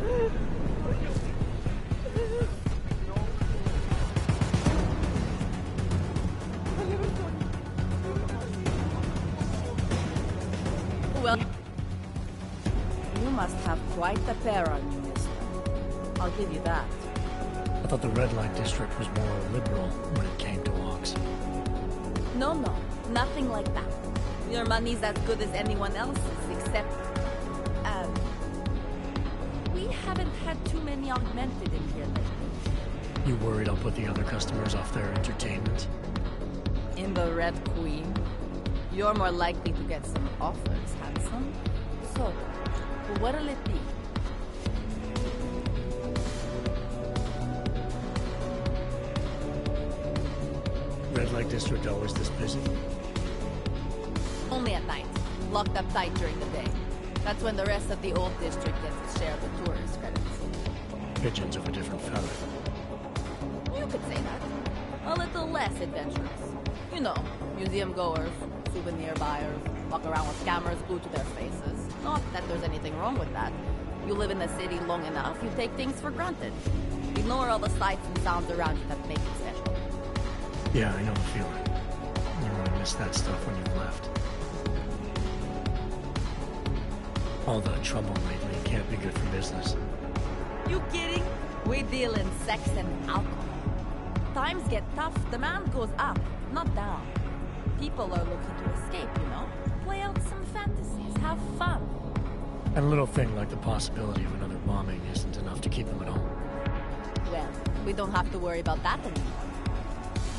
S20: Well, you must have quite a pair on you, mister. I'll give you that.
S2: I thought the red light district was more liberal when it came to walks.
S20: No, nothing like that. Your money's as good as anyone else's, except... we haven't had too many augmented in here lately.
S2: You worried I'll put the other customers off their entertainment?
S20: In the Red Queen, you're more likely to get some offers, handsome. So, what'll it be?
S2: Red light district always this busy?
S20: Only at night. Locked up tight during the day. That's when the rest of the old district gets its share of the tourist credits.
S2: Pigeons of a different feather.
S20: You could say that. A little less adventurous. You know, museum goers, souvenir buyers, walk around with cameras glued to their faces. Not that there's anything wrong with that. You live in the city long enough, you take things for granted. Ignore all the sights and sounds around you that make it special.
S2: Yeah, I know the feeling. You really miss that stuff when you've left. All the trouble lately can't be good for business.
S20: You kidding? We deal in sex and alcohol. Times get tough, demand goes up, not down. People are looking to escape, you know? Play out some fantasies, have fun.
S2: And a little thing like the possibility of another bombing isn't enough to keep them at home.
S20: Well, we don't have to worry about that anymore.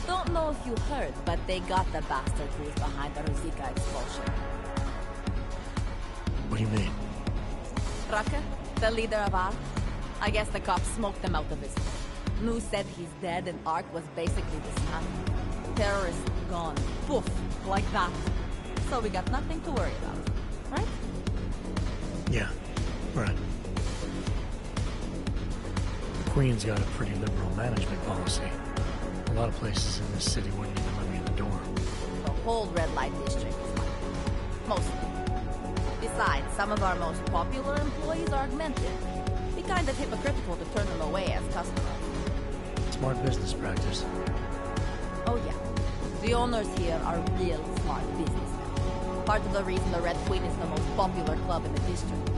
S20: Don't know if you heard, but they got the bastard who was behind the Ruzika expulsion.
S2: What do you mean?
S20: Raka, the leader of ARC. I guess the cops smoked him out of his head. Nu said he's dead and ARC was basically dismantled. Terrorists gone. Poof, like that. So we got nothing to worry about, right?
S2: Yeah, right. The Queen's got a pretty liberal management policy. A lot of places in this city wouldn't even let me in the door.
S20: The whole red light district is like that. Mostly. Besides, some of our most popular employees are augmented. It'd be kind of hypocritical to turn them away as customers.
S2: Smart business practice.
S20: Oh yeah. The owners here are real smart businessmen. Part of the reason the Red Queen is the most popular club in the district.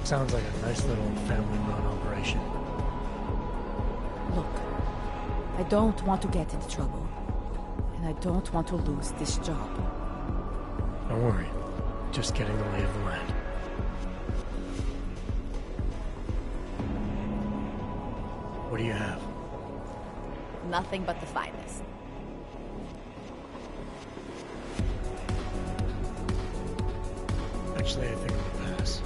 S2: Sounds like a nice little family-run operation.
S20: Look, I don't want to get into trouble. And I don't want to lose this job.
S2: Don't worry. Just getting the lay of the land. What do you have?
S20: Nothing but the finest.
S2: Actually, I think I'm gonna pass.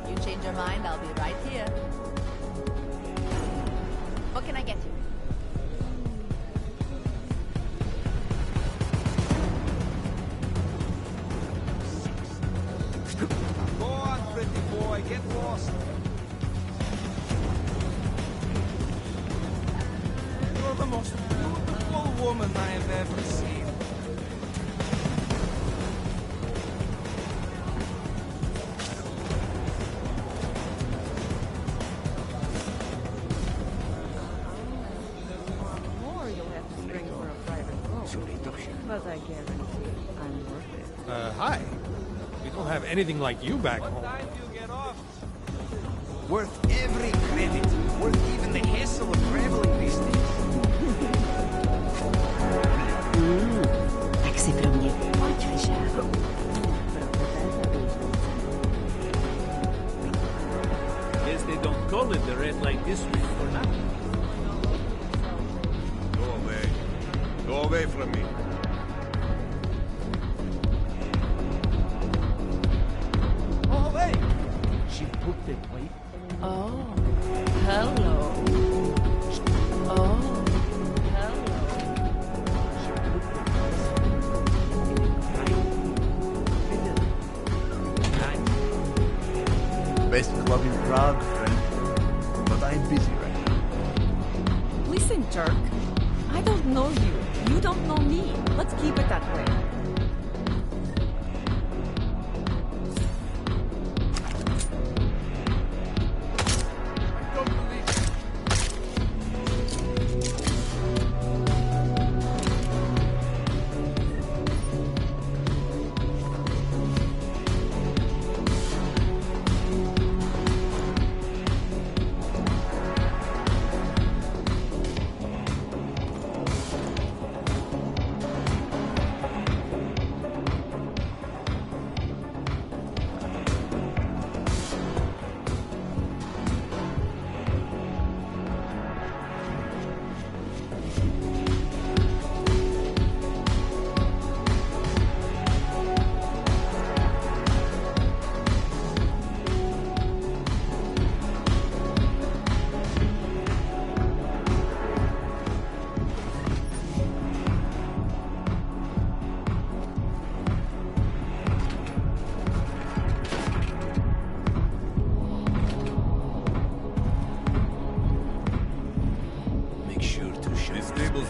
S20: You change your mind, I'll be right here. What can I get you?
S8: Go on, pretty boy, get lost. You're the most beautiful woman I have ever seen.
S7: More you'll have to spring for a private room. But I guarantee I'm worth it.
S21: Hi. We don't have anything like you back home.
S14: Worth every credit. Worth even the hassle of traveling these days.
S18: Tak si pro mě pojď, Vyšáku.
S21: Guess they don't call it the red light district for nothing.
S11: Go away. Go away from me.
S14: Oh, hey! She booked it, wait.
S20: Oh, hello. Oh, hello.
S14: Best club in Prague, friend. But I'm busy right now.
S12: Listen, jerk. I don't know you. You don't know me. Let's keep it that way.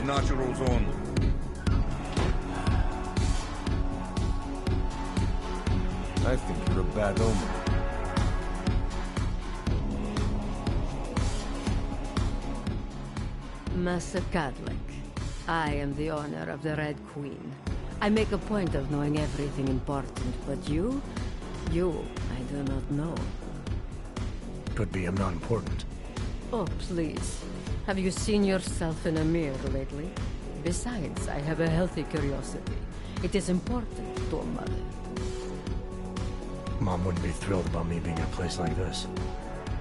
S11: natural zone.
S14: I think you're a bad omen.
S7: Master Cadlick, I am the owner of the Red Queen. I make a point of knowing everything important, but you, I do not know.
S2: Could be I'm not important.
S7: Oh, please. Have you seen yourself in a mirror lately? Besides, I have a healthy curiosity. It is important to a mother.
S2: Mom wouldn't be thrilled about me being in a place like this.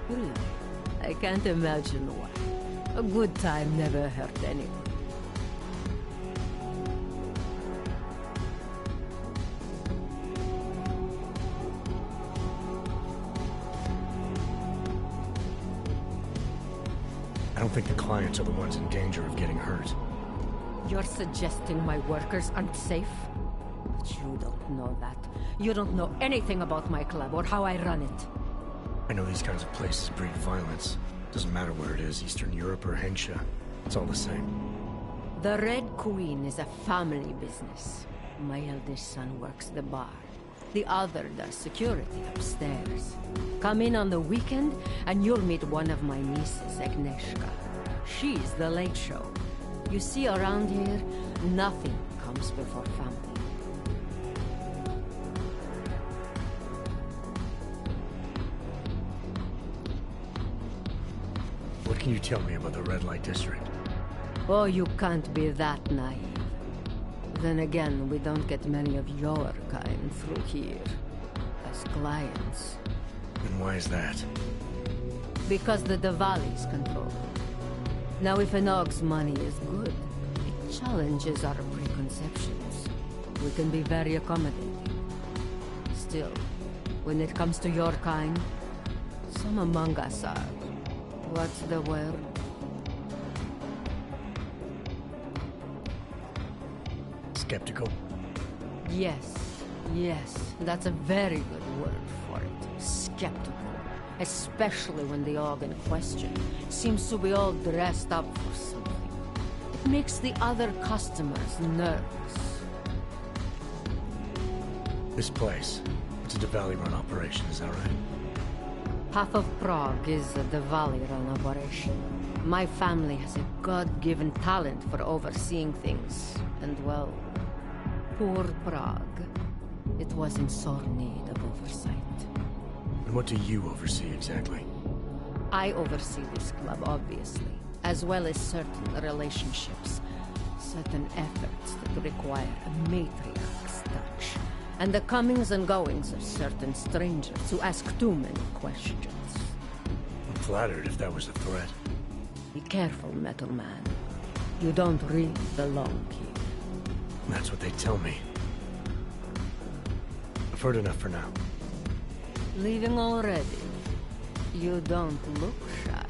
S7: Really? I can't imagine why. A good time never hurt anyone.
S2: I don't think the clients are the ones in danger of getting hurt.
S7: You're suggesting my workers aren't safe? But you don't know that. You don't know anything about my club or how I run it.
S2: I know these kinds of places breed violence. Doesn't matter where it is, Eastern Europe or Hensha. It's all the same.
S7: The Red Queen is a family business. My eldest son works the bar. The other does security upstairs. Come in on the weekend, and you'll meet one of my nieces, Agnieszka. She's the late show. You see, around here, nothing comes before family.
S2: What can you tell me about the Red Light District?
S7: Oh, you can't be that naive. Then again, we don't get many of your kind through here. As clients.
S2: And why is that?
S7: Because the Diwalis control it. Now, if an Og's money is good, it challenges our preconceptions. We can be very accommodating. Still, when it comes to your kind, some among us are... What's the word?
S2: Skeptical?
S7: Yes, that's a very good word for it. Skeptical. Especially when the Og in question seems to be all dressed up for something. It makes the other customers nervous.
S2: This place, it's a Diwali-run operation, is that right?
S7: Half of Prague is a Diwali-run operation. My family has a God-given talent for overseeing things. And well, poor Prague. It was in sore need of oversight.
S2: And what do you oversee exactly?
S7: I oversee this club, obviously, as well as certain relationships, certain efforts that require a matriarch's touch, and the comings and goings of certain strangers who ask too many questions.
S2: I'm flattered if that was a threat.
S7: Be careful, Metal Man. You don't really belong here.
S2: That's what they tell me. I've heard enough for now.
S7: Leaving already? You don't look shy.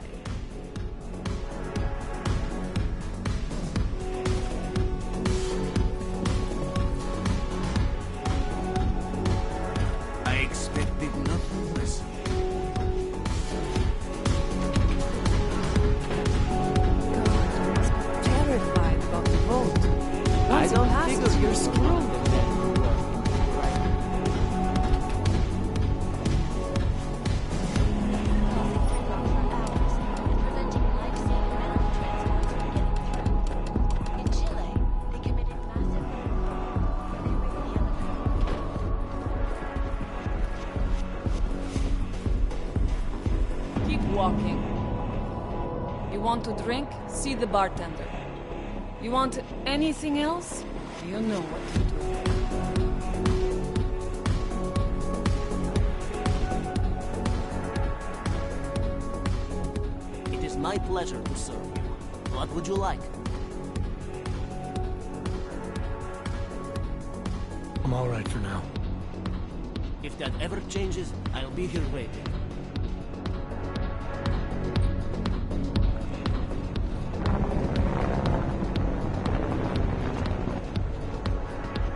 S11: I expected nothing less.
S7: Terrified about the vote.
S14: I don't figure you're screwed.
S5: Keep walking. You want to drink? See the bartender. You want anything else? You know what to do.
S10: It is my pleasure to serve you. What would you like?
S2: I'm all right for now.
S10: If that ever changes, I'll be here waiting.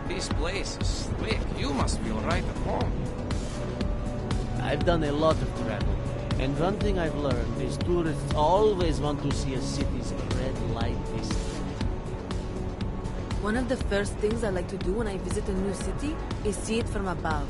S22: This place is slick. You must feel right at home.
S10: I've done a lot of travel, and one thing I've learned is tourists always want to see a city's red light district.
S5: One of the first things I like to do when I visit a new city is see it from above.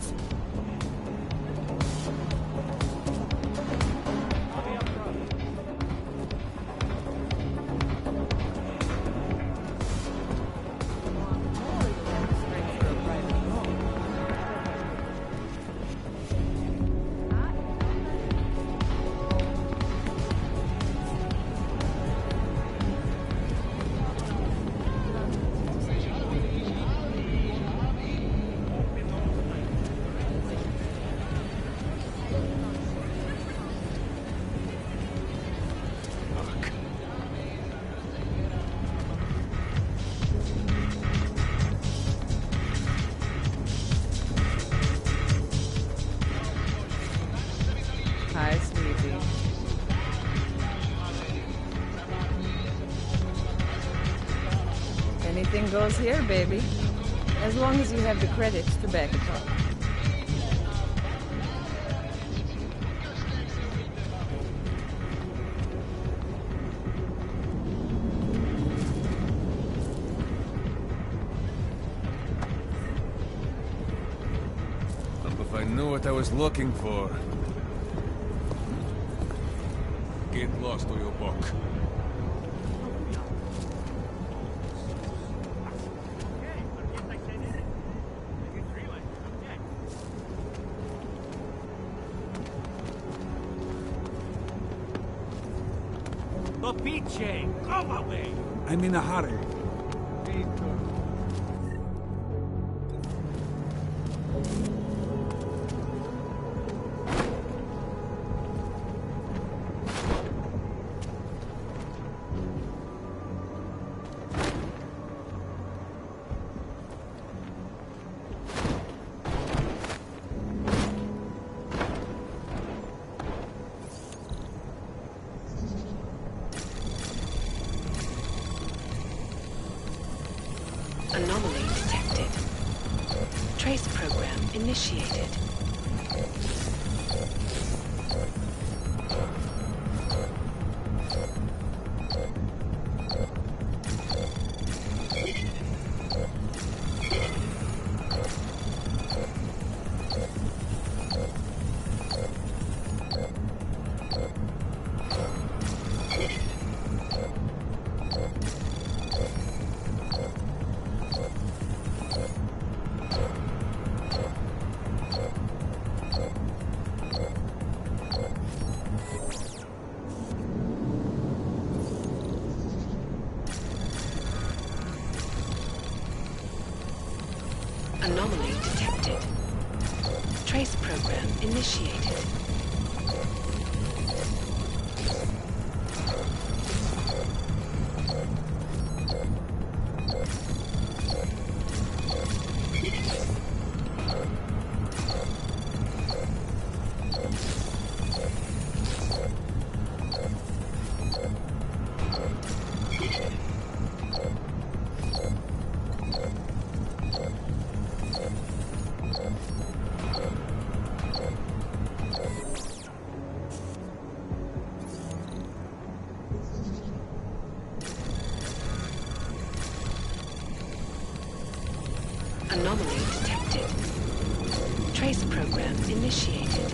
S5: Hi, sweetie. Anything goes here, baby. As long as you have the credits to back it up.
S11: If I knew what I was looking for. Get lost or you'll buck.
S19: Topiche, go away!
S11: I'm in a hurry.
S17: Anomaly detected. Trace program initiated. Anomaly detected. Trace program initiated. Anomaly detected. Trace program initiated.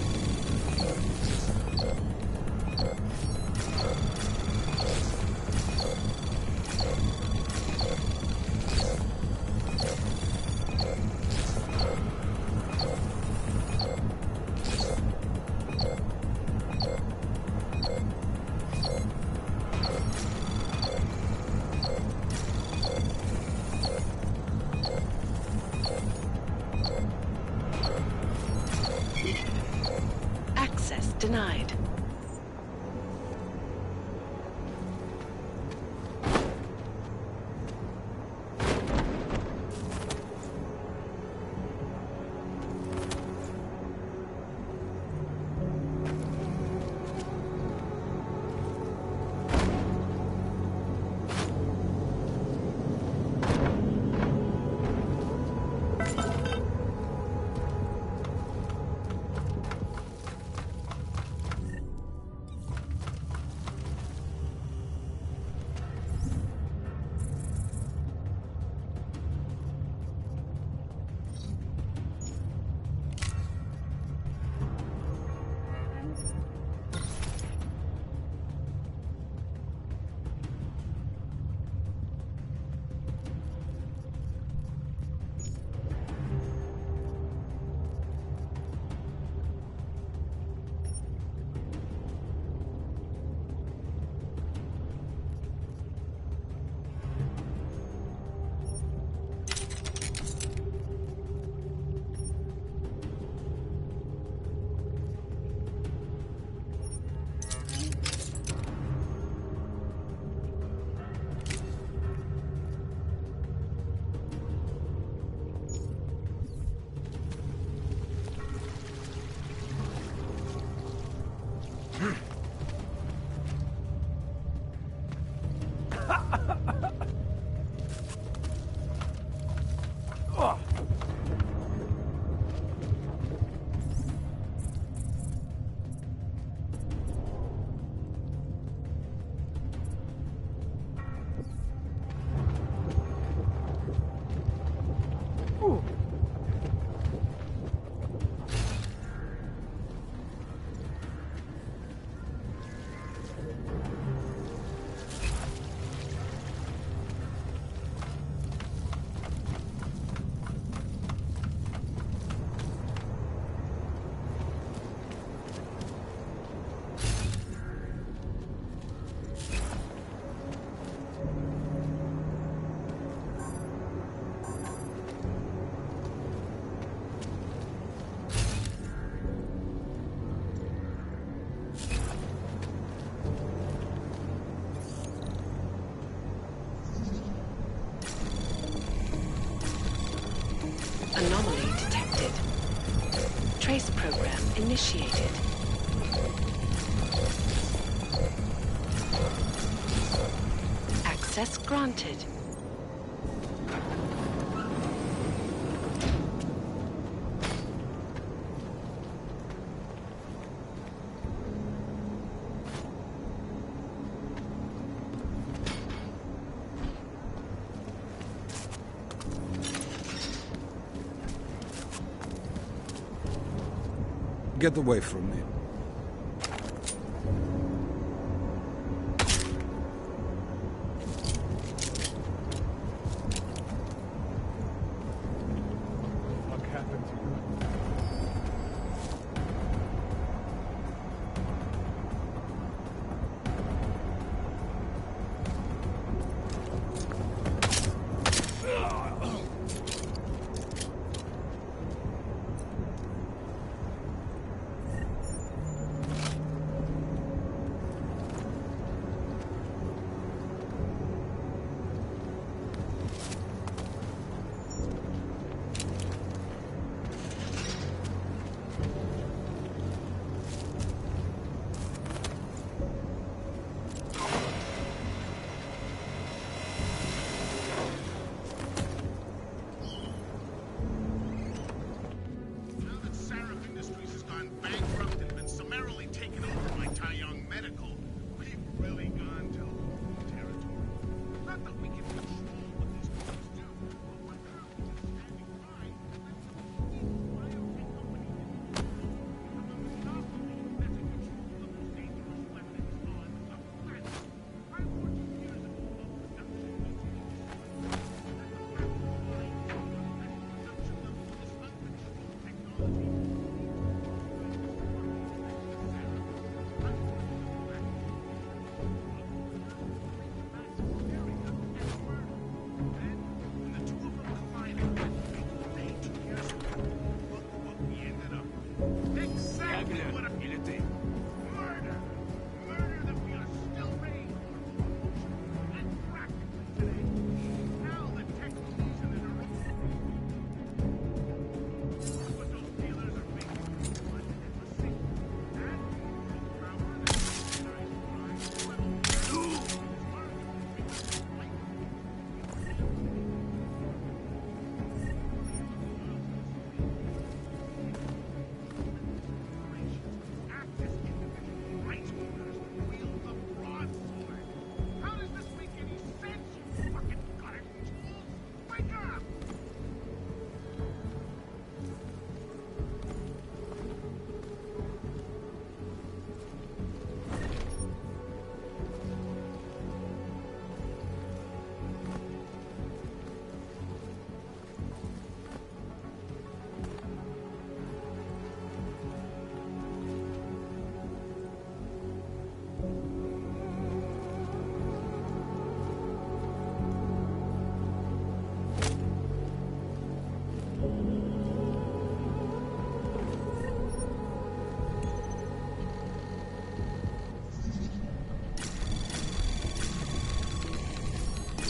S6: Anomaly detected. Trace program initiated. Access granted.
S11: Get away from me.
S21: What happened to you?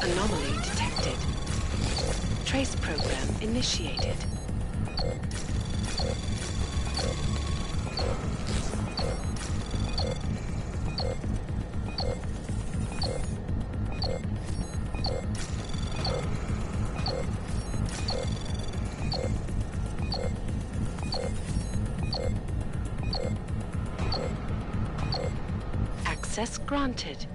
S6: Anomaly detected. Trace program initiated. Access granted.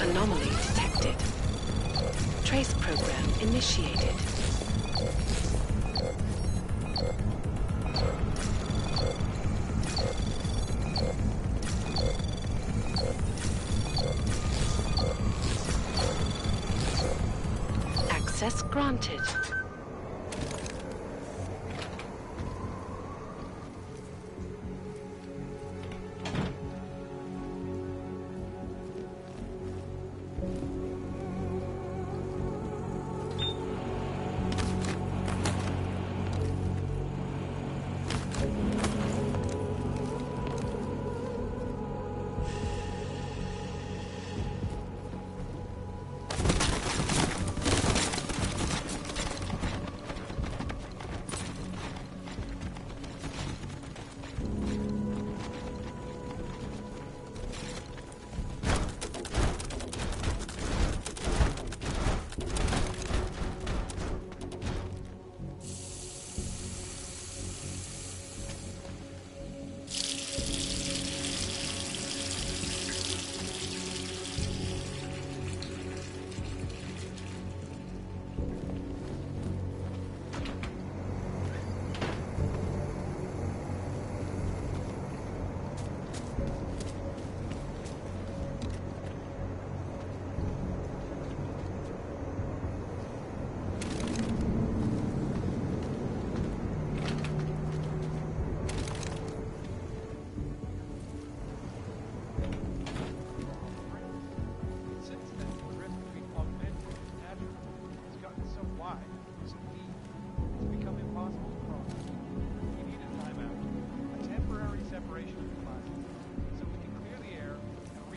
S6: Anomaly detected. Trace program initiated. Access granted.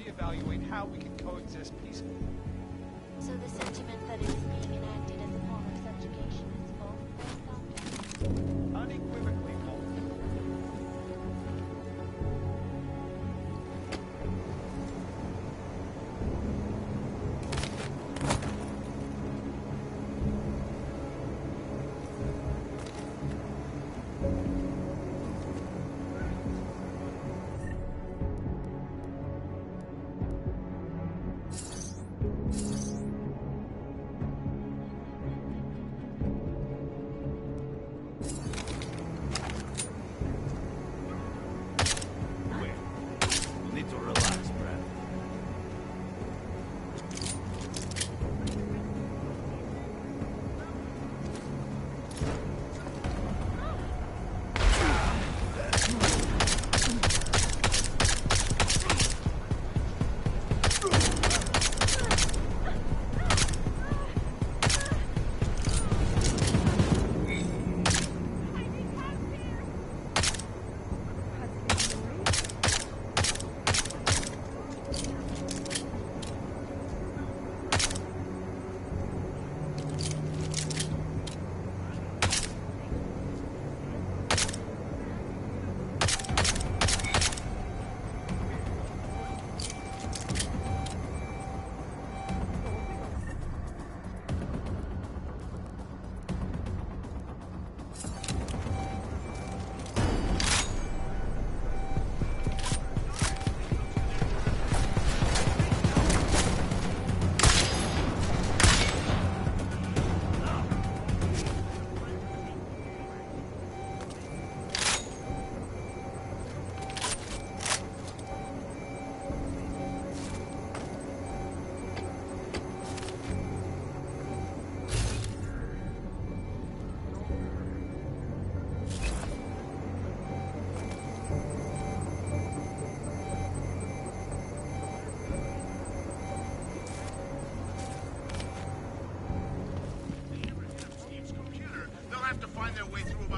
S21: Evaluate how we can coexist peacefully.
S18: So the sentiment that it is being enacted as a form of subjugation is false, Doctor?
S21: Unequivocally false.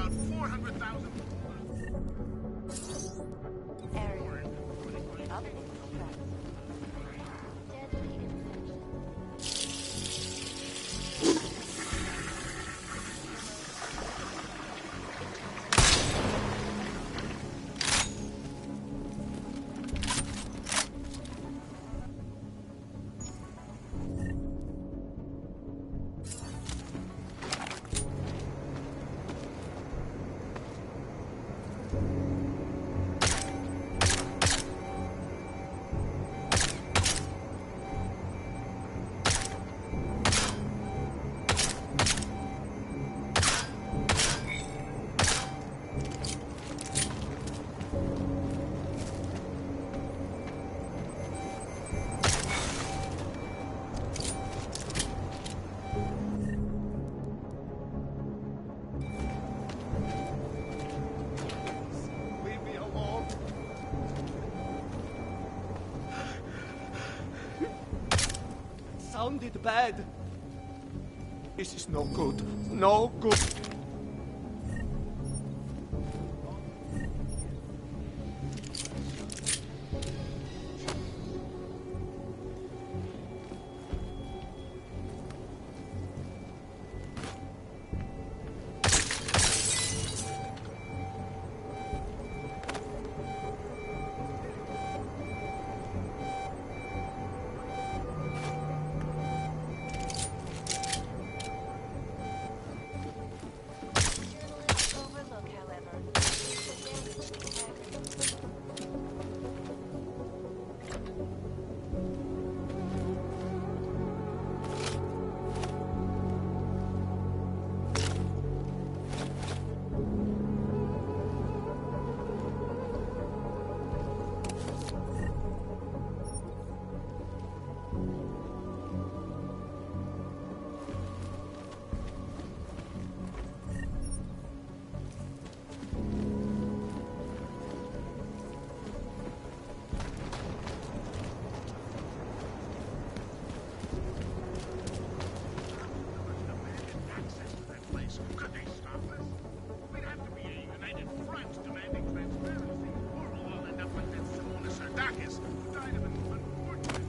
S19: about 400,000.
S18: Area. Up in progress. Deadly infection.
S19: Leave me alone.
S3: Sounded bad. This is no good. No good.
S18: Overlook, however. The damage to the record.
S19: Access to that place. Could they stop us? We'd have to be a united front demanding transparency, or we'll all end up like that Simona Sardakis, who died of an unfortunate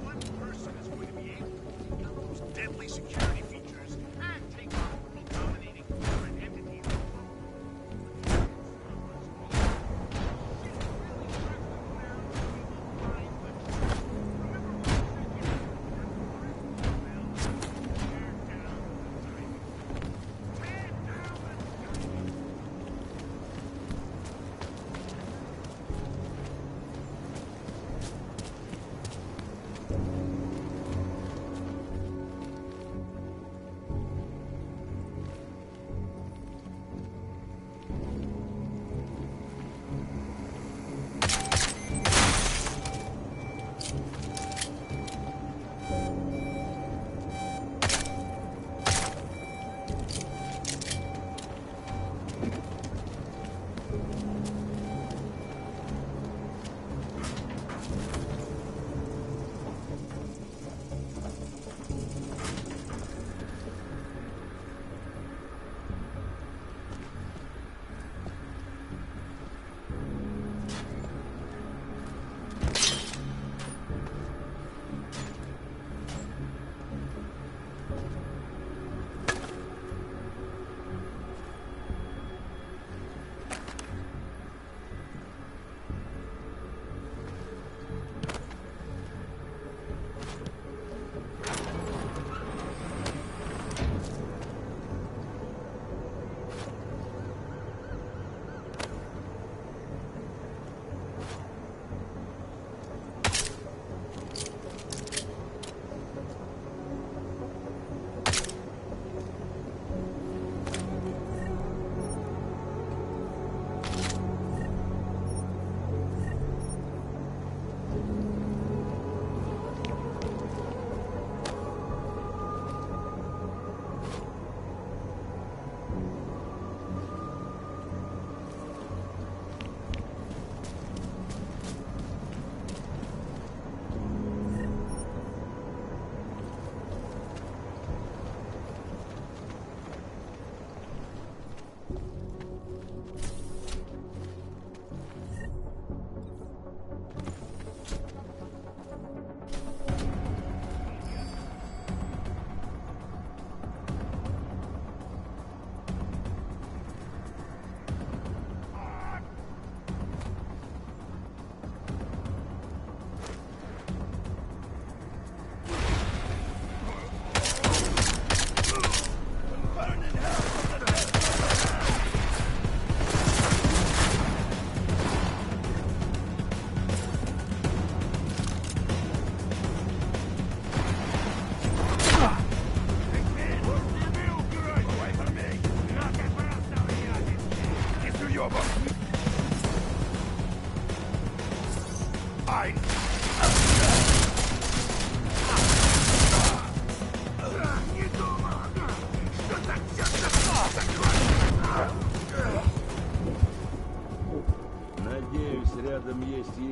S19: one person is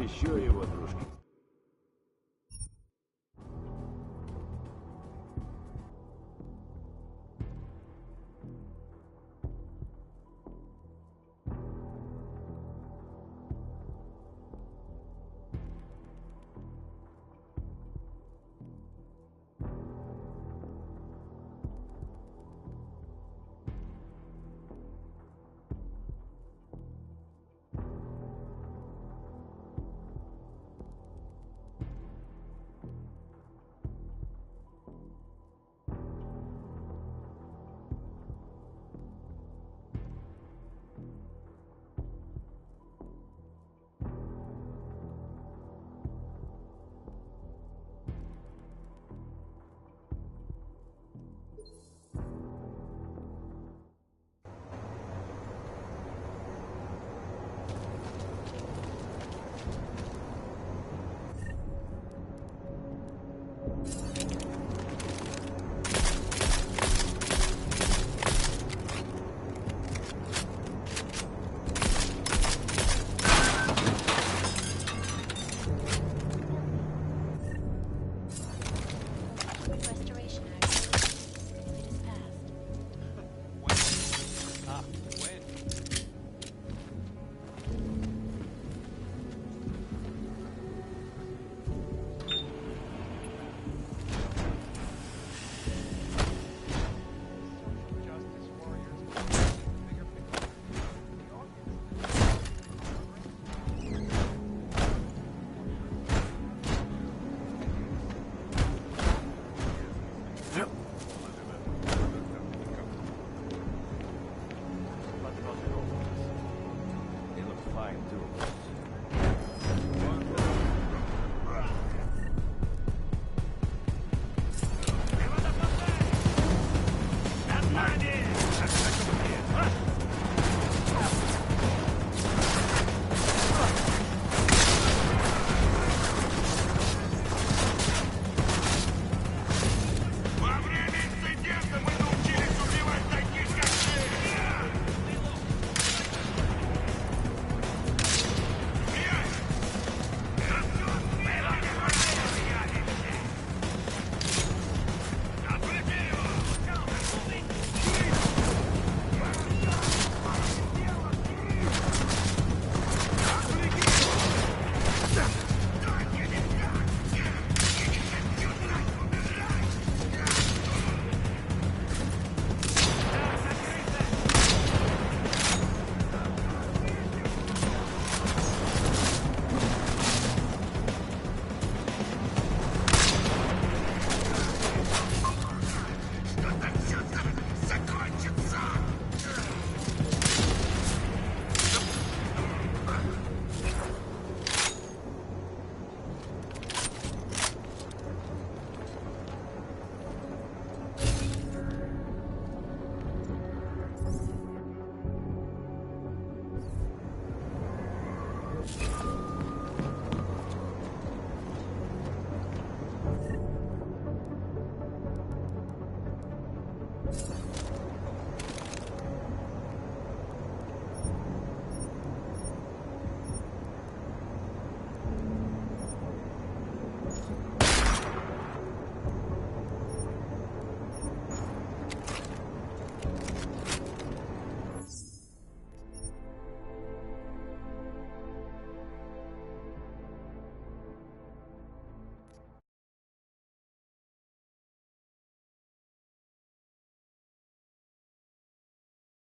S4: me show you what